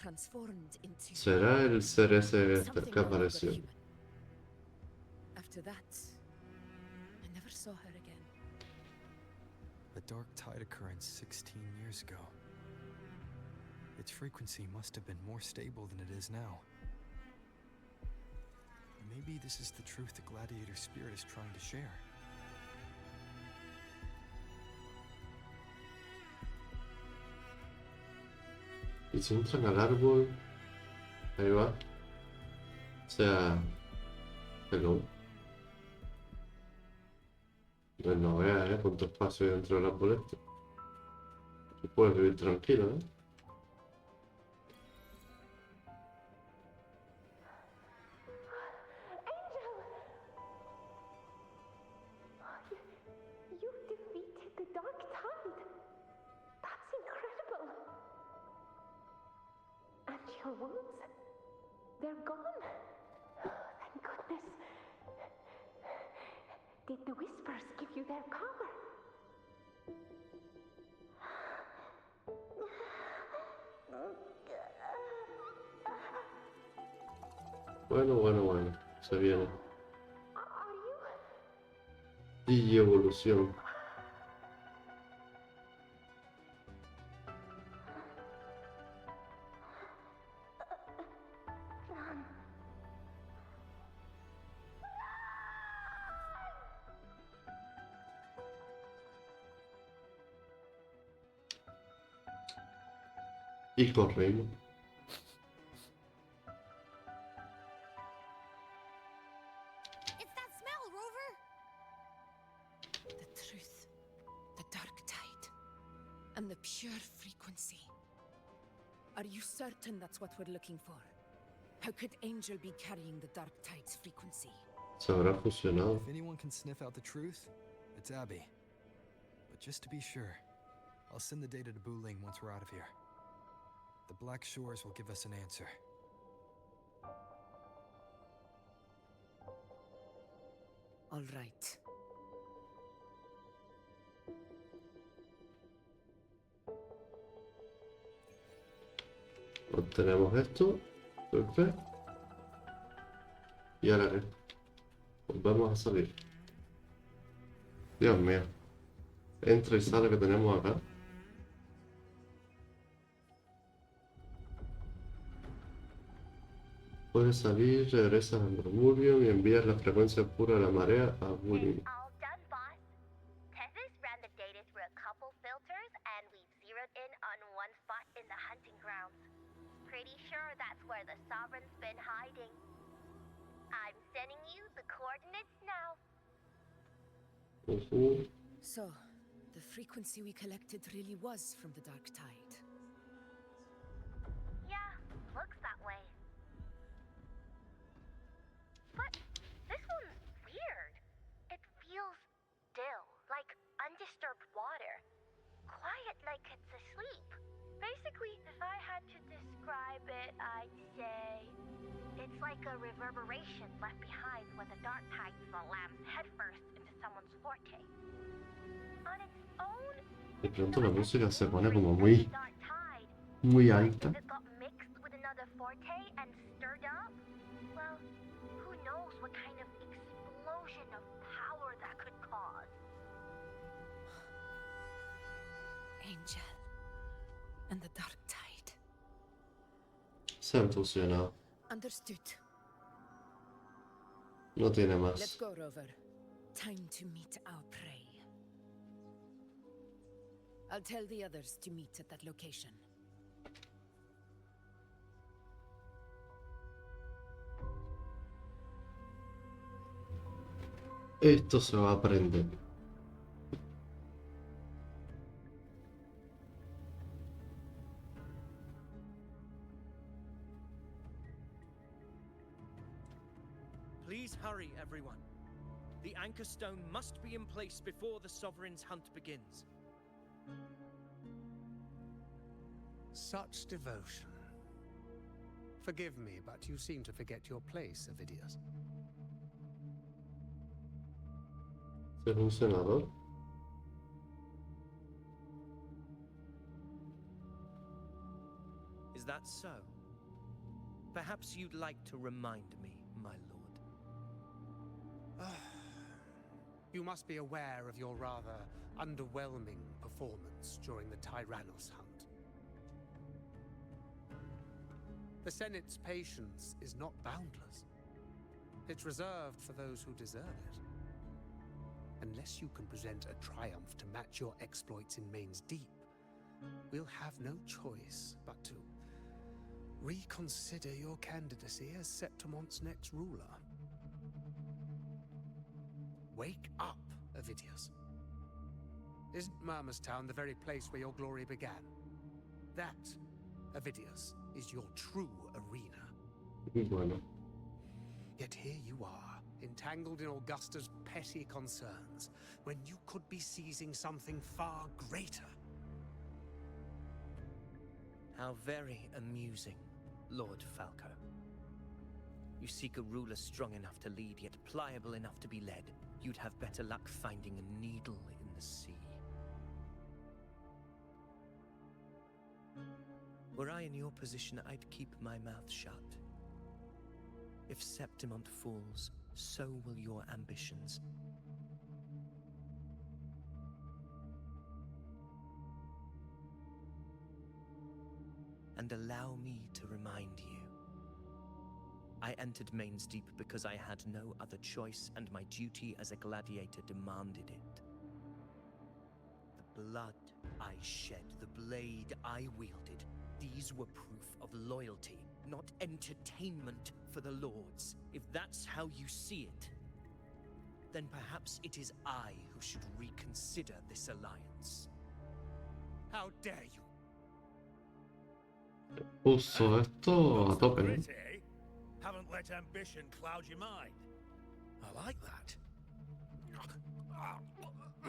transformed into ¿Será el ser ese something que no longer apareció? human. After that, I never saw her again. A dark tide occurrence 16 years ago. Its frequency must have been more stable than it is now. Maybe this is the truth the gladiator spirit is trying to share. Y si entran al árbol, ahí va. O sea, hello. No veas, cuánto espacio hay dentro del árbol este. Tú puedes vivir tranquilo, ¿eh? You've defeated the Dark Tide. That's incredible. And your wounds, they're gone. Thank goodness. Did the Whispers give you their power? Bueno. Se viene. Y evolución. Y corremos. It's that smell, Rover! The truth, the dark tide, and the pure frequency. Are you certain that's what we're looking for? How could Angel be carrying the dark tide's frequency? Se habrá fusionado. If anyone can sniff out the truth, it's Abby. But just to be sure, I'll send the data to Buling once we're out of here. The Black Shores will give us an answer. All right. Obtenemos esto. Perfecto. Y ahora qué. Pues vamos a salir. Dios mío. Entra y sale que tenemos acá. Puedes salir, regresas al Murmurium y envías la frecuencia pura de la marea a Wuthering. All done, boss. Tethys ran the data through a couple filters, and we've zeroed in on one spot in the hunting grounds. Pretty sure that's where the Sovereign's been hiding. I'm sending you the coordinates now. So, the frequency we collected really was from the dark tide. Yeah, looks that way. But this one's weird. It feels still, like undisturbed water. Quiet like it's asleep. Basically, if I had to describe it, I'd say it's like a reverberation left behind when the dark tide slams headfirst into someone's forte. On its own, De pronto la música se pone como muy alta. if it got mixed with another forte and stirred up, well, who knows what kind of explosion of power that could cause. Angel and the dark tide. Se han fusionado. Understood. No tiene Let's más. go, Rover. Time to meet our prey. I'll tell the others to meet at that location. Esto se va a aprender. Please hurry, everyone. The anchor stone must be in place before the Sovereign's hunt begins. Such devotion. Forgive me, but you seem to forget your place, Avidius. ¿Es un senador? Is that so? Perhaps you'd like to remind me, my lord. You must be aware of your rather underwhelming performance during the Tyrannos hunt. The Senate's patience is not boundless. It's reserved for those who deserve it. Unless you can present a triumph to match your exploits in Main's Deep, we'll have no choice but to reconsider your candidacy as Septimon's next ruler. Wake up, Avidius. Isn't Murmustown the very place where your glory began? That, Avidius, is your true arena. Bueno. Yet here you are, entangled in Augusta's petty concerns, when you could be seizing something far greater. How very amusing, Lord Falco. You seek a ruler strong enough to lead, yet pliable enough to be led. You'd have better luck finding a needle in the sea. Were I in your position, I'd keep my mouth shut. If Septimont falls, so will your ambitions. And allow me to remind you. I entered Main's Deep because I had no other choice, and my duty as a gladiator demanded it. The blood I shed, the blade I wielded, these were proof of loyalty, not entertainment for the Lords. If that's how you see it, then perhaps it is I who should reconsider this alliance. How dare you? Puso esto a tope, ¿no? Grit, eh? Haven't let ambition cloud your mind. I like that.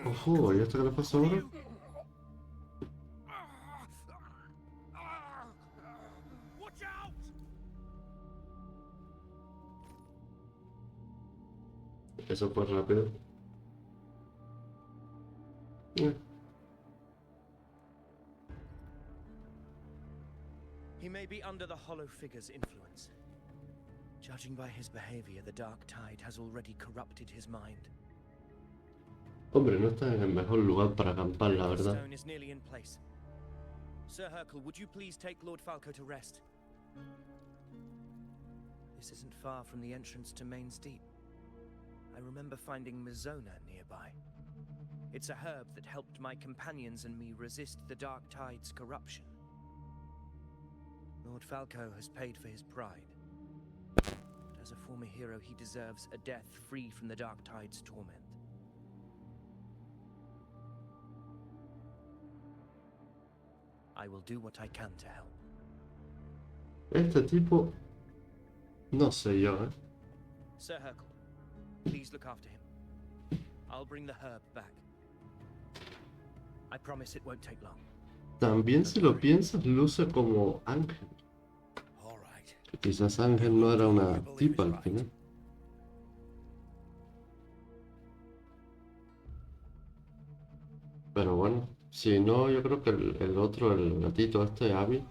Ojo, ¿y esto qué le pasa ahora? Watch out! Eso fue rápido. He may be under the Hollow Figure's influence. Judging by his behavior, the Dark Tide has already corrupted his mind. Hombre, no está en el mejor lugar para acampar, la The verdad. stone is nearly in place. Sir Hercule, would you please take Lord Falco to rest? This isn't far from the entrance to Main's Deep. I remember finding Mizona nearby. It's a herb that helped my companions and me resist the Dark Tide's corruption. Lord Falco has paid for his pride. But as a former hero, he deserves a death free from the Dark Tide's torment. I will do what I can to help. Este tipo... No sé yo, ¿eh? Sir Hercule, please look after him. I'll bring the herb back. I promise it won't take long. También si lo piensas, luce como Ángel. Que quizás Ángel no era una tipa al final. Pero bueno, si no, yo creo que el otro, el gatito este, Abby,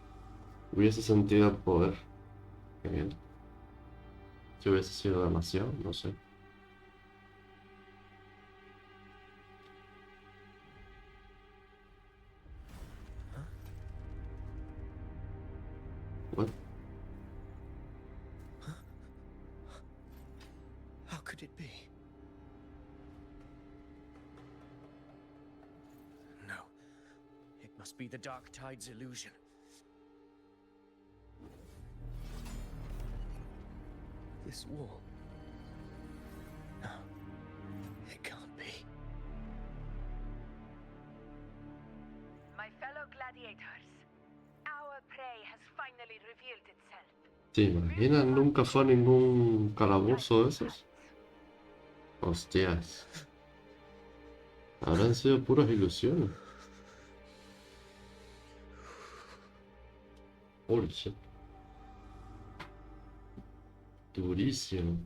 hubiese sentido el poder. Qué bien. Si hubiese sido demasiado, no sé. What? How could it be? No. It must be the Dark Tide's illusion. This wall. No. It can't be. My fellow gladiators, our prey has finally revealed itself. ¿Te imaginas? Nunca fue a ningún calabozo de esos. Hostias. Habrán sido puras ilusiones. Holy shit. Durísimo.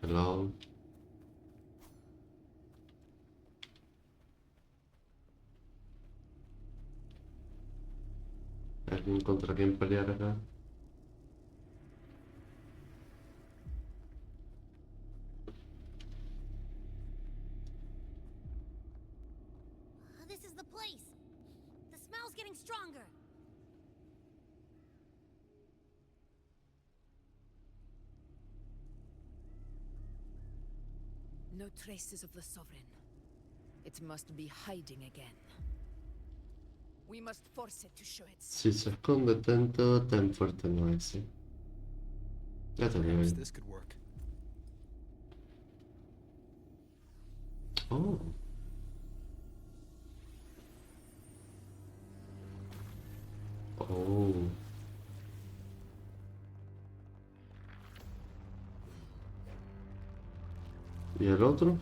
Hello. alguien contra quien pelear acá. This is the place. The smell's getting stronger. No traces of the Sovereign. It must be hiding again. We must force it to show itself. Si se esconde tanto, tan fuerte no es, ¿sí? Ya te digo. Perhaps this could work. Oh. Oh. ¿Y el otro?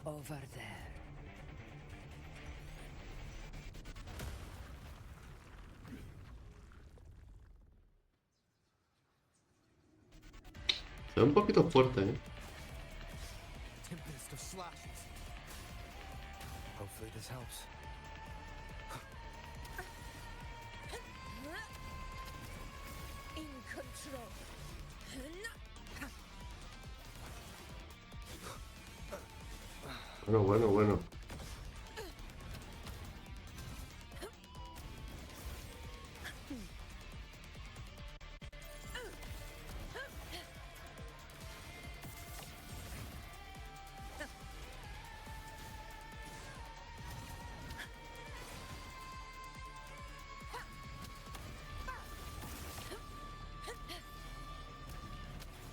Over there. Se ve un poquito fuerte, ¿eh? Tempest of slashes. Hopefully this helps. In control. Bueno.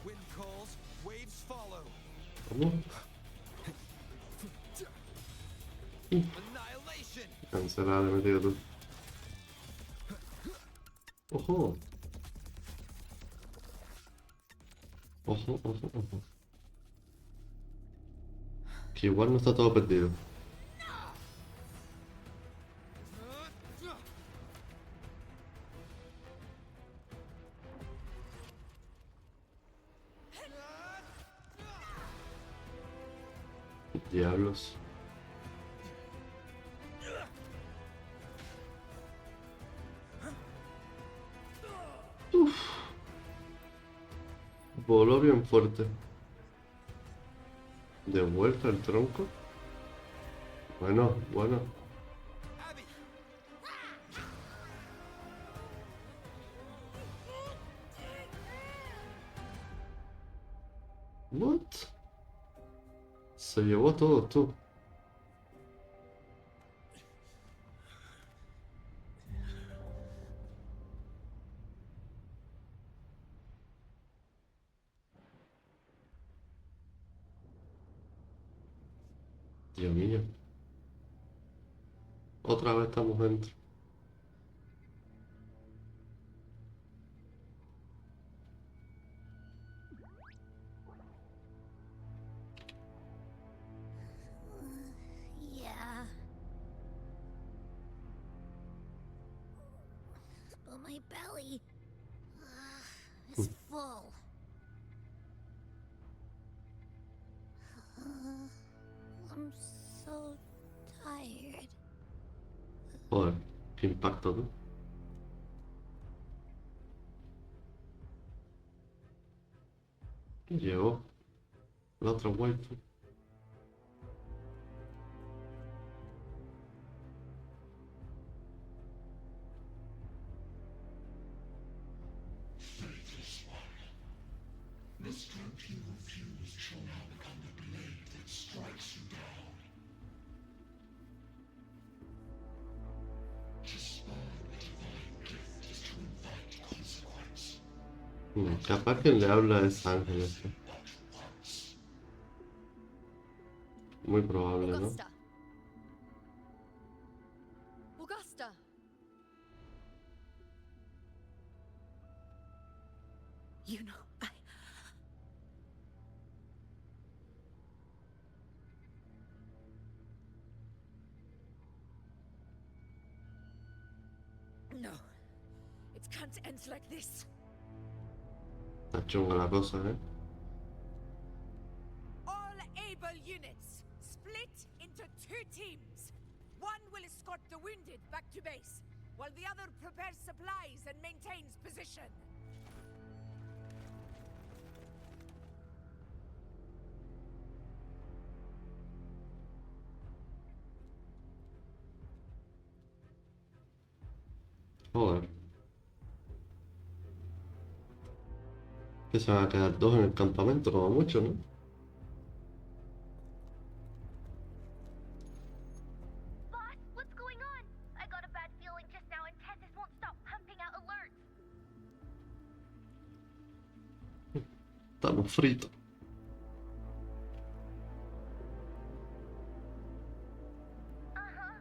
Wind calls, waves follow. ¿Cómo? Annihilation. Cancelado, me digo tú. Ojo. Ojo. Que igual no está todo perdido. Diablos. Uf. Voló bien fuerte. ¿De vuelta el tronco? Bueno. What? Se llevó a todos tú. Dios mío. Otra vez estamos dentro. Yeah. But my belly is full. I'm so tired. Joder, qué impacto, ¿no? Llegó la otra waifu. Faithless one. The strength you refused shall now become the blade that strikes you down. To spurn a divine gift is to invite consequence. Capaz que le habla a ese ángel ese. Muy probable, ¿no? Augusta. You know, No. It can't end like this. Está chunga la cosa, ¿eh? All able units, split into into 2 teams. One will escort the wounded back to base, while the other prepares supplies and maintains position. Joder. Que se van a quedar 2 en el campamento, como mucho, ¿no? Boss, what's going on? I got a bad feeling just now and Tessus won't stop pumping out alerts. Estamos fritos. Uh-huh.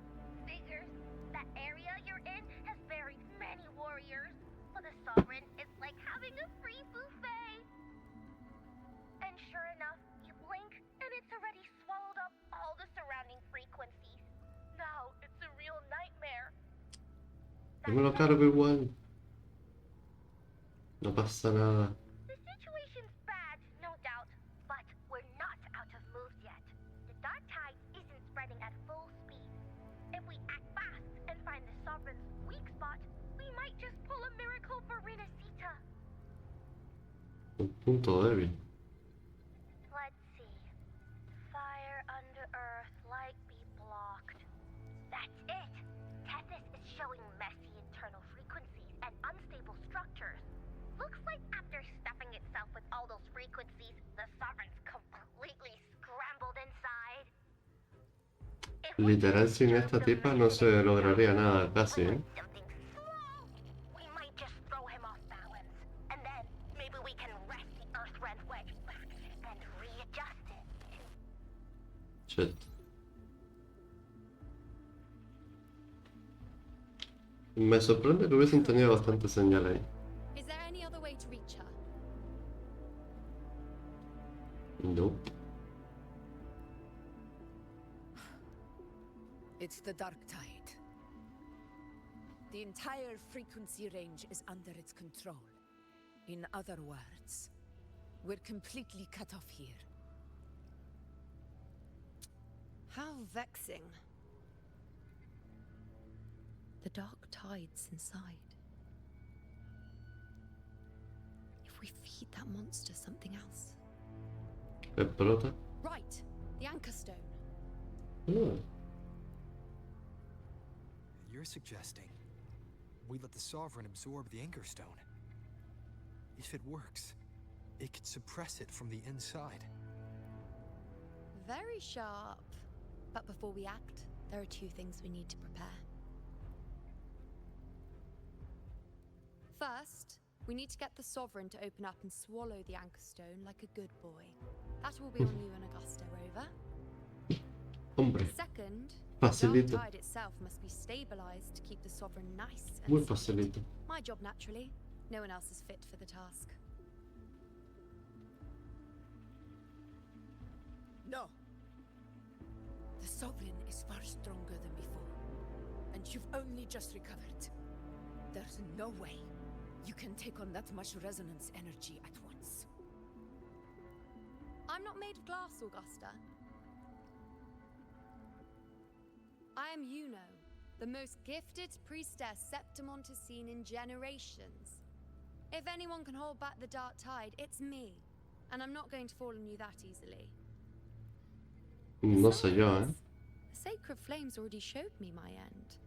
Figures. That area you're in has buried many warriors. But the Sovereign is like having a free buffet. And sure enough, you blink and it's already swallowed up all the surrounding frequencies. Now it's a real nightmare. Yo me lo cargo igual. No pasa nada. The situation's bad, no doubt, but we're not out of moves yet. The dark tide isn't spreading at full speed. If we act fast and find the Sovereign's weak spot, we might just pull a miracle for Renacita. Un punto débil. Let's see. Fire under earth, light be blocked. That's it! Tethys is showing messy internal frequencies and unstable structures. Looks like after stuffing itself with all those frequencies, the Sovereign's completely scrambled inside. Literal, sin esta tipa no se lograría nada casi, ¿eh? Something slow. We might just throw him off balance, and then maybe we can wrest the Earth-rend wedge back and readjust it. Shit. Me sorprende que hubiesen tenido bastante señal ahí. Is there any other way to reach her? Nope. It's the dark tide. The entire frequency range is under its control. In other words, we're completely cut off here. How vexing. The dark tide's inside. If we feed that monster something else. Explota. Right, the anchor stone. Oh. You're suggesting we let the Sovereign absorb the Anchor Stone. If it works, it could suppress it from the inside. Very sharp. But before we act, there are 2 things we need to prepare. First, we need to get the Sovereign to open up and swallow the Anchor Stone like a good boy. That will be on you and Augusta, Rover. Hombre. Second, Facilito. the dark tide itself must be stabilized to keep the Sovereign nice and Muy solid. facilito. My job, naturally. No one else is fit for the task. No. The Sovereign is far stronger than before, and you've only just recovered. There's no way you can take on that much resonance energy at once. I'm not made of glass, Augusta. I am Juno, the most gifted priestess Septimont has seen in generations. If anyone can hold back the dark tide, it's me. And I'm not going to fall on you that easily. No sé yo, ¿eh? The sacred flames already showed me my end.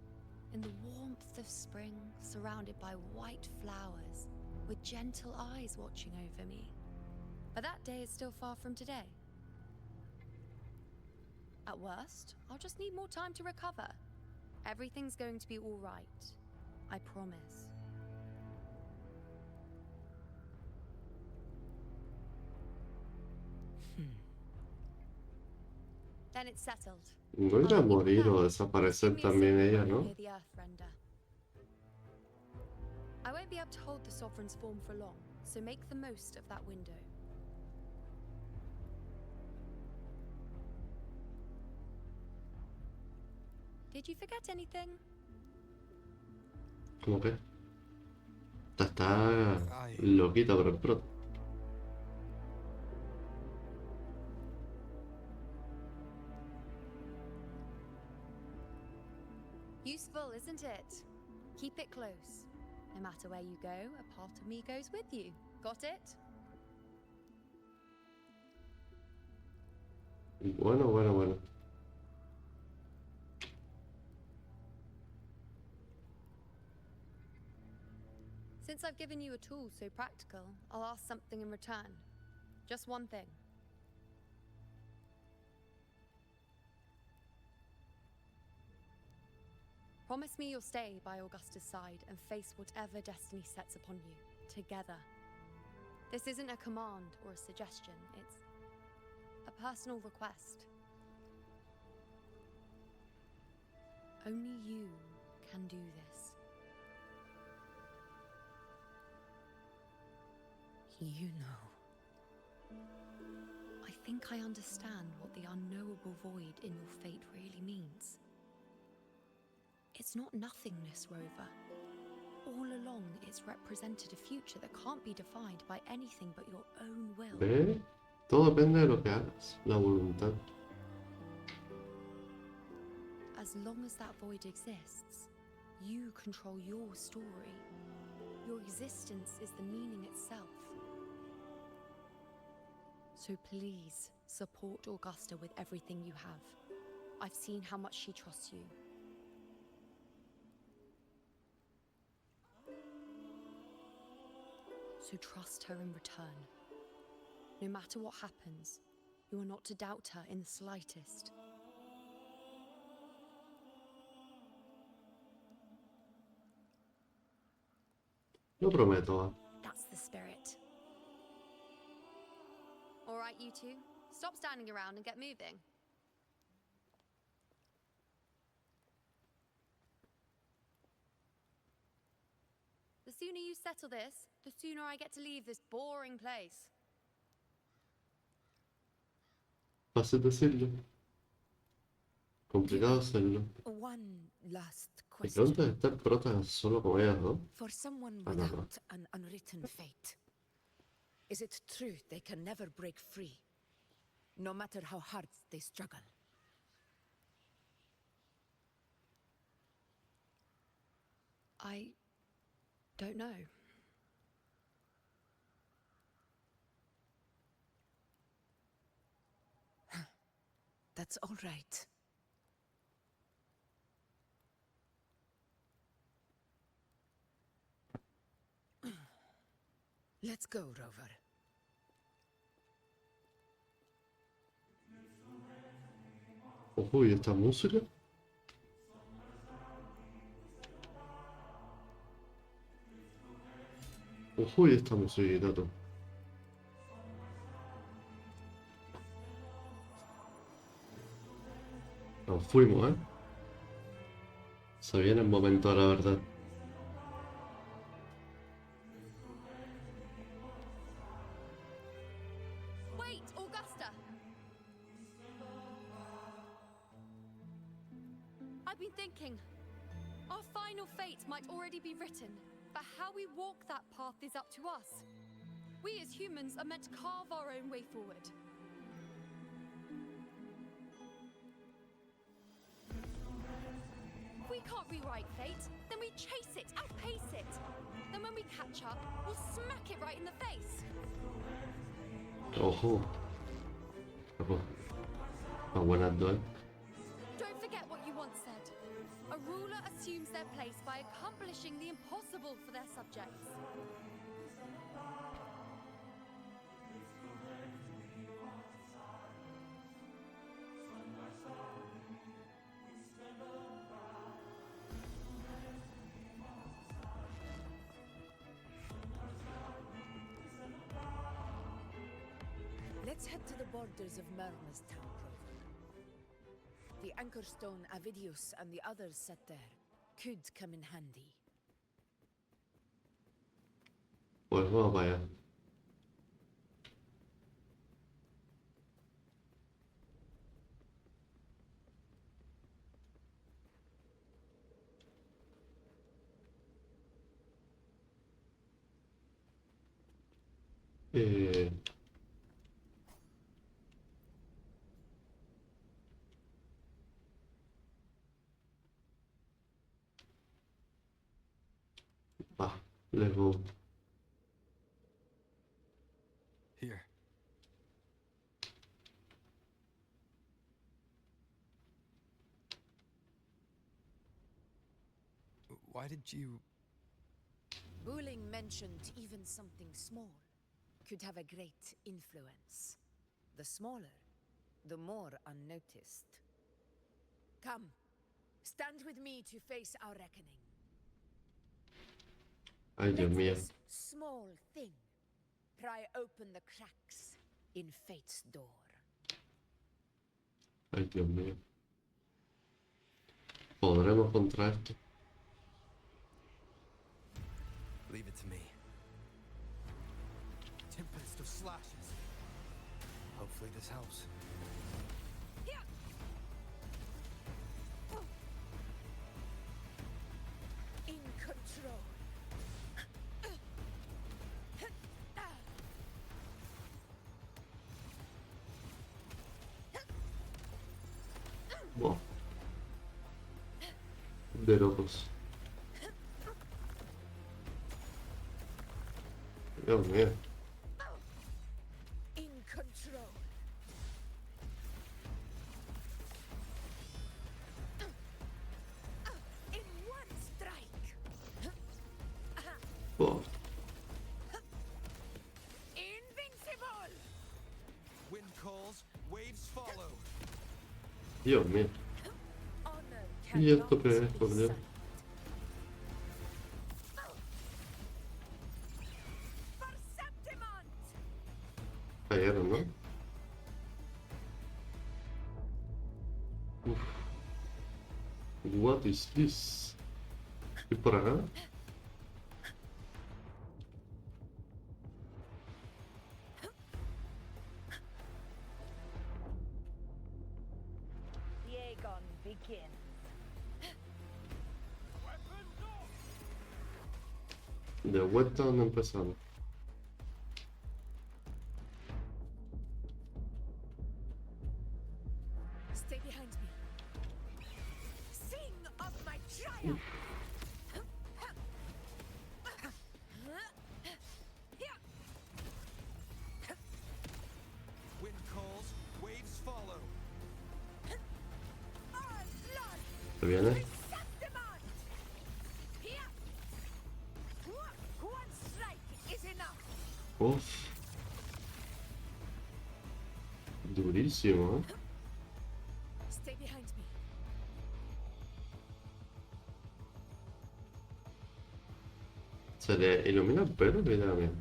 In the warmth of spring, surrounded by white flowers, with gentle eyes watching over me. But that day is still far from today. At worst, I'll just need more time to recover. Everything's going to be all right. I promise. Then it's settled. No irá a morir o desaparecer también ella, ¿no? Near the Earthrender. I won't be able to hold the Sovereign's form for long, so make the most of that window. Did you forget anything? ¿Cómo que? Está loquita por el prot. Useful, isn't it? Keep it close. No matter where you go, a part of me goes with you. Got it? Bueno, bueno, bueno. Since I've given you a tool so practical, I'll ask something in return. Just one thing. Promise me you'll stay by Augusta's side and face whatever destiny sets upon you, together. This isn't a command or a suggestion, it's a personal request. Only you can do this. You know. I think I understand what the unknowable void in your fate really means. It's not nothingness, Rover. All along, it's represented a future that can't be defined by anything but your own will. ¿Ves? Todo depende de lo que hagas, la voluntad. As long as that void exists, you control your story. Your existence is the meaning itself. So please, support Augusta with everything you have. I've seen how much she trusts you. So trust her in return. No matter what happens, you are not to doubt her in the slightest. Lo prometo. That's the spirit. All right, you two. Stop standing around and get moving. The sooner you settle this, the sooner I get to leave this boring place. Fácil decirlo. Complicado hacerlo. One last Me question. pregunta de estar protas solo con ellas, ¿no? For someone Ah, no, no. without an unwritten fate, is it true they can never break free, no matter how hard they struggle? I don't know. That's all right. Let's go, Rover. Ojo, ¿y esta música? Ojo, ¿y esta musiquita, tú? Nos fuimos, ¿eh? Se viene el momento de la verdad. Wait, Augusta! I've been thinking. Our final fate might already be written, but how we walk that path is up to us. We as humans are meant to carve our own way forward. If we can't rewrite fate, then we chase it, outpace it. Then when we catch up, we'll smack it right in the face. Ojo. Ojo. Está buenando, ¿eh? Don't forget what you once said. A ruler assumes their place by accomplishing the impossible for their subjects. Let's head to the borders of Merma's town, Rover. The anchor stone Avidius and the others set there could come in handy. Pues vamos para allá. Eh... Let's go. Here. Why did you... Wuthering mentioned even something small could have a great influence. The smaller, the more unnoticed. Come, stand with me to face our reckoning. Ay, Dios Let mío. this small thing pry open the cracks in fate's door. Ay, Dios mío. ¿Podremos contra esto? Leave it to me. Tempest of slashes. Hopefully this helps. In control. Wow. De locos. Dios mío. In control. In one strike. Wow. Invincible. Wind calls, waves follow. Dios mío. Honor ¿Y esto cannot qué es, be por Dios? silenced. Cayeron, ¿no? Uf. What is this? ¿Y por acá? Dagon begins. De vuelta donde empezamos. Stay behind me. Sing of my triumph. Wind calls, waves follow. ¿Se viene? One strike is enough. Uf. Durísimo, ¿eh? Stay behind me. Se le ilumina el pelo, mira bien.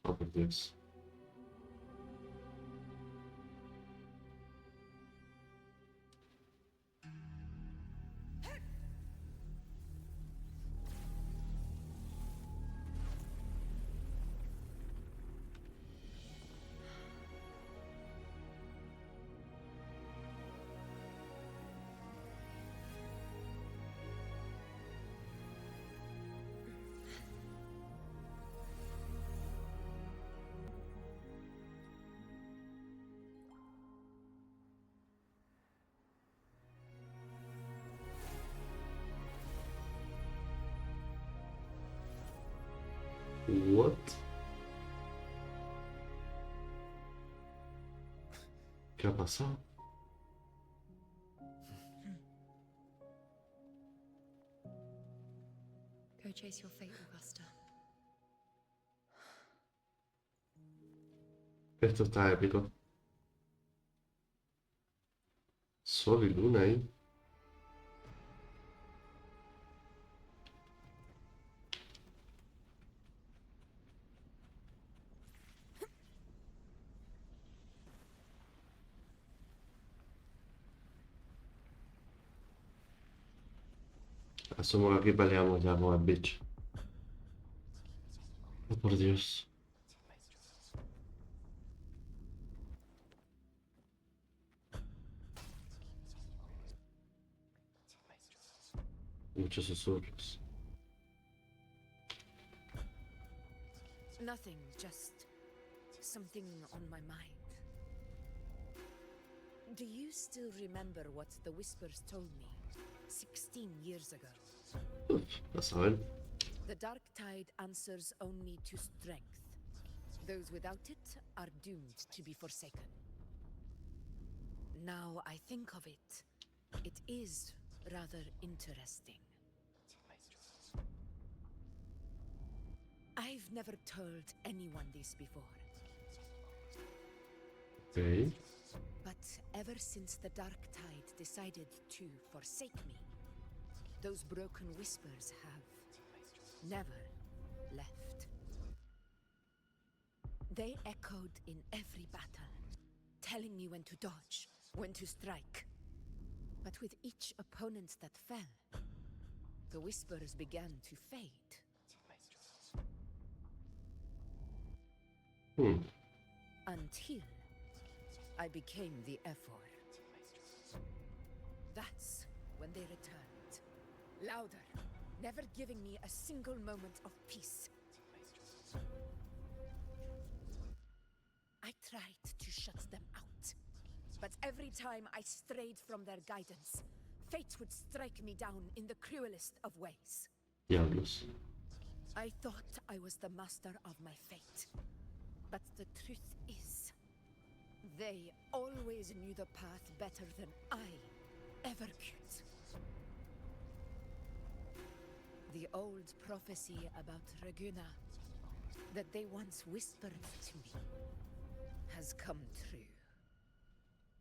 Oh, por Dios. What? ¿Qué ha pasado? Go chase your fate, Augusta. Esto está épico. Sol y luna ahí. Asumo que aquí peleamos ya con el bicho. Oh, por Dios. Muchos susurros. Nothing, just something on my mind. Do you still remember what the whispers told me? 16 years ago. A saber. The dark tide answers only to strength. Those without it are doomed to be forsaken. Now I think of it, it is rather interesting. I've never told anyone this before. Okay. But ever since the dark tide decided to forsake me, those broken whispers have never left. They echoed in every battle, telling me when to dodge, when to strike. But with each opponent that fell, the whispers began to fade. Until I became the Ephor. That's when they returned. Louder, never giving me a single moment of peace. I tried to shut them out, but every time I strayed from their guidance, fate would strike me down in the cruelest of ways. Diablos. I thought I was the master of my fate, but the truth is, they always knew the path better than I ever could. The old prophecy about Reguna that they once whispered to me has come true.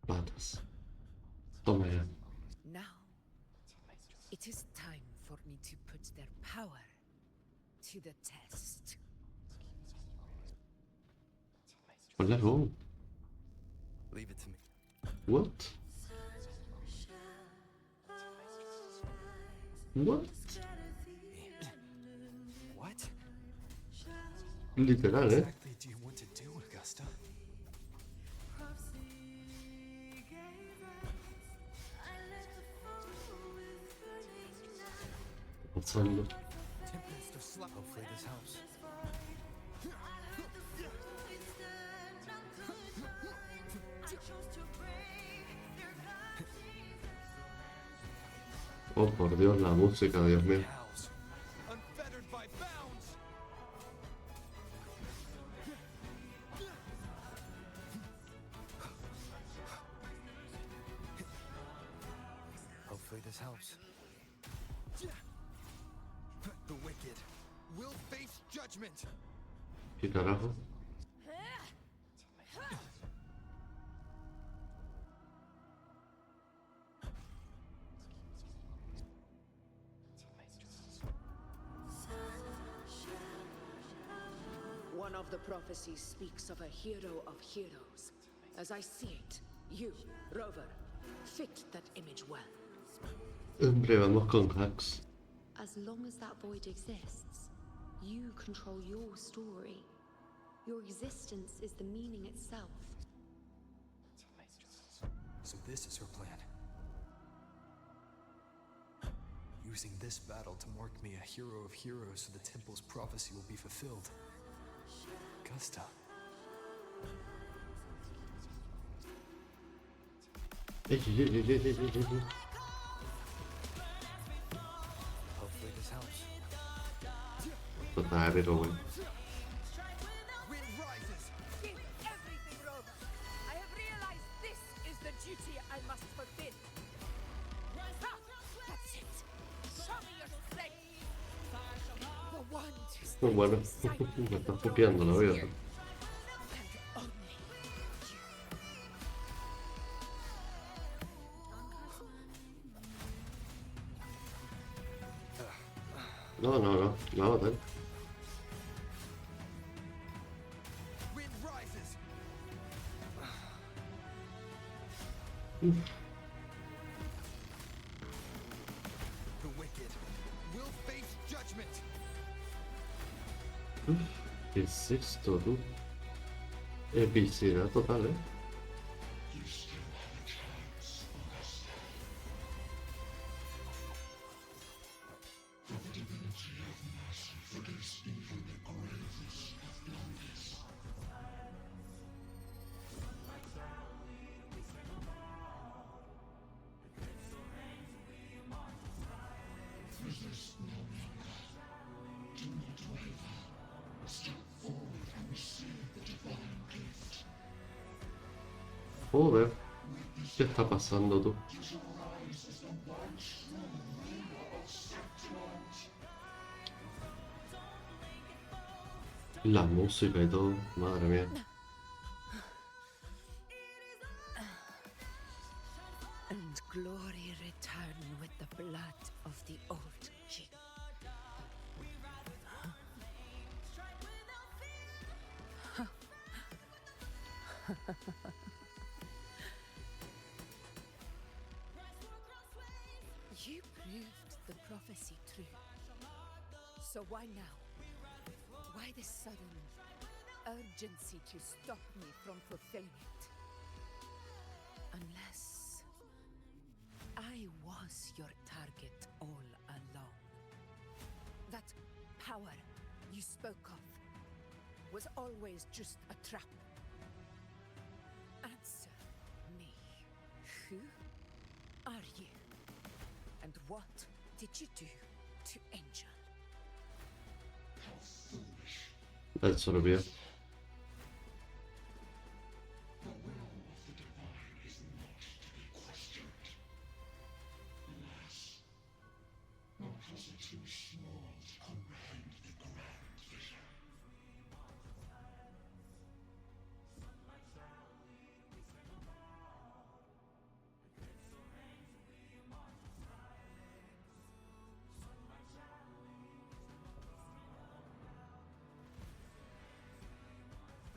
Patas. Toma ya. Now, it is time for me to put their power to the test. Hola, go. Leave it to me. What? What? What? Literal, What exactly do you want to do, Augusta? Pasando. Tempest of slap. Hopefully this helps. Oh, por Dios, la música, Dios mío. Unfettered by bounds. Hopefully this helps. The wicked will face judgment. ¿Qué carajo? One of the prophecies speaks of a hero of heroes. As I see it, you, Rover, fit that image well. Hombre, vamos con hacks. As long as that void exists, you control your story. Your existence is the meaning itself. So this is her plan. Using this battle to mark me a hero of heroes so the temple's prophecy will be fulfilled. Augusta. Hopefully this helps. Total, pero bueno. Wind rises. Give everything, Rover. I have realized this is the duty I must fulfill. That's it. Show me your strength. The one to Bueno, me estás copiando la vida. No, no, no, me va a matar. Wind rises. The wicked will face judgment. ¿Qué es esto, tú? Epicidad total, ¿eh? Joder, ¿qué está pasando tú? La música y todo, madre mía. And glory return with the blood of the old king. You proved the prophecy true. So why now? Why this sudden urgency to stop me from fulfilling it? Unless I was your target all along. That power you spoke of was always just a trap. Answer me. Who are you? And what did you do to Angel? That's sort of weird.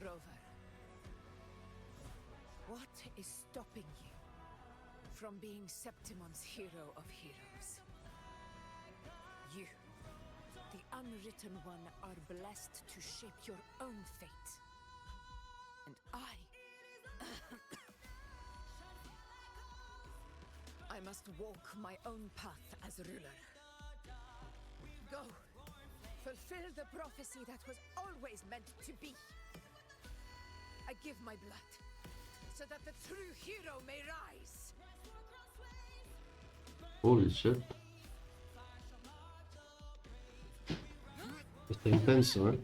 Rover, what is stopping you from being Septimon's hero of heroes? You, the unwritten one, are blessed to shape your own fate. And I must walk my own path as ruler. Go, fulfill the prophecy that was always meant to be. I give my blood, so that the true hero may rise. Holy shit. Está intenso, ¿eh?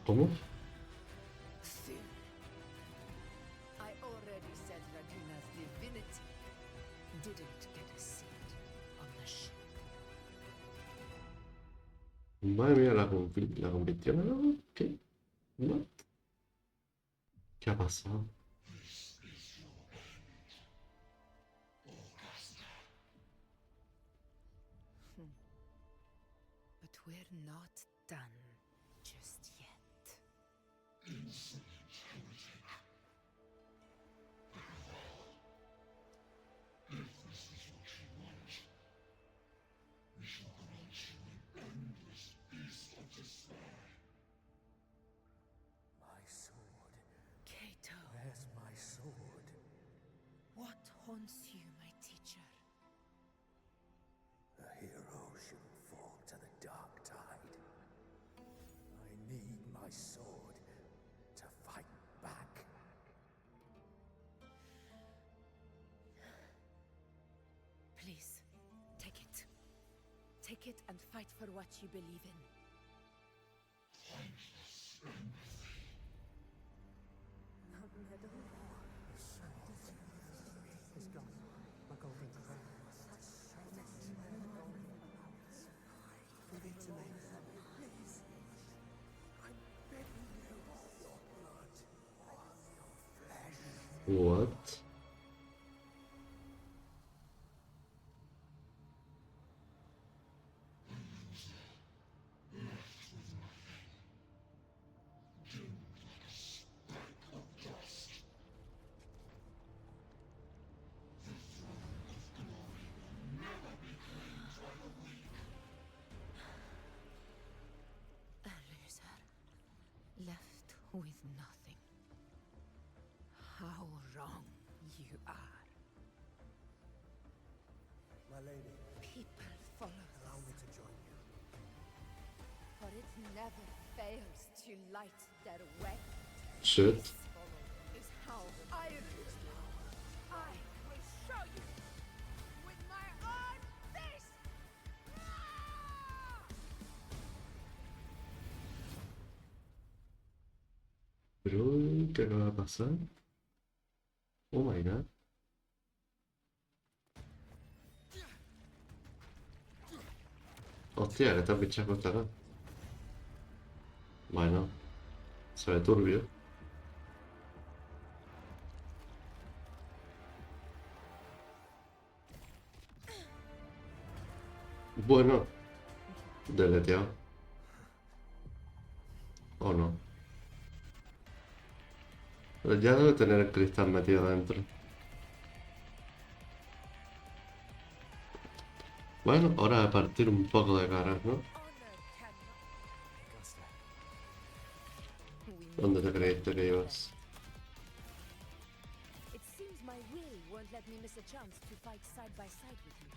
¿Cómo? I already said Raguna's divinity didn't get a seat on the ship. Madre mía, la convirtió en algo. ¿Qué? ¿What? ¿Qué ha pasado? But we're not done just yet. My sword. Kato, Where's my sword? what haunts you, my teacher? A hero shouldn't fall to the dark tide. I need my sword to fight back. Please, take it. Take it and fight for what you believe in. It's gone. My golden crown. Give it to me. Please. I'm begging you. Your blood. Your flesh. What? A loser, left with nothing. How wrong you are. My lady, People follow allow me to join you. for it never fails to light their way. Shit. Is how I rule. ¿Qué acaba de pasar? Oh my god. Hostia, que esta pichaco está acá. Bueno, se ve turbio. Bueno, deleteado. ¿O no? Pero ya debe tener el cristal metido dentro. Bueno, hora de partir un poco de caras, ¿no? ¿Dónde te creíste que ibas? It seems my will won't let me miss a chance to fight side by side with you.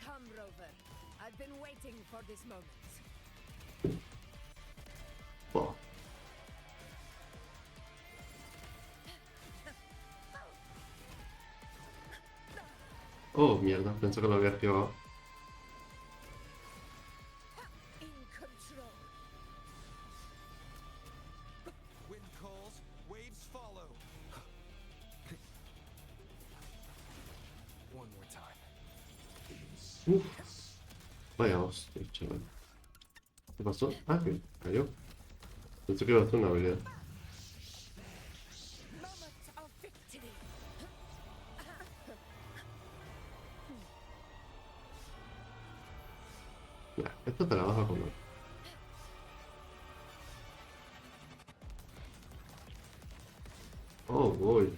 Come, Rover. I've been waiting for this moment. Oh. Oh, mierda, pensé que lo había activado. In control. Wind calls, waves follow. One more time. Uf. Vaya hostia, chaval. ¿Qué pasó? Ah, que cayó. Pensé que iba a hacer una habilidad. Moment of victory. Nah, esto te la vas a comer. Oh, voy.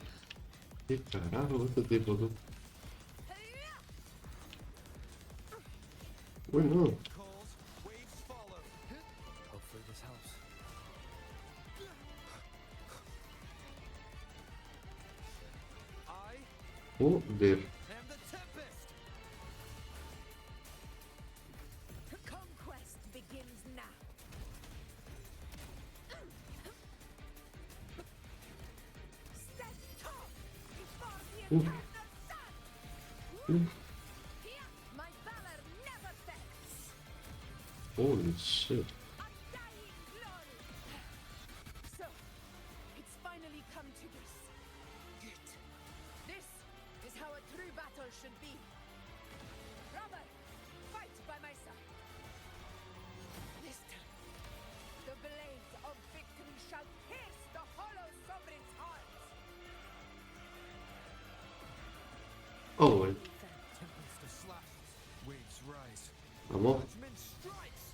¿Qué carajo este tipo, tú? Uy, no. Hopefully this helps. Joder. Conquest begins now. Stand tall before the Uf. eternal sun. Uf. My valor never fails. Holy shit. Undying glory. So, it's finally come to this. This is how a true battle should be. Robert, fight by my side. This time, the blade of victory shall pierce the hollow sovereign's heart. Oh, boy. Tempest of slashes, waves rise. Vamos. Judgment strikes.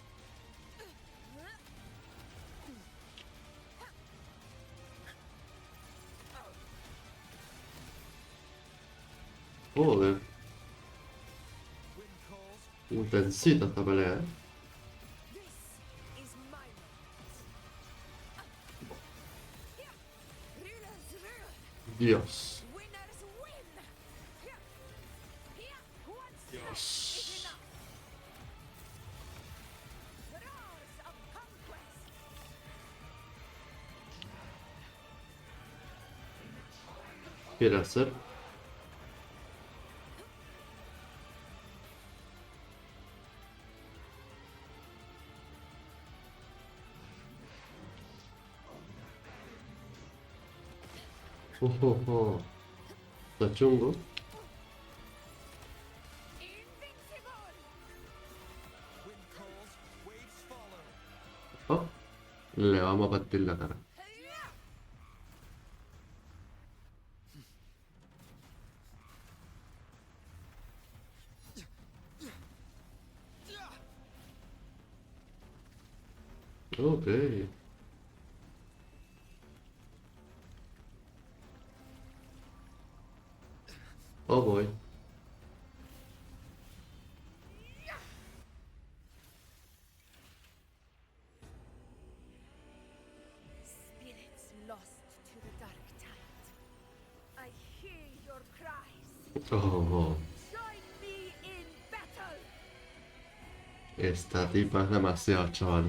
Joder. Intensita esta pelea, ¿eh? Is my Rulers rule. Dios. Winners win. Once Dios. is enough. Roars of conquest. Quiere hacer. Está chungo. Oh, le vamos a partir la cara. Ok. Oh boy. Spirits lost to the dark tide. I hear your cries. Oh, Join me in battle. esta tipa es demasiado, chaval.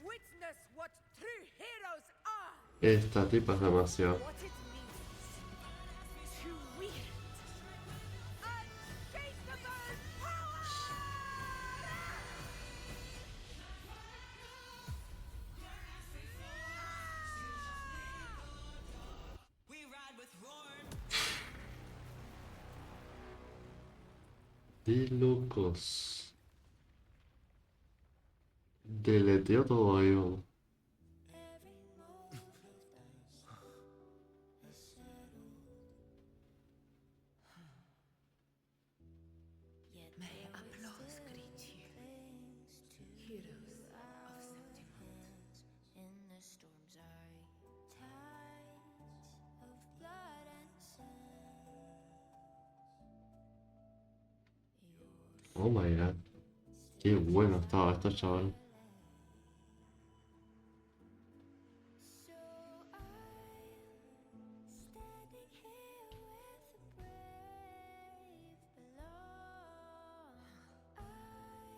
Witness what true heroes are. Esta tipa es demasiado. What it means to wield unshakable power. De locos. Deleteó todo ahí, vamos. May applause greet you, heroes of Septimon. In the storm's eye, tides of blood and Oh my god. Qué bueno estaba esto, chaval.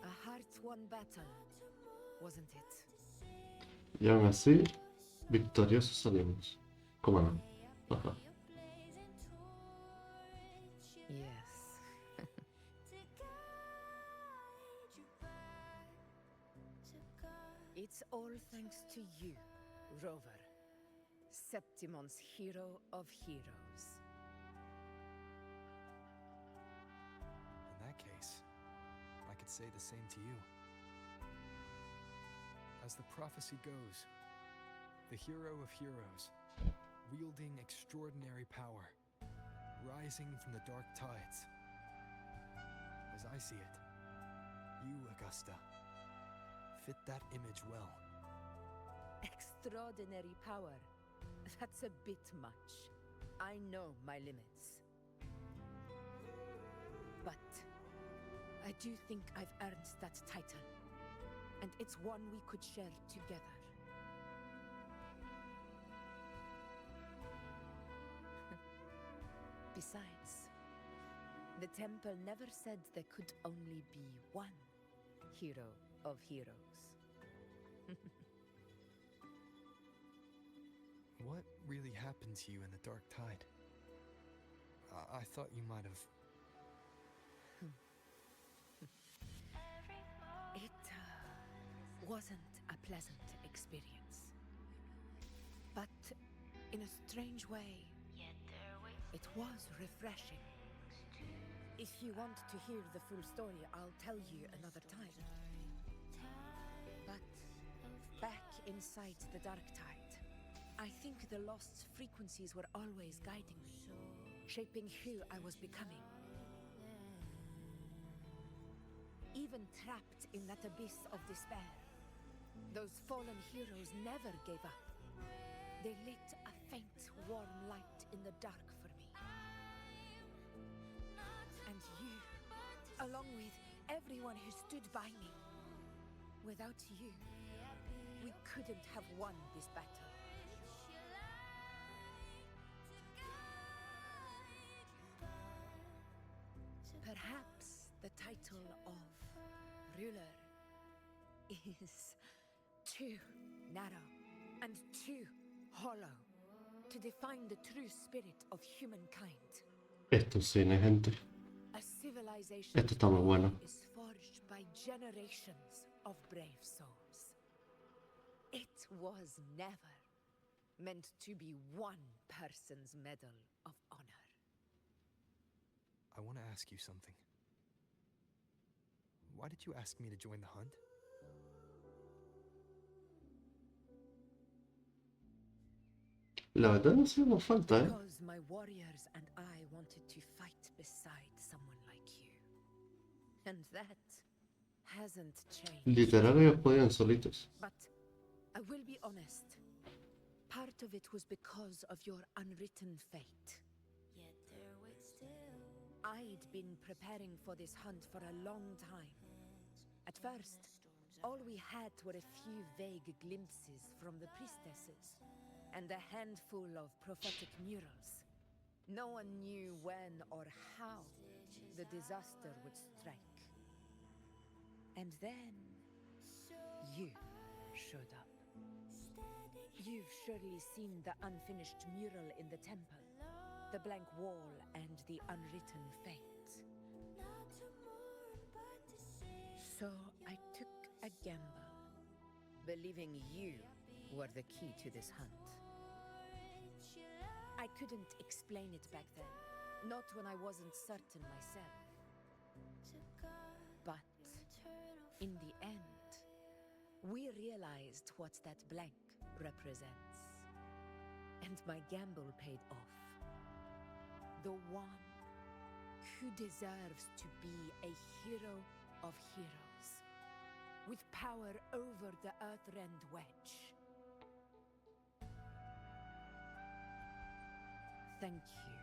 A hard-won battle, wasn't it? Y aún así, victoriosos salimos. ¿Cómo no? Ajá. Yes. It's all thanks to you, Rover, Septimon's hero of heroes. In that case, I could say the same to you. As the prophecy goes, the hero of heroes, wielding extraordinary power, rising from the dark tides. As I see it, you, Augusta, fit that image well. Extraordinary power. That's a bit much. I know my limits. But I do think I've earned that title. And it's one we could share together. Besides, the temple never said there could only be one hero of heroes. What really happened to you in the dark tide? I thought you might have... It wasn't a pleasant experience. But in a strange way, it was refreshing. If you want to hear the full story, I'll tell you another time. But back inside the dark tide, I think the lost frequencies were always guiding me, shaping who I was becoming. Even trapped in that abyss of despair, those fallen heroes never gave up. They lit a faint, warm light in the dark for me. And you, along with everyone who stood by me. Without you, we couldn't have won this battle. Perhaps the title of ruler is too narrow and too hollow to define the true spirit of humankind. Esto es cine, gente. A civilization Esto está muy bueno. is forged by generations of brave souls. It was never meant to be one person's medal of honor. I want to ask you something. Why did you ask me to join the hunt? La verdad no hacemos falta, Because my warriors and I wanted to fight beside someone like you. And that hasn't changed. Literal, ellos podían solitos. But I will be honest. Part of it was because of your unwritten fate. I'd been preparing for this hunt for a long time. At first, all we had were a few vague glimpses from the priestesses, and a handful of prophetic murals. No one knew when or how the disaster would strike. And then, you showed up. You've surely seen the unfinished mural in the temple, the blank wall and the unwritten fate. So I took a gamble, believing you were the key to this hunt. I couldn't explain it back then, not when I wasn't certain myself. In the end, we realized what that blank represents. And my gamble paid off. The one who deserves to be a hero of heroes, with power over the Earthrend Wedge. Thank you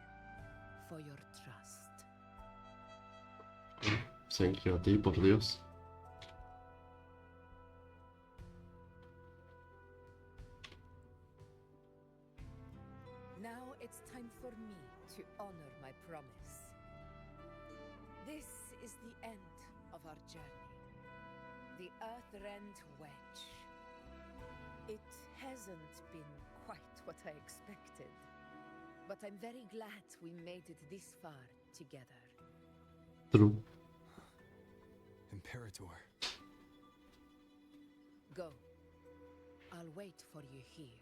for your trust. Thank you a ti, por Dios. Now it's time for me to honor my promise. This is the end of our journey. The Earthrend Wedge. It hasn't been quite what I expected, but I'm very glad we made it this far together. True. Imperator. Go. I'll wait for you here.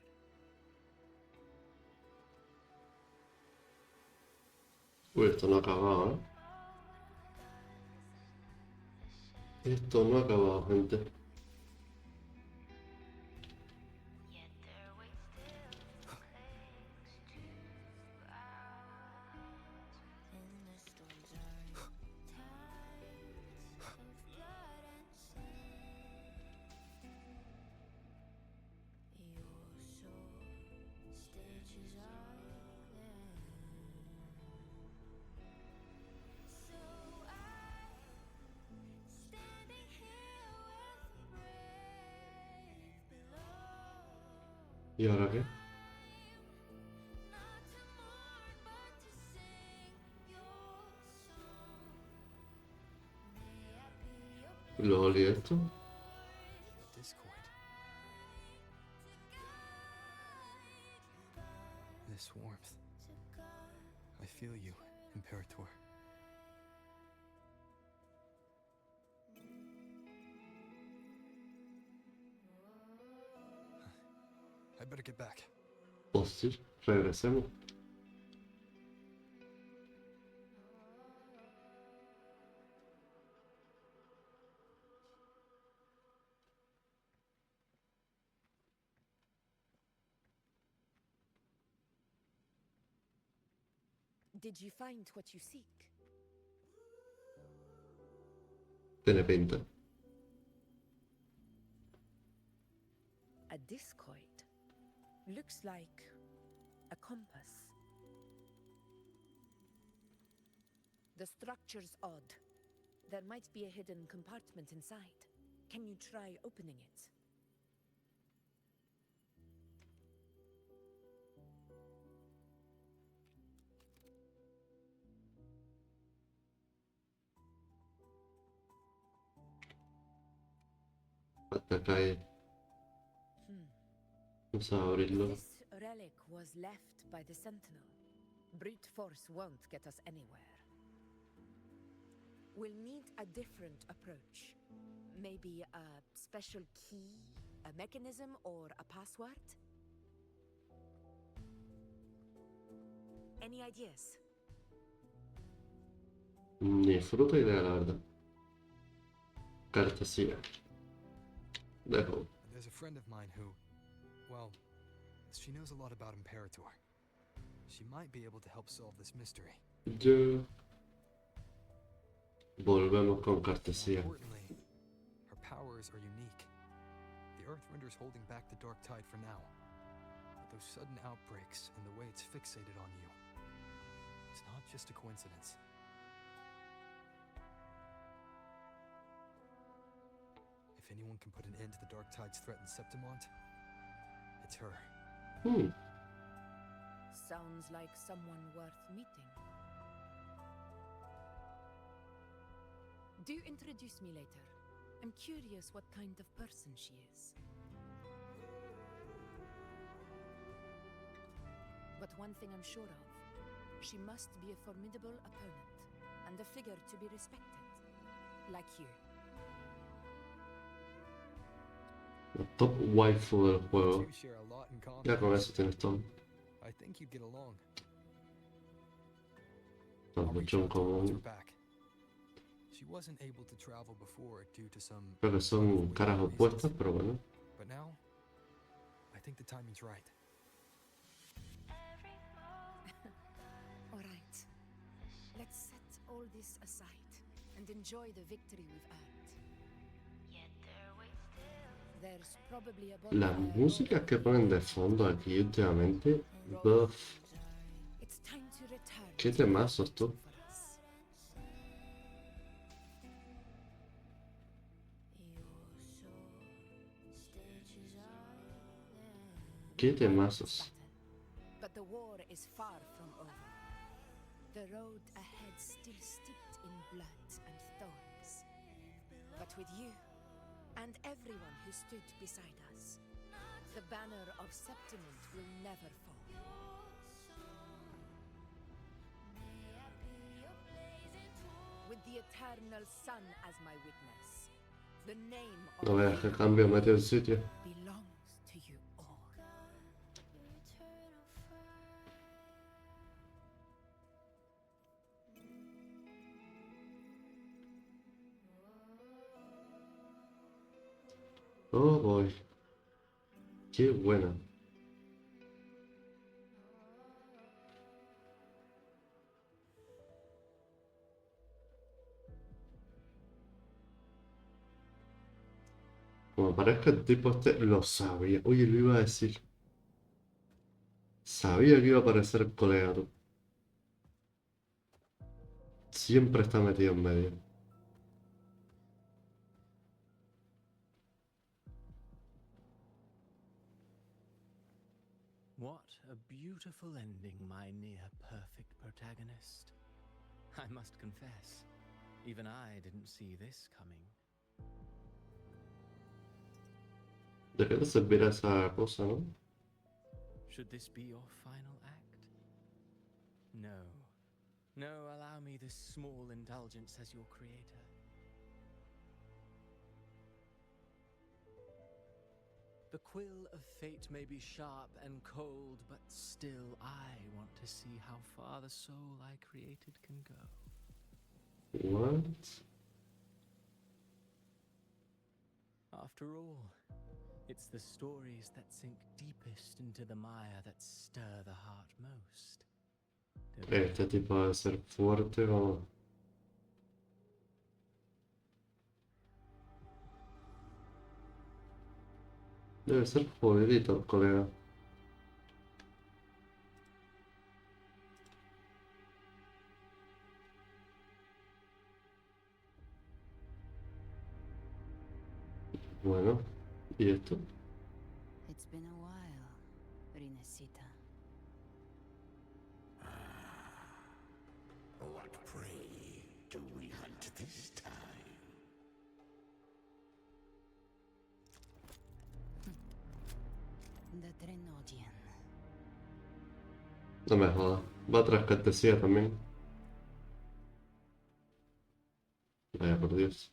Uy, esto no ha acabado, ¿eh? Esto no ha acabado, gente. ¿Y ahora qué? ¿Y luego olí esto? Discord. This warmth. I feel you, Imperator. I better get back. Pues sí, regresemos. Did you find what you seek? Tiene pinta. A discoid. Looks like a compass. The structure's odd. There might be a hidden compartment inside. Can you try opening it? Hasta acá hay... Vamos a abrirlo. This relic was left by the Sentinel. Brute force won't get us anywhere. We'll need a different approach. Maybe a special key, a mechanism, or a password? Any ideas? Ni fruta idea, la verdad. Cartesía. Dejo. There's a friend of mine who, well, she knows a lot about Imperator. She might be able to help solve this mystery. Yo... Volvemos con cartesía. Importantly, her powers are unique. The Earthrender's holding back the Dark Tide for now. But those sudden outbreaks and the way it's fixated on you, it's not just a coincidence. If anyone can put an end to the Dark Tide's threat in Septimont, it's her. Sounds like someone worth meeting. Do introduce me later. I'm curious what kind of person she is. But one thing I'm sure of, she must be a formidable opponent and a figure to be respected, like you. La top waifu del juego. You share a lot in common. Ya con eso tienes todo. I think you'd get along. Nos mucho en común. She She wasn't able to travel before due to some Creo que son caras opuestas, pero bueno. But now, I think the timing's right. All right. Let's set all this aside and enjoy the victory we've earned. There's probably a Las bonfire músicas que ponen de fondo aquí últimamente. Buff. It's time to return Qué to the temazos tú. for us. Qué temazos. But the war is far from over. The road ahead still steeped in blood and thorns. But with you, and everyone who stood beside us, the banner of Septiment will never fall. With the eternal sun as my witness, the name No of veas que cambio medio el sitio. belongs to you all. Oh boy. Qué buena. Como parezca el tipo este, lo sabía. Oye, lo iba a decir. Sabía que iba a aparecer el colega, tú. Siempre está metido en medio. What a beautiful ending, my near perfect protagonist. I must confess, even I didn't see this coming. ¿De qué te servirá esa cosa, no? Should this be your final act? No. No, allow me this small indulgence as your creator. The quill of fate may be sharp and cold, but still I want to see how far the soul I created can go. What? After all, it's the stories that sink deepest into the mire that stir the heart most. Este tipo debe ser fuerte, vamos. Debe ser jodidito el colega. Bueno, ¿y esto? It's been a while, Rinesita. What prey do we hunt this time? The Trenodian. No me jodas. Va tras cortesía también. Vaya por Dios.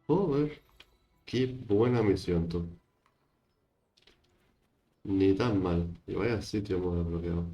Joder. Qué buena misión, tú. Ni tan mal. Y vaya sitio hemos desbloqueado.